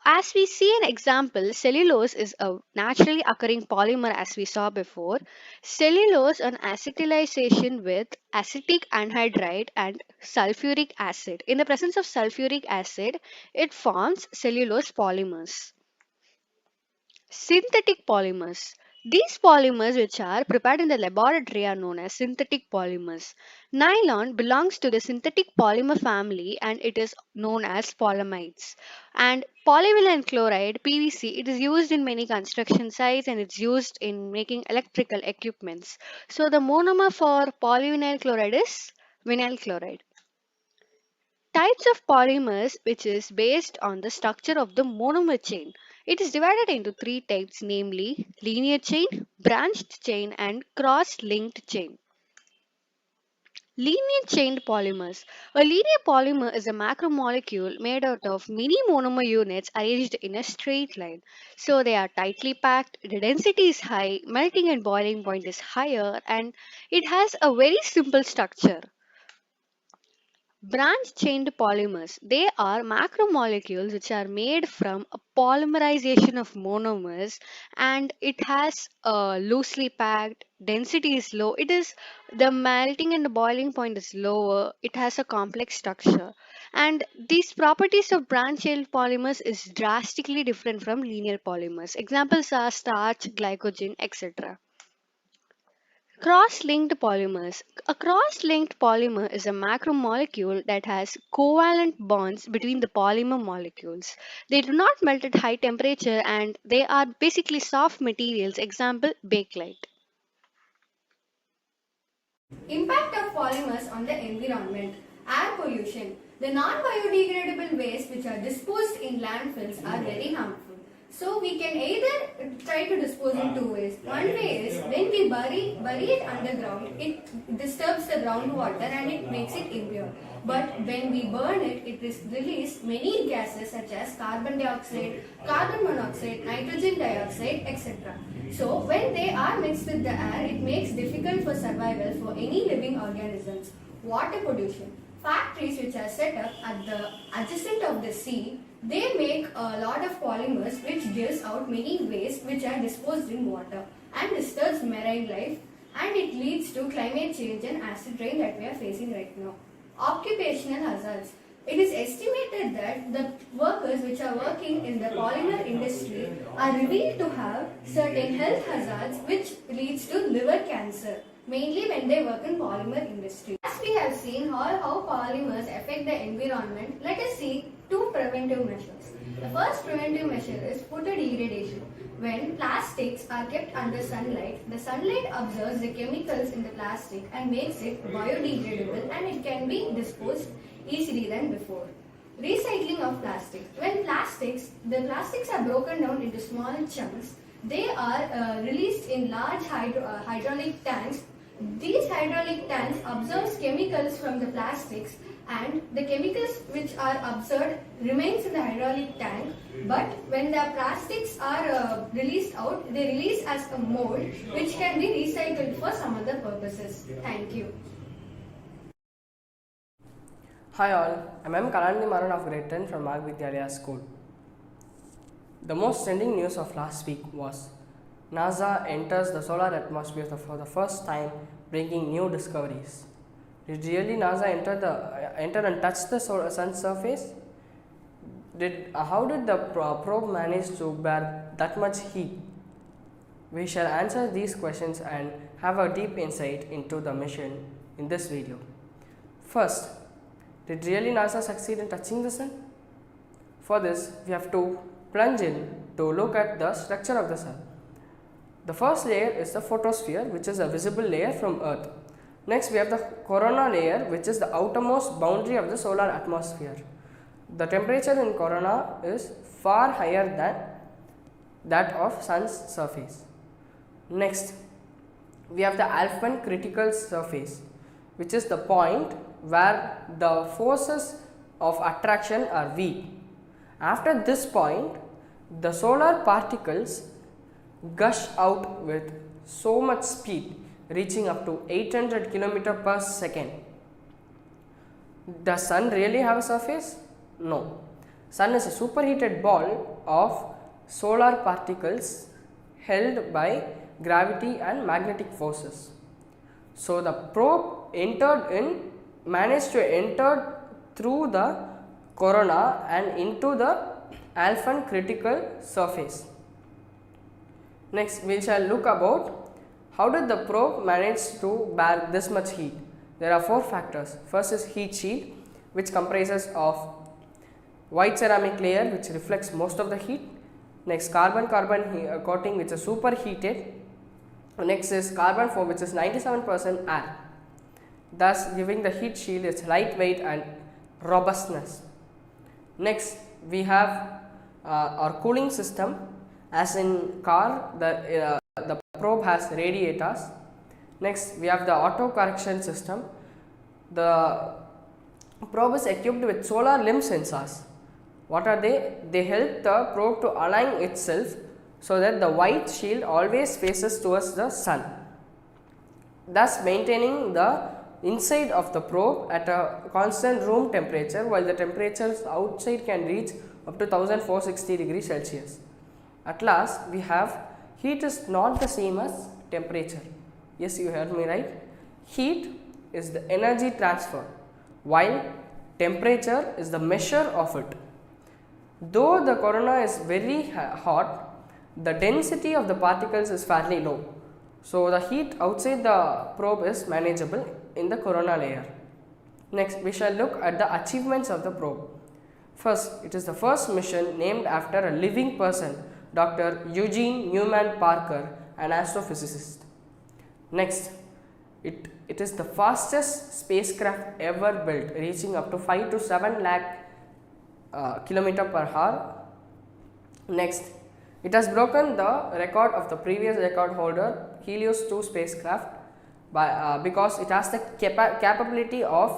S6: As we see an example, cellulose is a naturally occurring polymer as we saw before. Cellulose on acetylization with acetic anhydride and sulfuric acid. In the presence of sulfuric acid, it forms cellulose polymers. Synthetic polymers. These polymers, which are prepared in the laboratory, are known as synthetic polymers. Nylon belongs to the synthetic polymer family and it is known as polyamides. And polyvinyl chloride, PVC, it is used in many construction sites and it's used in making electrical equipments. So the monomer for polyvinyl chloride is vinyl chloride. Types of polymers, which is based on the structure of the monomer chain. It is divided into three types, namely linear chain, branched chain, and cross linked chain. Linear chained polymers. A linear polymer is a macromolecule made out of many monomer units arranged in a straight line. So they are tightly packed, the density is high, melting and boiling point is higher, and it has a very simple structure. Branch chained polymers. They are macromolecules which are made from a polymerization of monomers, and it has a loosely packed, density is low. It is the melting and the boiling point is lower. It has a complex structure. And these properties of branch chained polymers is drastically different from linear polymers. Examples are starch, glycogen, etc. Cross-linked polymers. A cross-linked polymer is a macromolecule that has covalent bonds between the polymer molecules. They do not melt at high temperature and they are basically soft materials. Example, bakelite.
S1: Impact of polymers on the environment. Air pollution. The non-biodegradable waste which are disposed in landfills are very harmful. So we can either try to dispose in two ways. One way is when we bury it underground, it disturbs the groundwater and it makes it impure. But when we burn it, it releases many gases such as carbon dioxide, carbon monoxide, nitrogen dioxide, etc. So when they are mixed with the air, it makes difficult for survival for any living organisms. Water pollution. Factories which are set up at the adjacent of the sea, they make a lot of polymers which gives out many waste which are disposed in water and disturbs marine life, and it leads to climate change and acid rain that we are facing right now. Occupational hazards. It is estimated that the workers which are working in the polymer industry are revealed to have certain health hazards which leads to liver cancer, mainly when they work in polymer industry. As we have seen how polymers affect the environment, let us see two preventive measures. The first preventive measure is photodegradation. When plastics are kept under sunlight, the sunlight absorbs the chemicals in the plastic and makes it biodegradable, and it can be disposed easily than before. Recycling of plastic. When the plastics are broken down into small chunks, they are released in large hydraulic tanks. These hydraulic tanks absorb chemicals from the plastics, and the chemicals which are absorbed remains in the hydraulic tank, but when the plastics are released out, they release as a mold which can be recycled for some other purposes. Thank you.
S7: Hi all, I'm M. Kalanidhi Maran of grade 10 from Marg Vidhyalaya school. The most trending news of last week was NASA enters the solar atmosphere for the first time, bringing new discoveries. Did really NASA enter and touch the sun's surface? How did the probe manage to bear that much heat? We shall answer these questions and have a deep insight into the mission in this video. First, did really NASA succeed in touching the sun? For this, we have to plunge in to look at the structure of the sun. The first layer is the photosphere, which is a visible layer from Earth. Next, we have the corona layer, which is the outermost boundary of the solar atmosphere. The temperature in corona is far higher than that of sun's surface. Next, we have the Alpine critical surface, which is the point where the forces of attraction are weak. After this point, the solar particles gush out with so much speed, reaching up to 800 km per second. Does sun really have a surface? No. Sun is a superheated ball of solar particles held by gravity and magnetic forces. So the probe managed to enter through the corona and into the Alpine critical surface. Next, we shall look about how did the probe manage to bear this much heat. There are four factors. First is heat shield, which comprises of white ceramic layer which reflects most of the heat. Next, carbon coating which is superheated. Next is carbon foam which is 97% air, thus giving the heat shield its lightweight and robustness. Next, we have our cooling system. As in car, the probe has radiators. Next, we have the auto correction system. The probe is equipped with solar limb sensors. What are they? They help the probe to align itself so that the white shield always faces towards the sun, thus maintaining the inside of the probe at a constant room temperature, while the temperatures outside can reach up to 1460 degrees Celsius. At last, we have heat is not the same as temperature. Yes, you heard me right. Heat is the energy transfer, while temperature is the measure of it. Though the corona is very hot, the density of the particles is fairly low. So, the heat outside the probe is manageable in the corona layer. Next, we shall look at the achievements of the probe. First, it is the first mission named after a living person, Dr. Eugene Newman Parker, an astrophysicist. Next, it is the fastest spacecraft ever built, reaching up to 5 to 7 lakh km per hour. Next, it has broken the record of the previous record holder, Helios 2 spacecraft, because it has the capability of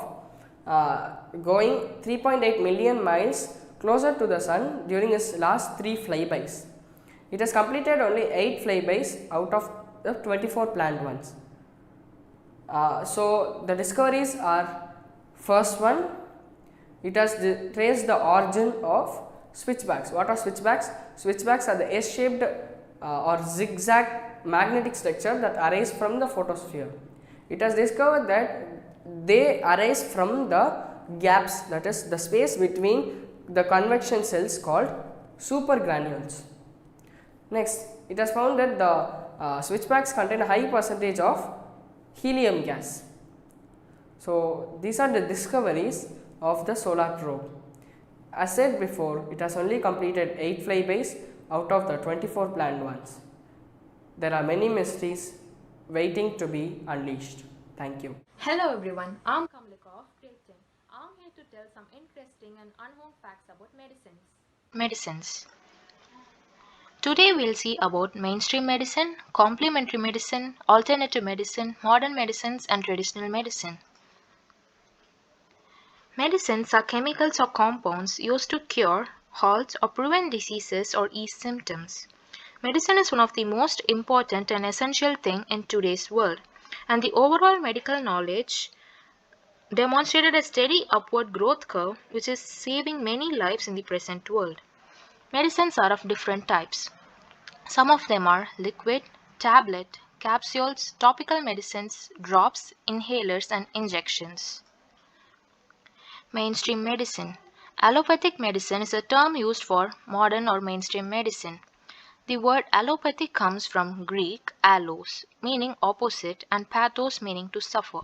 S7: going 3.8 million miles closer to the sun during its last 3 flybys. It has completed only 8 flybys out of the 24 planned ones. So, the discoveries are: first one, it has traced the origin of switchbacks. What are switchbacks? Switchbacks are the S-shaped or zigzag magnetic structure that arise from the photosphere. It has discovered that they arise from the gaps, that is the space between the convection cells called supergranules. Next, it has found that the switchbacks contain a high percentage of helium gas. So, these are the discoveries of the solar probe. As said before, it has only completed 8 flybys out of the 24 planned ones. There are many mysteries waiting to be unleashed. Thank you.
S10: Hello everyone, I'm Kamlika of grade 10. I'm here to tell some interesting and unknown facts about medicines.
S3: Today we'll see about mainstream medicine, complementary medicine, alternative medicine, modern medicines and traditional medicine. Medicines are chemicals or compounds used to cure, halt or prevent diseases or ease symptoms. Medicine is one of the most important and essential thing in today's world, and the overall medical knowledge demonstrated a steady upward growth curve which is saving many lives in the present world. Medicines are of different types. Some of them are liquid, tablet, capsules, topical medicines, drops, inhalers and injections. Mainstream medicine. Allopathic medicine is a term used for modern or mainstream medicine. The word allopathy comes from Greek allos, meaning opposite, and pathos, meaning to suffer.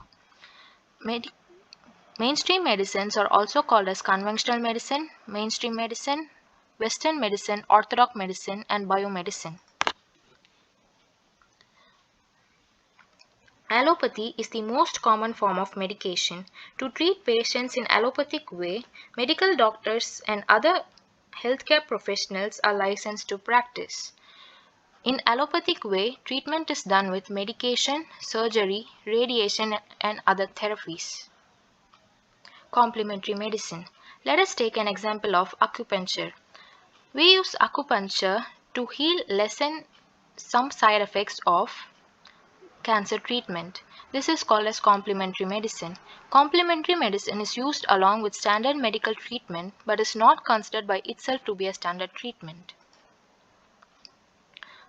S3: Mainstream medicines are also called as conventional medicine, mainstream medicine, Western medicine, orthodox medicine, and biomedicine. Allopathy is the most common form of medication. To treat patients in allopathic way, medical doctors and other healthcare professionals are licensed to practice. In allopathic way, treatment is done with medication, surgery, radiation and other therapies. Complementary medicine. Let us take an example of acupuncture. We use acupuncture to lessen some side effects of cancer treatment. This is called as complementary medicine. Complementary medicine is used along with standard medical treatment but is not considered by itself to be a standard treatment.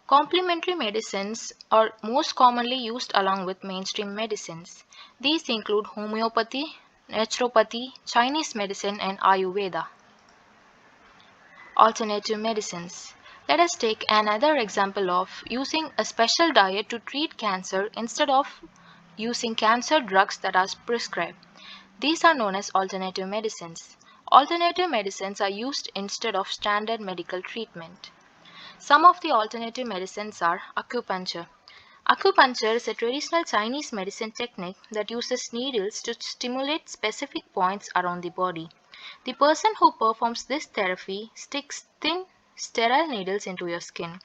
S3: Complementary medicines are most commonly used along with mainstream medicines. These include homeopathy, naturopathy, Chinese medicine and Ayurveda. Alternative medicines. Let us take another example of using a special diet to treat cancer instead of using cancer drugs that are prescribed. These are known as alternative medicines. Alternative medicines are used instead of standard medical treatment. Some of the alternative medicines are acupuncture. Acupuncture is a traditional Chinese medicine technique that uses needles to stimulate specific points around the body. The person who performs this therapy sticks thin, sterile needles into your skin.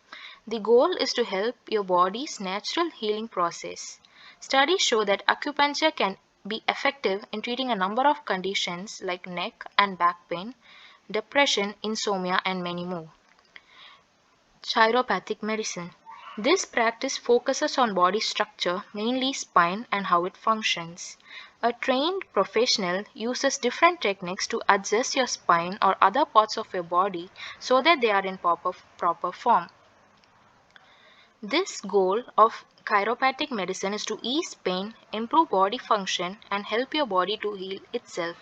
S3: The goal is to help your body's natural healing process. Studies show that acupuncture can
S10: be effective in treating a number of conditions like neck and back pain, depression, insomnia, and many more. Chiropathic medicine. This practice focuses on body structure, mainly spine and how it functions. A trained professional uses different techniques to adjust your spine or other parts of your body so that they are in proper form. This goal of chiropathic medicine is to ease pain, improve body function, and help your body to heal itself.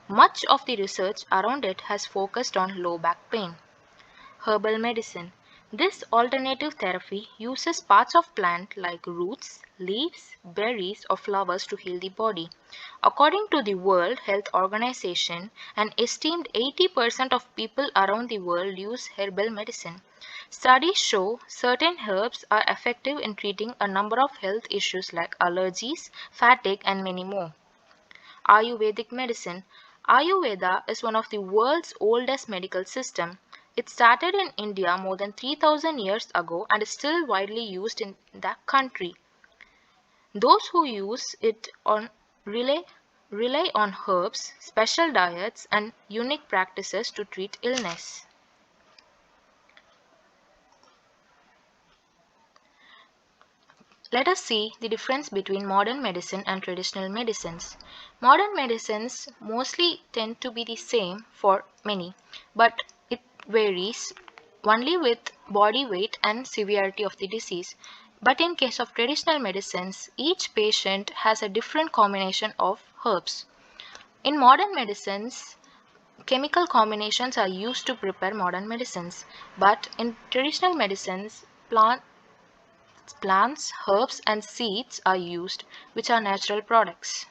S10: Much of the research around it has focused on low back pain. Herbal medicine. This alternative therapy uses parts of plant like roots, leaves, berries, or flowers to heal the body. According to the World Health Organization, an esteemed 80% of people around the world use herbal medicine. Studies show certain herbs are effective in treating a number of health issues like allergies, fatigue, and many more. Ayurvedic medicine. Ayurveda is one of the world's oldest medical system. It started in India more than 3000 years ago and is still widely used in that country. Those who use it rely on herbs, special diets, and unique practices to treat illness. Let us see the difference between modern medicine and traditional medicines. Modern medicines mostly tend to be the same for many, but it varies only with body weight and severity of the disease. But in case of traditional medicines, each patient has a different combination of herbs. In modern medicines, chemical combinations are used to prepare modern medicines, but in traditional medicines, plants, herbs, and seeds are used, which are natural products.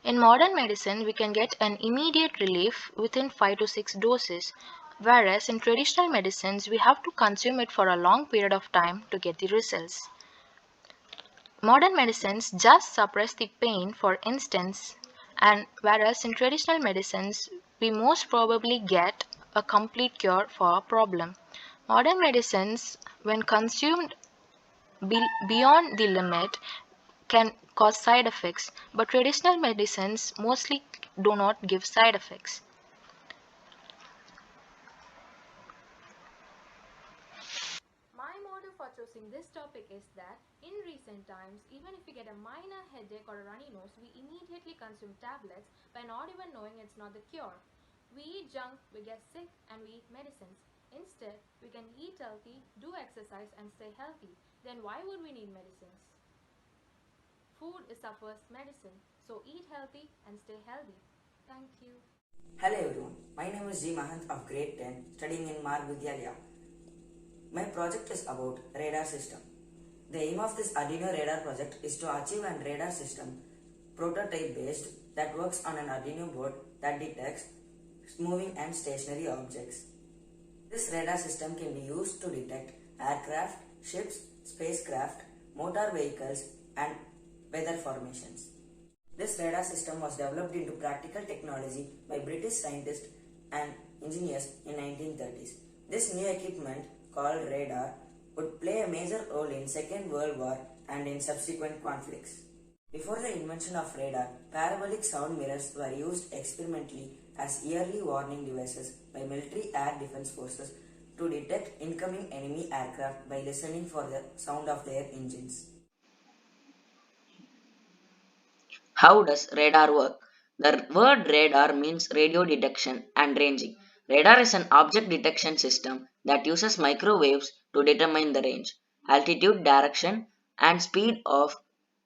S10: In modern medicine, we can get an immediate relief within 5 to 6 doses, whereas in traditional medicines, we have to consume it for a long period of time to get the results. Modern medicines just suppress the pain, for instance, and whereas in traditional medicines, we most probably get a complete cure for a problem. Modern medicines, when consumed beyond the limit, can cause side effects, but traditional medicines mostly do not give side effects. My motive for choosing this topic is that in recent times, even if we get a minor headache or a runny nose, we immediately consume tablets by not even knowing it's not the cure. We eat junk, we get sick, and we eat medicines. Instead, we can eat healthy, do exercise, and stay healthy. Then why would we need medicines? Food is our first medicine, so eat healthy and stay healthy. Thank you.
S9: Hello everyone, my name is G. Mahant of grade 10 studying in Marg Vidhyalaya. My project is about radar system. The aim of this Arduino radar project is to achieve an radar system prototype based that works on an Arduino board that detects moving and stationary objects. This radar system can be used to detect aircraft, ships, spacecraft, motor vehicles and weather formations. This radar system was developed into practical technology by British scientists and engineers in 1930s. This new equipment called radar would play a major role in Second World War and in subsequent conflicts. Before the invention of radar, parabolic sound mirrors were used experimentally as early warning devices by military air defense forces to detect incoming enemy aircraft by listening for the sound of their engines.
S11: How does radar work? The word radar means radio detection and ranging. Radar is an object detection system that uses microwaves to determine the range, altitude, direction, and speed of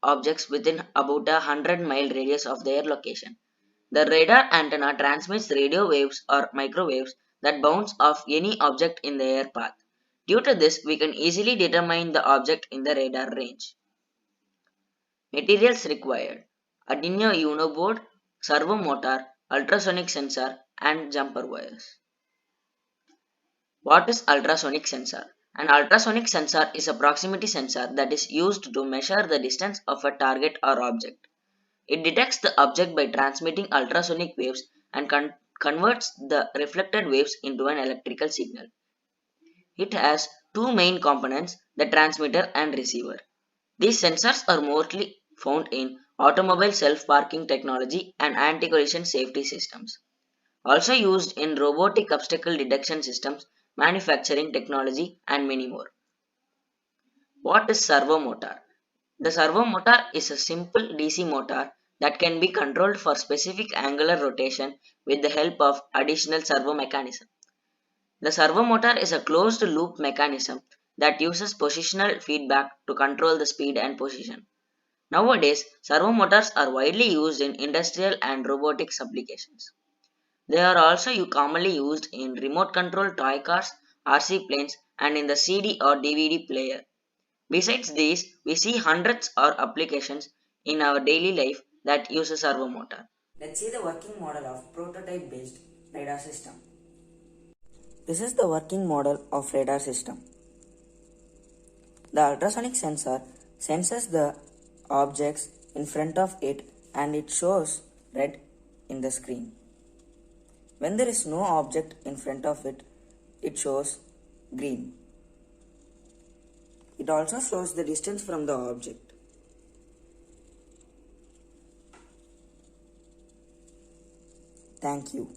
S11: objects within about a 100-mile radius of their location. The radar antenna transmits radio waves or microwaves that bounce off any object in the air path. Due to this, we can easily determine the object in the radar range. Materials required: Arduino Uno board, servo motor, ultrasonic sensor, and jumper wires. What is ultrasonic sensor? An ultrasonic sensor is a proximity sensor that is used to measure the distance of a target or object. It detects the object by transmitting ultrasonic waves and converts the reflected waves into an electrical signal. It has two main components, the transmitter and receiver. These sensors are mostly found in automobile self-parking technology and anti-collision safety systems. Also used in robotic obstacle detection systems, manufacturing technology, and many more. What is servo motor? The servo motor is a simple DC motor that can be controlled for specific angular rotation with the help of additional servo mechanism. The servo motor is a closed loop mechanism that uses positional feedback to control the speed and position. Nowadays, servo motors are widely used in industrial and robotics applications. They are also commonly used in remote control toy cars, RC planes, and in the CD or DVD player. Besides these, we see hundreds of applications in our daily life that use a servo motor.
S9: Let's see the working model of prototype based radar system. This is the working model of radar system. The ultrasonic sensor senses the objects in front of it and it shows red in the screen. When there is no object in front of it, it shows green. It also shows the distance from the object. Thank you.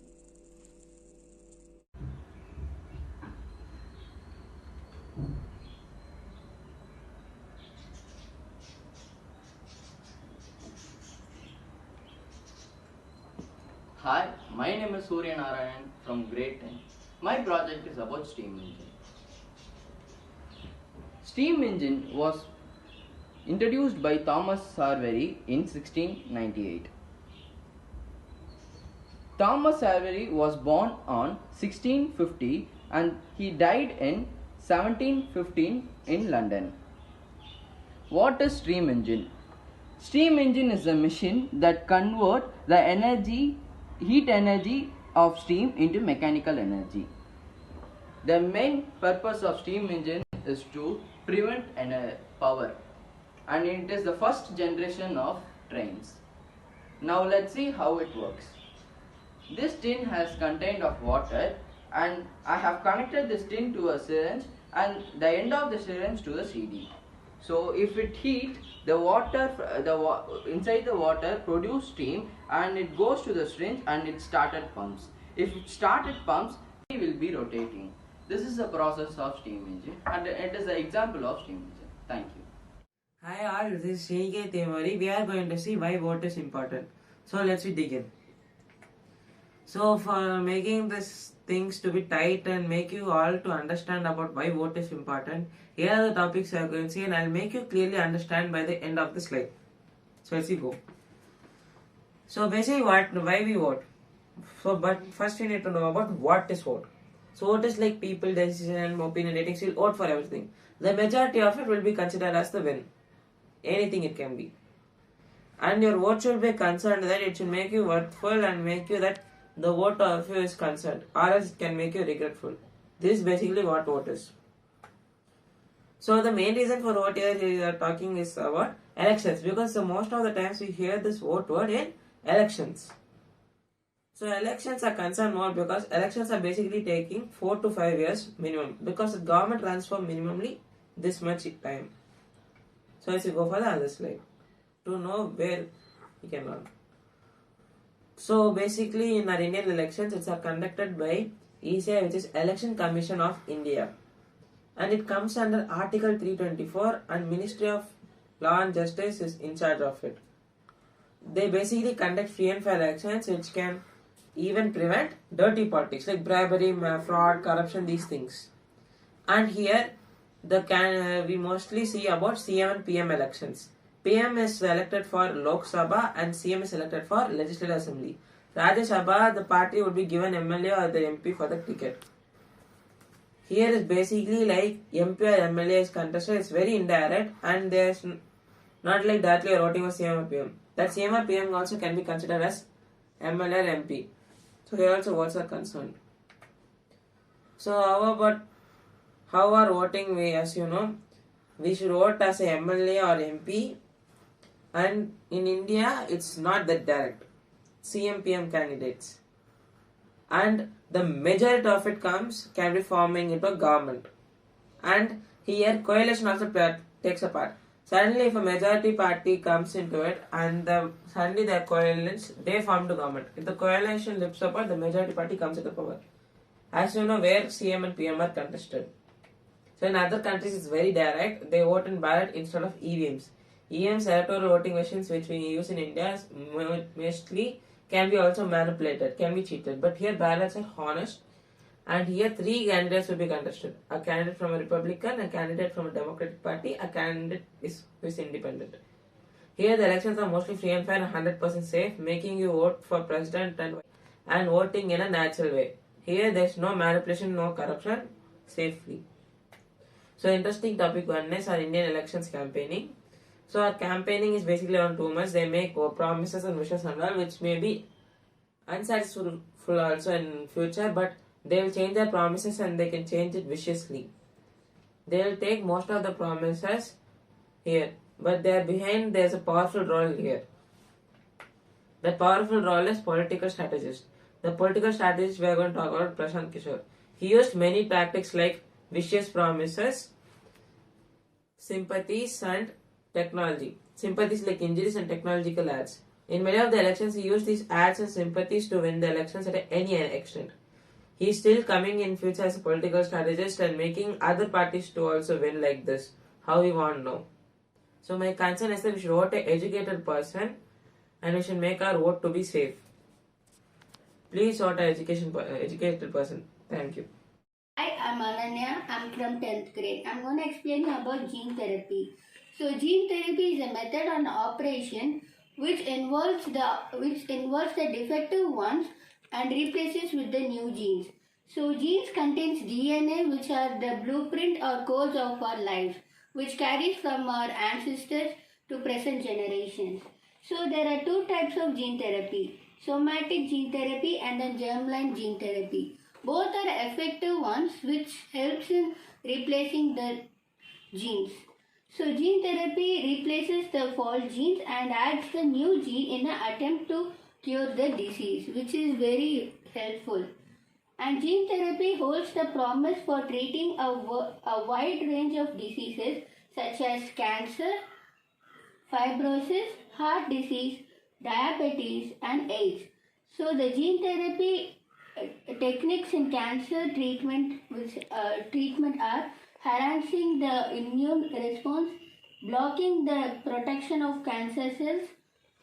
S8: Hi, my name is Surya Narayan from grade 10. My project is about steam engine. Steam engine was introduced by Thomas Savery in 1698. Thomas Savery was born on 1650 and he died in 1715 in London. What is steam engine? Steam engine is a machine that converts the heat energy of steam into mechanical energy. The main purpose of steam engine is to prevent power, and it is the first generation of trains. Now let's see how it works. This tin has contained of water, and I have connected this tin to a syringe and the end of the syringe to the CD. So if it heat, the water inside the water produce steam and it goes to the syringe and it started pumps. If it started pumps, it will be rotating. This is the process of steam engine and it is an example of steam engine. Thank you.
S12: Hi all, this is Shrike Temari. We are going to see why water is important. So let's begin. So for making this things to be tight and make you all to understand about why vote is important, here are the topics I am going to see and I will make you clearly understand by the end of the slide. So let's go. So basically why we vote. So but first we need to know about what is vote. So vote is like people, decision and opinion ratings will vote for everything. The majority of it will be considered as the win. Anything it can be. And your vote should be concerned that it should make you worthwhile and make you that the vote of you is concerned, or else it can make you regretful. This is basically what vote is. So the main reason for vote here we are talking is about elections, because most of the times we hear this vote word in elections. So elections are concerned more because elections are basically taking 4 to 5 years minimum, because the government runs for minimally this much time. So let's go for the other slide to know where we can learn. So basically in our Indian elections, it's conducted by ECI, which is Election Commission of India, and it comes under Article 324 and Ministry of Law and Justice is in charge of it. They basically conduct free and fair elections which can even prevent dirty politics like bribery, fraud, corruption, these things. And here we mostly see about CM and PM elections. PM is elected for Lok Sabha and CM is elected for Legislative Assembly. Rajya Sabha, the party would be given MLA or the MP for the ticket. Here is basically like MP or MLA is contested. It's very indirect and there's not like directly you're voting for CM or PM. That CM or PM also can be considered as MLA or MP. So here also votes are concerned. So how are voting we, as you know, we should vote as a MLA or MP. And in India, it's not that direct. CM, PM candidates. And the majority of it can be forming into a government. And here coalition also takes a part. Suddenly, if a majority party comes into it and suddenly their coalitions, they form the government. If the coalition lifts apart, the majority party comes into power. As you know, where CM and PM are contested. So in other countries, it's very direct. They vote in ballot instead of EVMs. EVMs, electoral voting machines, which we use in India, mostly can be also manipulated, can be cheated. But here, ballots are honest. And here, 3 candidates will be contested. A candidate from a Republican, a candidate from a Democratic Party, a candidate who is independent. Here, the elections are mostly free and fair and 100% safe, making you vote for president and voting in a natural way. Here, there's no manipulation, no corruption, safely. So, interesting topic one is our Indian elections campaigning. So, our campaigning is basically on 2 months. They make promises and wishes and all, which may be unsuccessful also in future, but they will change their promises and they can change it viciously. They will take most of the promises here, but they are behind. There's a powerful role here. That powerful role is political strategist. The political strategist we are going to talk about Prashant Kishore. He used many tactics like vicious promises, sympathies and technology. Sympathies like injuries and technological ads. In many of the elections, he used these ads and sympathies to win the elections at any extent. He is still coming in future as a political strategist and making other parties to also win like this. How we want now. So my concern is that we should vote an educated person and we should make our vote to be safe. Please vote an educated person. Thank you.
S15: Hi, I'm Ananya. I'm from 10th grade. I'm going to explain you about gene therapy. So gene therapy is a method or an operation which involves the defective ones and replaces with the new genes. So genes contains DNA, which are the blueprint or codes of our life, which carries from our ancestors to present generations. So there are 2 types of gene therapy, somatic gene therapy and then germline gene therapy. Both are effective ones which helps in replacing the genes. So gene therapy replaces the fault genes and adds the new gene in an attempt to cure the disease, which is very helpful. And gene therapy holds the promise for treating a wide range of diseases such as cancer, fibrosis, heart disease, diabetes and AIDS. So the gene therapy techniques in cancer treatment are enhancing the immune response, blocking the protection of cancer cells,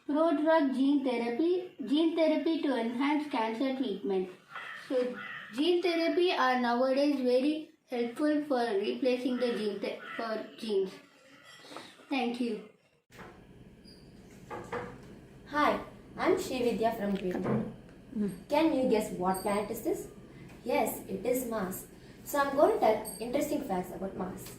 S15: pro-drug gene therapy to enhance cancer treatment. So gene therapy are nowadays very helpful for replacing the genes. Thank you.
S17: Hi, I'm Vidya from grade 9. Can you guess what planet is this? Yes, it is Mars. So I'm going to tell interesting facts about Mars.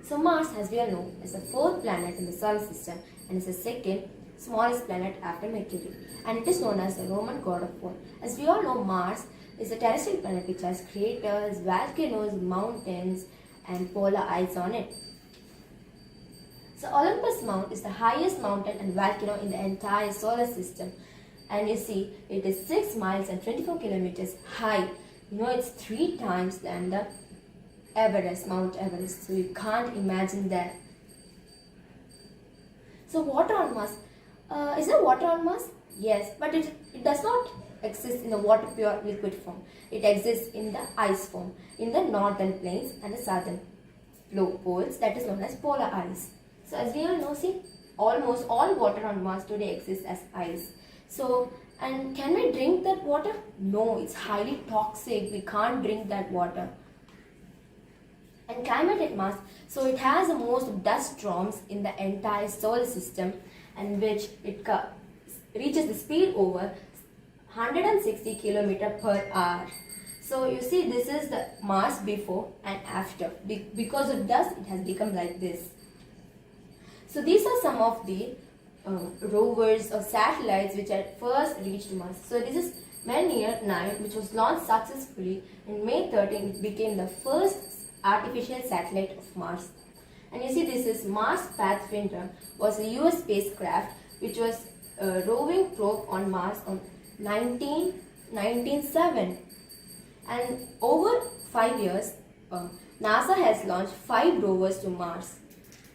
S17: So Mars, as we all know, is the 4th planet in the solar system and is the 2nd smallest planet after Mercury. And it is known as the Roman god of war. As we all know, Mars is a terrestrial planet which has craters, volcanoes, mountains and polar ice on it. So Olympus Mount is the highest mountain and volcano in the entire solar system. And you see, it is 6 miles and 24 kilometers high. You know, it's 3 times than the Mount Everest. So you can't imagine that. So water on Mars. Is there water on Mars? Yes, but it does not exist in the water pure liquid form. It exists in the ice form, in the northern plains and the southern poles, that is known as polar ice. So as we all know, see, almost all water on Mars today exists as ice. So, and can we drink that water? No, it's highly toxic. We can't drink that water. And climate at Mars, so it has the most dust storms in the entire solar system, and which it reaches the speed over 160 km per hour. So you see, this is the Mars before and after. Because of dust, it has become like this. So these are some of the rovers or satellites which had first reached Mars. So this is Mariner 9, which was launched successfully in May 13. It became the first artificial satellite of Mars. And you see, this is Mars Pathfinder, was a US spacecraft which was a roving probe on Mars on 1997. And over 5 years, NASA has launched 5 rovers to Mars.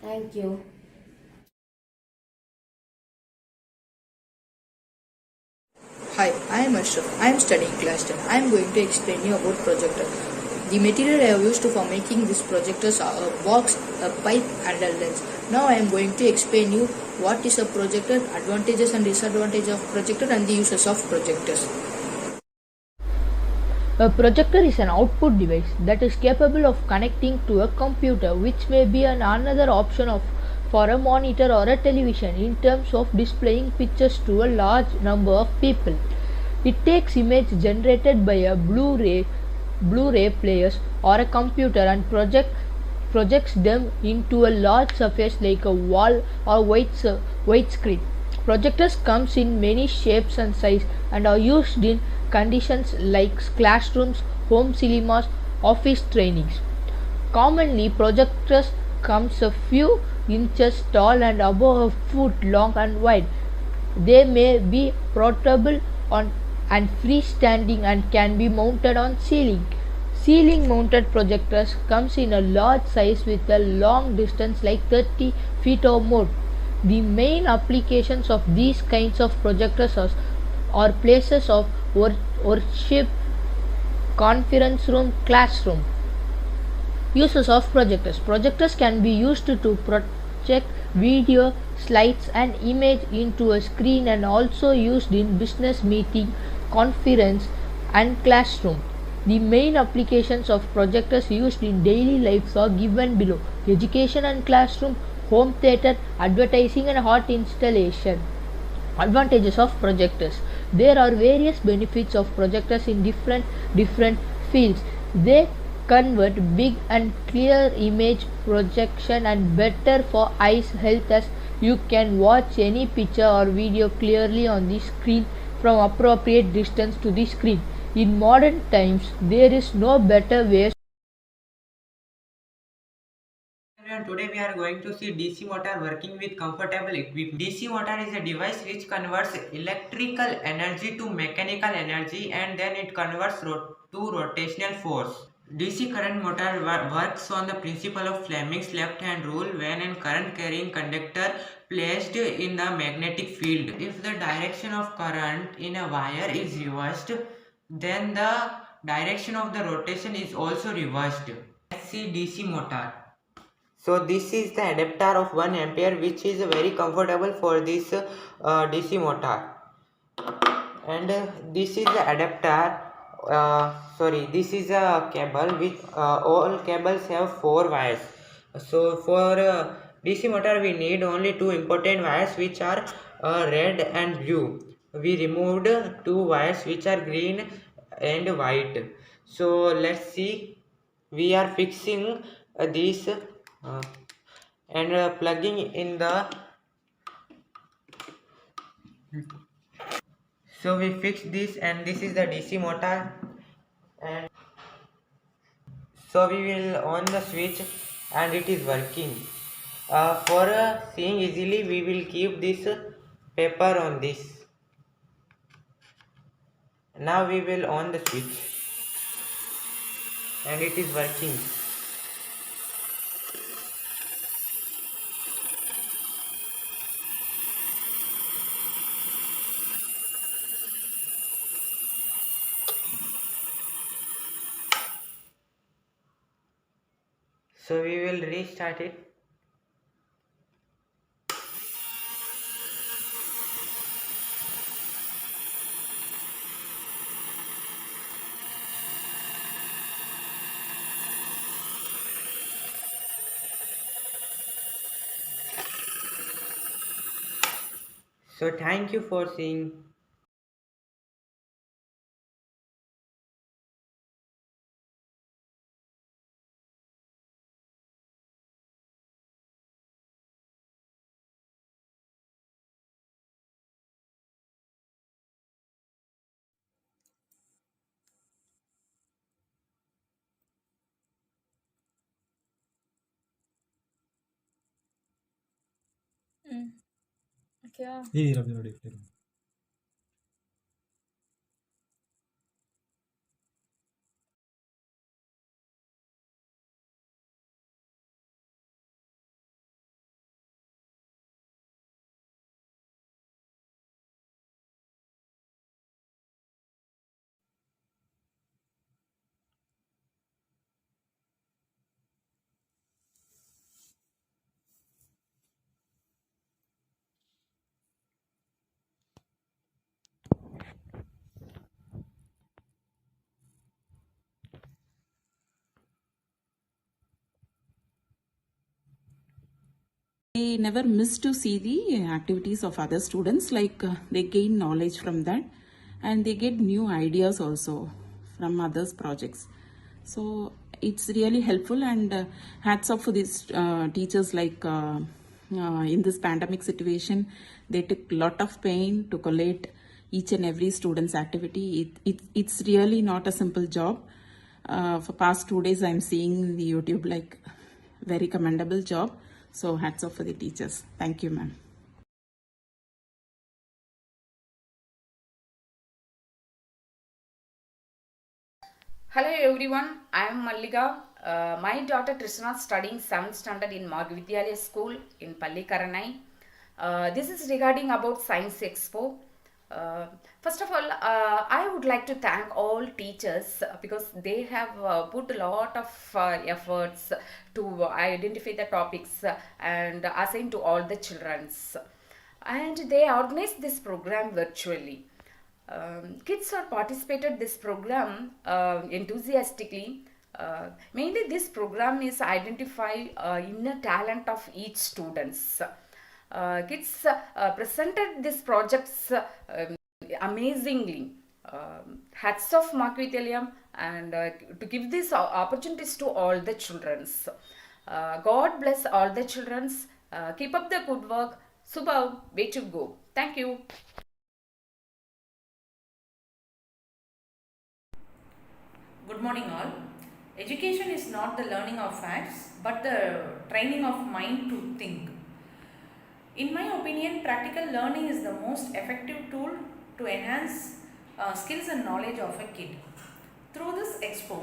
S17: Thank you.
S13: Hi, I am Ashraf. I am studying class 10. I am going to explain you about projector. The material I have used for making this projectors are a box, a pipe and a lens. Now I am going to explain you what is a projector, advantages and disadvantages of projector and the uses of projectors.
S18: A projector is an output device that is capable of connecting to a computer, which may be another option for a monitor or a television in terms of displaying pictures to a large number of people. It takes image generated by a Blu-ray players or a computer and projects them into a large surface like a wall or white screen. Projectors comes in many shapes and sizes and are used in conditions like classrooms, home cinemas, office trainings. Commonly, projectors comes a few inches tall and about a foot long and wide. They may be portable and freestanding and can be mounted on ceiling. Ceiling mounted projectors comes in a large size with a long distance like 30 feet or more. The main applications of these kinds of projectors are places of worship, conference room, classroom. Uses of projectors. Projectors can be used to project video, slides and image into a screen and also used in business meeting, conference and classroom. The main applications of projectors used in daily life are given below: education and classroom, home theatre, advertising and art installation. Advantages of projectors. There are various benefits of projectors in different fields. They convert big and clear image projection and better for eyes health, as you can watch any picture or video clearly on the screen from appropriate distance to the screen. In modern times, there is no better way.
S19: Today we are going to see DC motor working with comfortable equipment. DC motor is a device which converts electrical energy to mechanical energy and then it converts to rotational force. DC current motor works on the principle of Fleming's left hand rule when a current carrying conductor placed in the magnetic field. If the direction of current in a wire is reversed, then the direction of the rotation is also reversed. Let's see DC motor. So this is the adapter of 1 ampere which is very comfortable for this DC motor, and this is the adapter, this is a cable which all cables have 4 wires. So for DC motor we need only 2 important wires which are red and blue. We removed 2 wires which are green and white. So let's see, we are fixing this and plugging in the, so we fixed this and this is the DC motor, and so we will on the switch and it is working. For seeing easily we will keep this paper on this. Now we will on the switch and it is working. So we will restart it. So thank you for seeing.
S24: Okay.
S14: They never miss to see the activities of other students, like they gain knowledge from that and they get new ideas also from others projects. So it's really helpful, and hats off for these teachers, like in this pandemic situation they took lot of pain to collate each and every student's activity. It's really not a simple job. For past 2 days I'm seeing the YouTube, like very commendable job. So hats off for the teachers. Thank you, ma'am.
S16: Hello everyone, I am Mallika. My daughter Krishna is studying 7th standard in Marg Vidhyalaya school in Pallikaranai. This is regarding about Science Expo. First of all, I would like to thank all teachers because they have put a lot of efforts to identify the topics and assign to all the childrens. And they organized this program virtually. Kids are participated this program enthusiastically. Mainly this program is identify inner talent of each students. Kids presented these projects amazingly. Hats off Marg Vidhyalaya, and to give these opportunities to all the childrens. God bless all the childrens. Keep up the good work. Subhav, way to go. Thank you.
S20: Good morning all. Education is not the learning of facts but the training of mind to think. In my opinion, practical learning is the most effective tool to enhance skills and knowledge of a kid. Through this expo,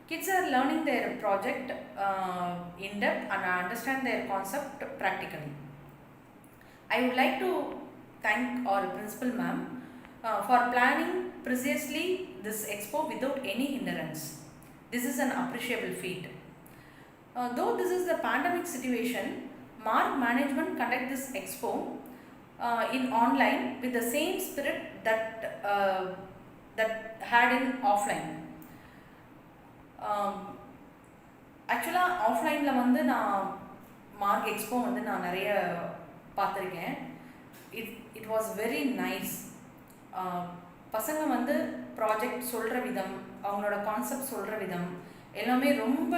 S20: kids are learning their project in depth and understand their concept practically. I would like to thank our principal ma'am for planning precisely this expo without any hindrance. This is an appreciable feat. Though this is the pandemic situation, Marg management conduct this expo in online with the same spirit that had in offline. ஆக்சுவலாக ஆஃப்லைனில் வந்து நான் mark expo வந்து நான் நிறைய பார்த்துருக்கேன். It was very nice. பசங்க வந்து ப்ராஜெக்ட் சொல்கிற விதம், அவங்களோட கான்செப்ட் சொல்கிற விதம் எல்லாமே ரொம்ப,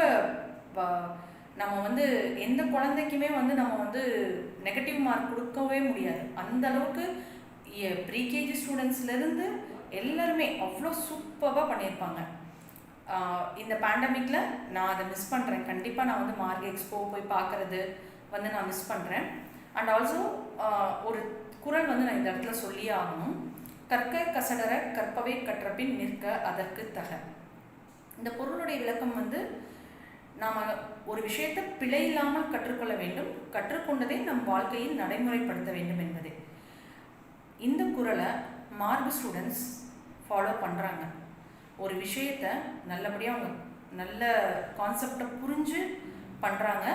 S20: நம்ம வந்து எந்த குழந்தைக்குமே வந்து நம்ம வந்து நெகட்டிவ் மார்க் கொடுக்கவே முடியாது. அந்த அளவுக்கு ப்ரீகேஜி ஸ்டூடெண்ட்ஸ்லேருந்து எல்லாருமே அவ்வளோ சூப்பராக பண்ணியிருப்பாங்க. இந்த பேண்டமிக்கில் நான் அதை மிஸ் பண்ணுறேன். கண்டிப்பாக நான் வந்து மார்க் எக்ஸ்போ போய் பார்க்குறது வந்து நான் மிஸ் பண்ணுறேன். அண்ட் ஆல்சோ ஒரு குறள் வந்து நான் இந்த இடத்துல சொல்லியே ஆகணும். கற்க கசடர கற்பவை கற்றபின் நிற்க அதற்கு தக. இந்த பொருளுடைய விளக்கம் வந்து நாம் ஒரு விஷயத்தை பிழை இல்லாமல் கற்றுக்கொள்ள வேண்டும், கற்றுக்கொண்டதை நம் வாழ்க்கையில் நடைமுறைப்படுத்த வேண்டும் என்பதே. இந்த குறளை மார்க் ஸ்டூடெண்ட்ஸ் ஃபாலோ பண்ணுறாங்க. ஒரு விஷயத்தை நல்லபடியாக அவங்க நல்ல கான்செப்டை புரிஞ்சு பண்ணுறாங்க.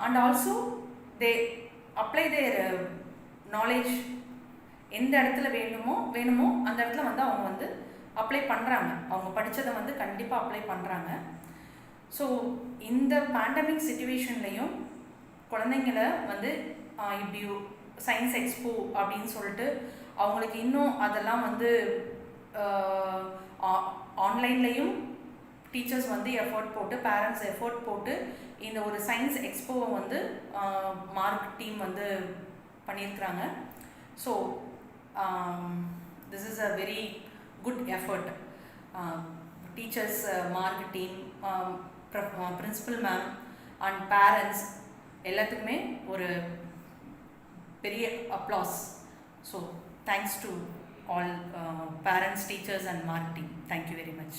S20: And also they apply there knowledge. எந்த இடத்துல வேணுமோ அந்த இடத்துல வந்து அவங்க வந்து அப்ளை பண்ணுறாங்க. அவங்க படித்ததை வந்து கண்டிப்பாக அப்ளை பண்ணுறாங்க. ஸோ இந்த பேண்டமிக் சிச்சுவேஷன்லேயும் குழந்தைங்களை வந்து இப்படி சயின்ஸ் எக்ஸ்போ அப்படின்னு சொல்லிட்டு அவங்களுக்கு இன்னும் அதெல்லாம் வந்து ஆன்லைன்லேயும் டீச்சர்ஸ் வந்து எஃபர்ட் போட்டு, பேரண்ட்ஸ் எஃபர்ட் போட்டு இந்த ஒரு சயின்ஸ் எக்ஸ்போவை வந்து மார்க் டீம் வந்து பண்ணியிருக்கிறாங்க. So this is a very good effort. Teachers, mark team, principal ma'am and parents எல்லாத்துக்குமே ஒரு பெரிய applause. So thanks to all parents, teachers and Marg team. Thank you very much.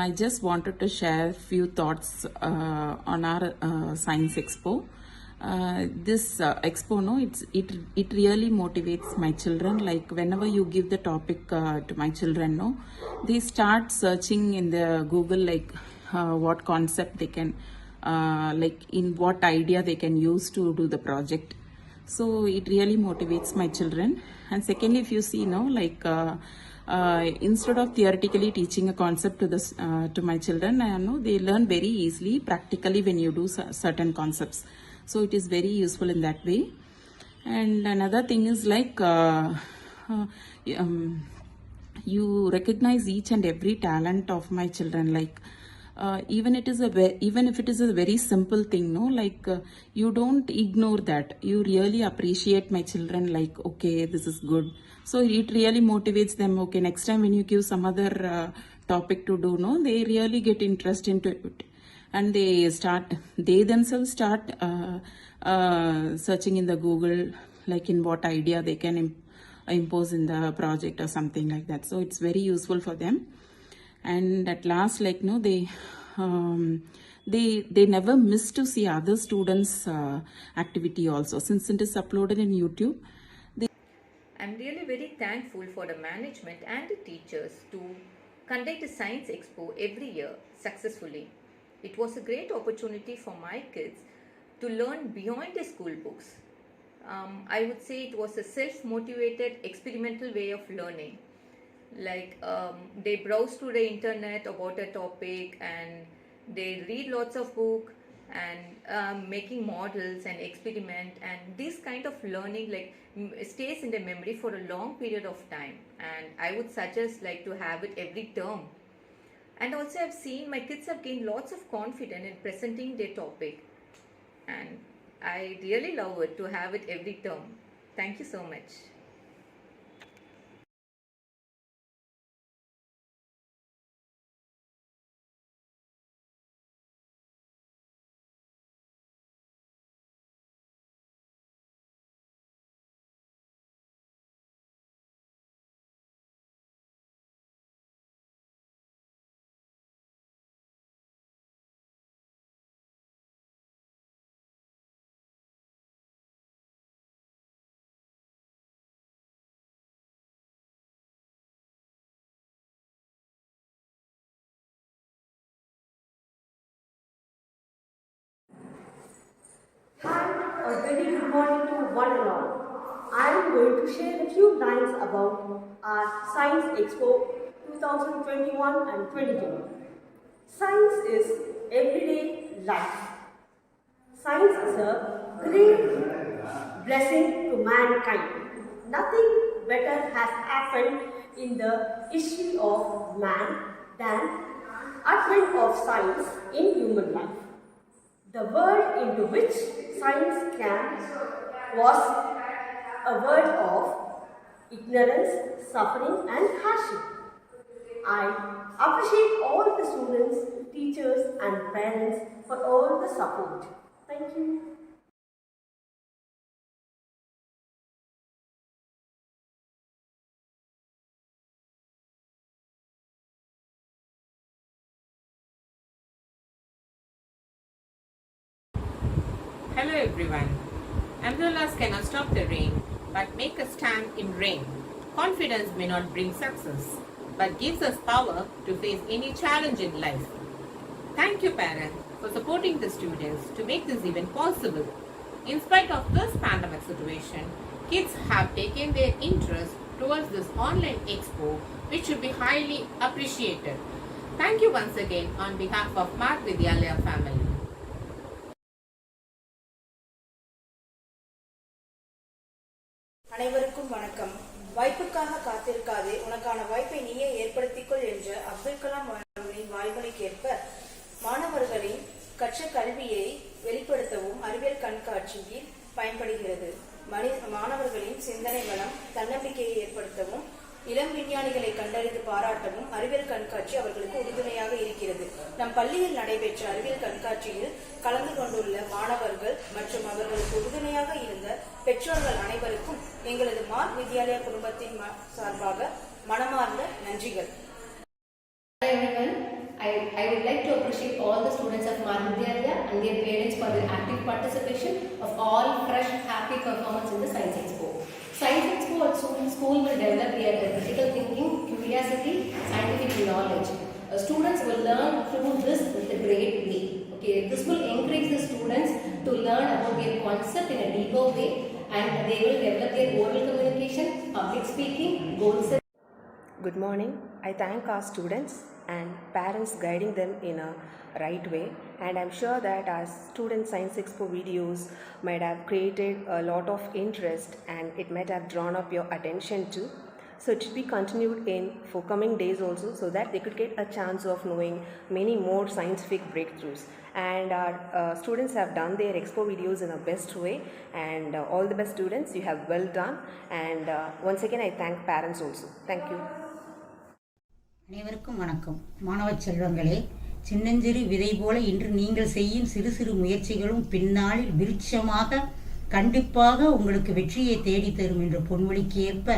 S14: I just wanted to share few thoughts on our science expo. This expo, no, it really motivates my children. Like whenever you give the topic to my children, no, they start searching in the Google, like what concept they can, like in what idea they can use to do the project. So it really motivates my children. And secondly, if you see, no, like instead of theoretically teaching a concept to my children, they learn very easily practically when you do certain concepts. So it is very useful in that way. And another thing is like you recognize each and every talent of my children, like even if it is a very simple thing, you don't ignore that. You really appreciate my children, like, okay, this is good. So it really motivates them. Okay, next time when you give some other topic to do, they really get interest into it, and they themselves start searching in the Google, like in what idea they can impose in the project or something like that. So it's very useful for them. And at last, they never miss to see other students activity also, since it is uploaded in YouTube.
S2: I'm really very thankful for the management and the teachers to conduct a science expo every year successfully. It was a great opportunity for my kids to learn beyond the school books. I would say it was a self-motivated experimental way of learning. Like they browse through the internet about a topic, and they read lots of books and making models and experiment, and this kind of learning stays in the memory for a long period of time. And I would suggest to have it every term. And also I've seen my kids have gained lots of confidence in presenting their topic, and I really love it to have it every term. Thank you so much.
S21: A very good morning to one and all. I am going to share a few lines about our Science Expo 2021 and 22. Science is everyday life. Science is a great blessing to mankind. Nothing better has happened in the history of man than advent of science in human life. The world into which science came was a world of ignorance, suffering and hardship. I appreciate all the students, teachers and parents for all the support. Thank you.
S23: Hello everyone. Umbrellas cannot stop the rain, but make us stand in rain. Confidence may not bring success, but gives us power to face any challenge in life. Thank you parents for supporting the students to make this event possible. In spite of this pandemic situation, kids have taken their interest towards this online expo, which should be highly appreciated. Thank you once again on behalf of Marg Vidhyalaya family.
S24: அனைவருக்கும் வணக்கம். வாய்ப்புக்காக காத்திருக்காதே, உனக்கான வாய்ப்பை நீயே ஏற்படுத்திக்கொள் என்ற அப்துல் கலாம் அவர்களின் வாய்மொழிக்கேற்ப மாணவர்களின் கற்ற கல்வியை வெளிப்படுத்தவும் அறிவியல் கண்காட்சியில் பயன்படுகிறது. மாணவர்களின் சிந்தனை வளம், தன்னம்பிக்கையை ஏற்படுத்தவும், இளம் விஞ்ஞானிகளை கண்டறிந்து பாராட்டவும் அறிவியல் கண்காட்சி அவர்களுக்கு உறுதுணையாக இருக்கிறது. நம் பள்ளியில் நடைபெற்ற அறிவியல் கண்காட்சியில் கலந்து கொண்டுள்ள மாணவர்கள் மற்றும் அவர்களுக்கு உறுதுணையாக இருந்த பெற்றோர்கள் அனைவருக்கும் எங்களது மார்க் வித்யாலயா குடும்பத்தின் சார்பாக மனமார்ந்த நன்றிகள்.
S25: Hello everyone. I would like to appreciate all the students of Marg Vidhyalaya and their parents for their active participation of all fresh, happy performance in the Science Expo. Science Expo at school will develop their critical thinking, curiosity, scientific knowledge. Students will learn through this with a great way. Okay, this will encourage the students to learn about their concept in a deeper way, and they will develop their oral communication, public speaking, goal setting.
S1: Good morning. I thank our students and parents guiding them in a right way, and I'm sure that our student science expo videos might have created a lot of interest and it might have drawn up your attention too. So it should be continued in for coming days also, so that they could get a chance of knowing many more scientific breakthroughs. And our students have done their expo videos in a best way, and all the best students, you have well done. And once again I thank parents also. Thank you.
S4: அனைவருக்கும் வணக்கம். மாணவ செல்வங்களே, சின்னஞ்சிறு விதை போல இன்று நீங்கள் செய்யும் சிறு சிறு முயற்சிகளும் பின்னாளில் விருட்சமாக கண்டிப்பாக உங்களுக்கு வெற்றியை தேடித்தரும் என்ற பொன்மொழிக்கு ஏற்ப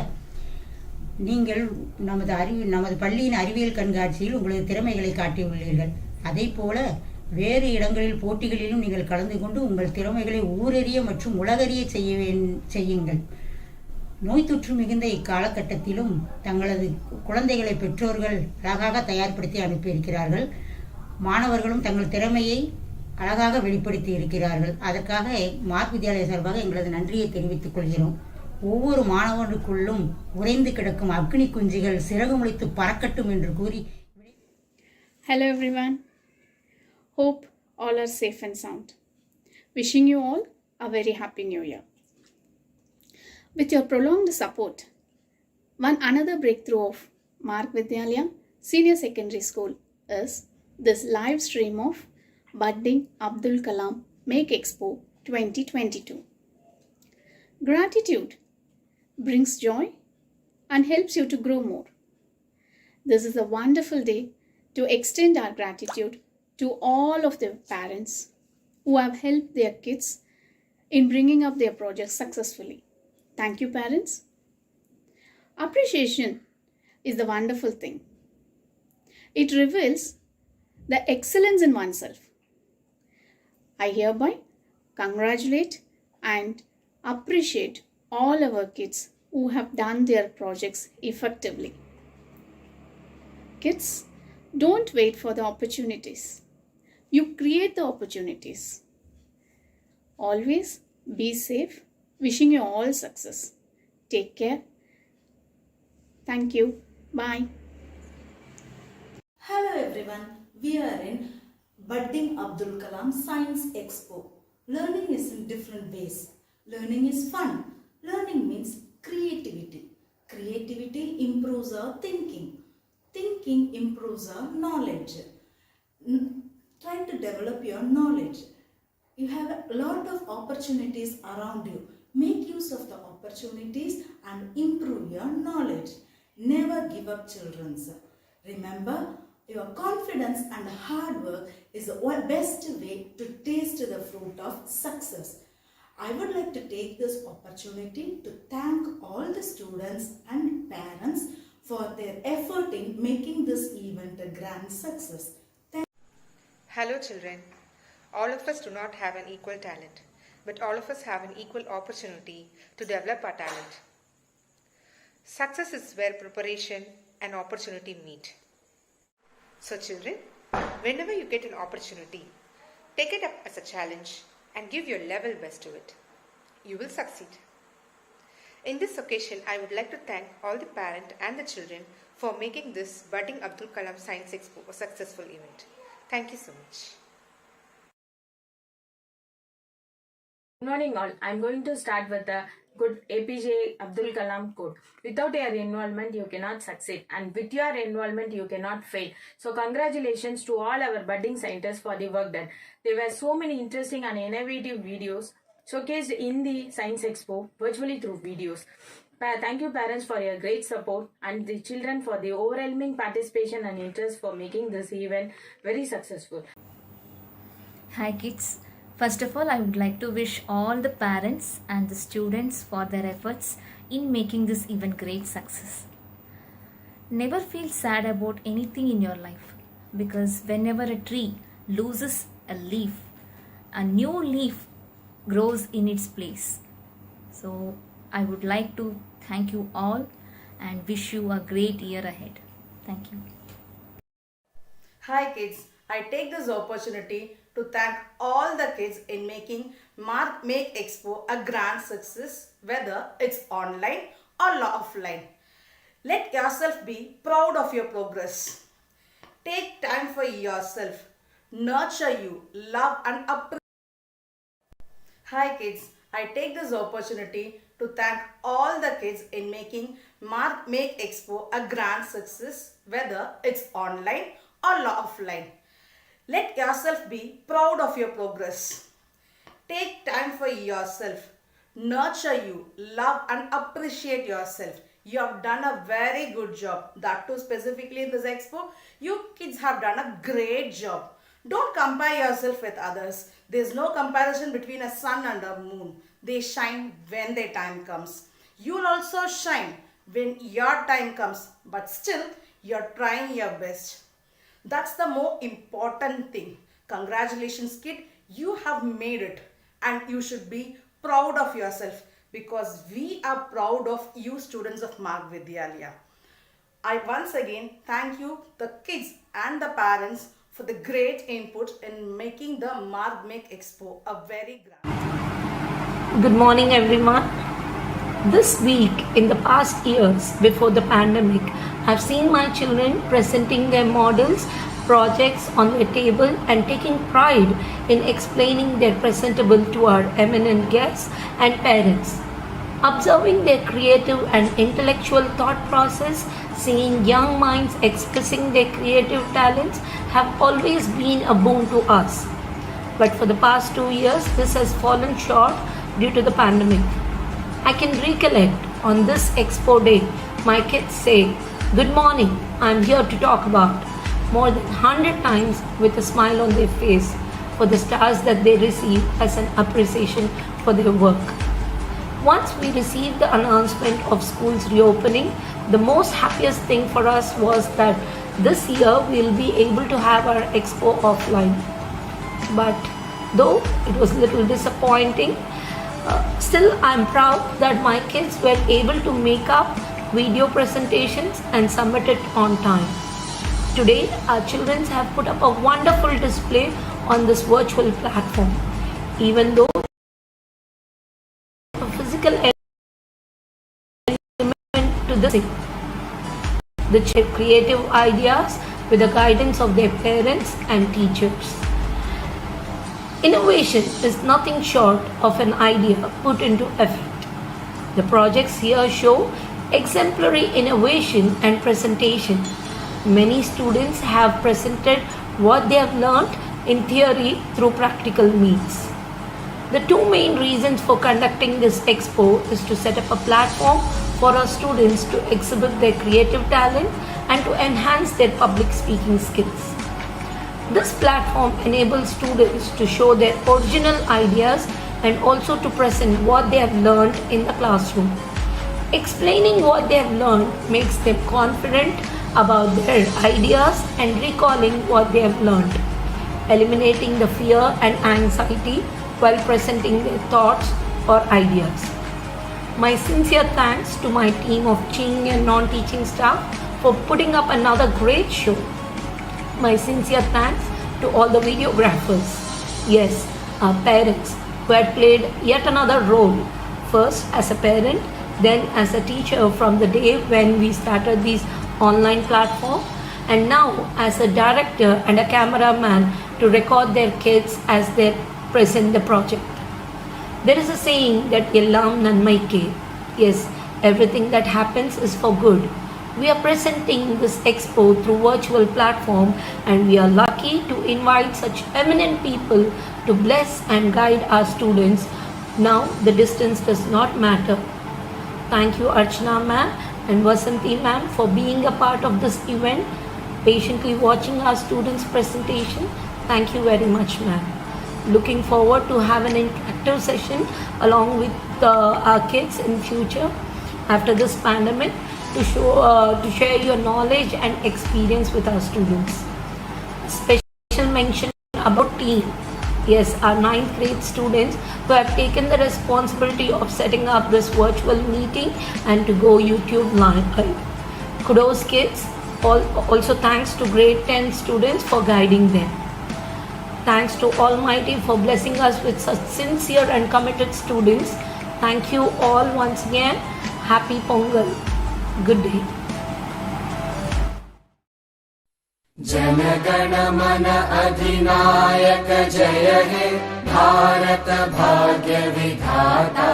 S4: நீங்கள் நமது பள்ளியின் அறிவியல் கண்காட்சியில் உங்களது திறமைகளை காட்டியுள்ளீர்கள். அதே போல வேறு இடங்களில் போட்டிகளிலும் நீங்கள் கலந்து கொண்டு உங்கள் திறமைகளை ஊரறிய மற்றும் உலகறிய செய்யுங்கள். நோய் தொற்று மிகுந்த இக்காலகட்டத்திலும் தங்களது குழந்தைகளை பெற்றோர்கள் அழகாக தயார்படுத்தி அனுப்பியிருக்கிறார்கள். மாணவர்களும் தங்கள் திறமையை அழகாக வெளிப்படுத்தி இருக்கிறார்கள். அதற்காக மார்க் வித்யாலயா சார்பாக எங்களது நன்றியை தெரிவித்துக் கொள்கிறோம். ஒவ்வொரு மாணவனுக்குள்ளும் உறைந்து கிடக்கும் அக்னி குஞ்சுகள் சிறகு முளைத்து பறக்கட்டும் என்று கூறி.
S5: Hello everyone. Hope all are safe and sound. Wishing you all a very happy new year. With your prolonged support, one another breakthrough of Marg Vidhyalaya Senior Secondary School is this live stream of Budding Abdul Kalam MAKE Expo 2022. Gratitude brings joy and helps you to grow more. This is a wonderful day to extend our gratitude to all of the parents who have helped their kids in bringing up their projects successfully. Thank you, parents. Appreciation is the wonderful thing. It reveals the excellence in oneself. I hereby congratulate and appreciate all our kids who have done their projects effectively. Kids, don't wait for the opportunities. You create the opportunities. Always be safe. Wishing you all success. Take care. Thank you. Bye.
S6: Hello everyone. We are in Budding Abdul Kalam Science Expo. Learning is in different ways. Learning is fun. Learning means creativity. Creativity improves our thinking. Thinking improves our knowledge. Try to develop your knowledge. You have a lot of opportunities around you. Make use of the opportunities and improve your knowledge. Never give up, children. Remember, your confidence and hard work is the best way to taste the fruit of success. I would like to take this opportunity to thank all the students and parents for their effort in making this event a grand success.
S22: Hello children. All of us do not have an equal talent, but all of us have an equal opportunity to develop our talent. Success is where preparation and opportunity meet. So children, whenever you get an opportunity, take it up as a challenge and give your level best to it. You will succeed. In this occasion, I would like to thank all the parents and the children for making this Budding Abdul Kalam Science Expo a successful event. Thank you so much.
S26: Good morning all. I'm going to start with the good APJ Abdul Kalam quote. Without your involvement, you cannot succeed, and with your involvement, you cannot fail. So congratulations to all our budding scientists for the work done. There were so many interesting and innovative videos showcased in the Science Expo virtually through videos. Thank you parents for your great support and the children for the overwhelming participation and interest for making this event very successful.
S27: Hi kids. First of all, I would like to wish all the parents and the students for their efforts in making this event great success. Never feel sad about anything in your life, because whenever a tree loses a leaf, a new leaf grows in its place. So I would like to thank you all and wish you a great year ahead. Thank you.
S24: Hi kids, I take this opportunity to thank all the kids in making MAKE Expo a grand success, whether it's online or offline. Let yourself be proud of your progress. Take time for yourself. Nurture you, love and appreciate. Hi kids, I take this opportunity to thank all the kids in making MAKE Expo a grand success, whether it's online or offline. Let yourself be proud of your progress. Take time for yourself. Nurture you, love and appreciate yourself. You have done a very good job. That too specifically in this expo, you kids have done a great job. Don't compare yourself with others. There's no comparison between a sun and a moon. They shine when their time comes. You'll also shine when your time comes. But still, you're trying your best. That's the more important thing. Congratulations, kid. You have made it. And you should be proud of yourself because we are proud of you, students of Marg Vidhyalaya. I once again thank you, the kids and the parents, for the great input in making the MAKE Expo a very grand.
S3: Good morning, everyone. This week, in the past years before the pandemic, I've seen my children presenting their models, projects on their table and taking pride in explaining their presentable to our eminent guests and parents. Observing their creative and intellectual thought process, seeing young minds expressing their creative talents have always been a boon to us. But for the past 2 years, this has fallen short due to the pandemic. I can recollect on this expo day, my kids say, "Good morning, I'm here to talk about," more than 100 times with a smile on their face for the stars that they receive as an appreciation for their work. Once we received the announcement of schools reopening, the most happiest thing for us was that this year we'll be able to have our expo offline. But though it was a little disappointing, still I'm proud that my kids were able to make up video presentations and submit it on time. Today, our children have put up a wonderful display on this virtual platform. Even though a physical element to this, the creative ideas with the guidance of their parents and teachers. Innovation is nothing short of an idea put into effect. The projects here show exemplary innovation and presentation. Many students have presented what they have learnt in theory through practical means. The two main reasons for conducting this expo is to set up a platform for our students to exhibit their creative talent and to enhance their public speaking skills. This platform enables students to show their original ideas and also to present what they have learned in the classroom. Explaining what they have learned makes them confident about their ideas and recalling what they have learned, eliminating the fear and anxiety while presenting their thoughts or ideas. My sincere thanks to my team of teaching and non-teaching staff for putting up another great show. My sincere thanks to all the videographers. Yes, our parents who had played yet another role, first as a parent, then as a teacher from the day when we started this online platform, and now as a director and a cameraman to record their kids as they present the project. There is a saying that Ellam Nanmaike. Yes, everything that happens is for good. We are presenting this expo through virtual platform and we are lucky to invite such eminent people to bless and guide our students. Now the distance does not matter. Thank you Archana ma'am and Vasanti ma'am for being a part of this event, patiently watching our students' presentation. Thank you very much ma'am. Looking forward to have an interactive session along with our kids in future after this pandemic to share your knowledge and experience with our students. Special mention about team. Yes, our 9th grade students who have taken the responsibility of setting up this virtual meeting and to go YouTube live. Kudos kids. Also thanks to grade 10 students for guiding them. Thanks to Almighty for blessing us with such sincere and committed students. Thank you all once again. Happy Pongal. Good day.
S7: जनगण मन अधिनायक जय हे भारत भाग्य विधाता।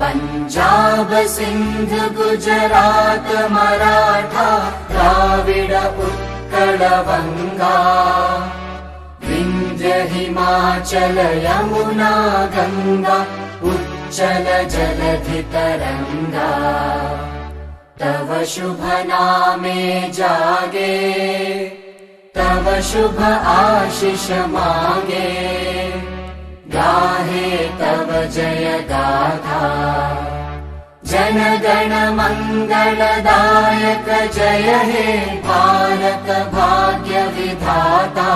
S7: पंजाब सिंध गुजरात मराठा द्राविड उत्कल बंगा। विंध्य हिमाचल यमुना गंगा उच्चल जलधि तरंगा। तव शुभ नामे जागे तव शुभ आशीष मांगे। गाहे तव जय गाथा जनगण मंगलदायक जय हे भारत भाग्य विधाता।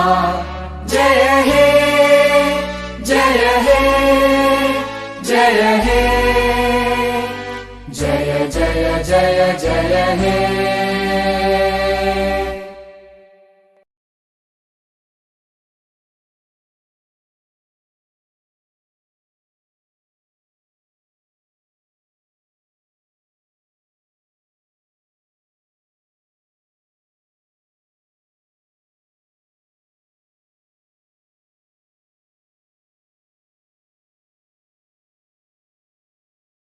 S7: जय हे जय हे जय हे जय जय जय जय हे।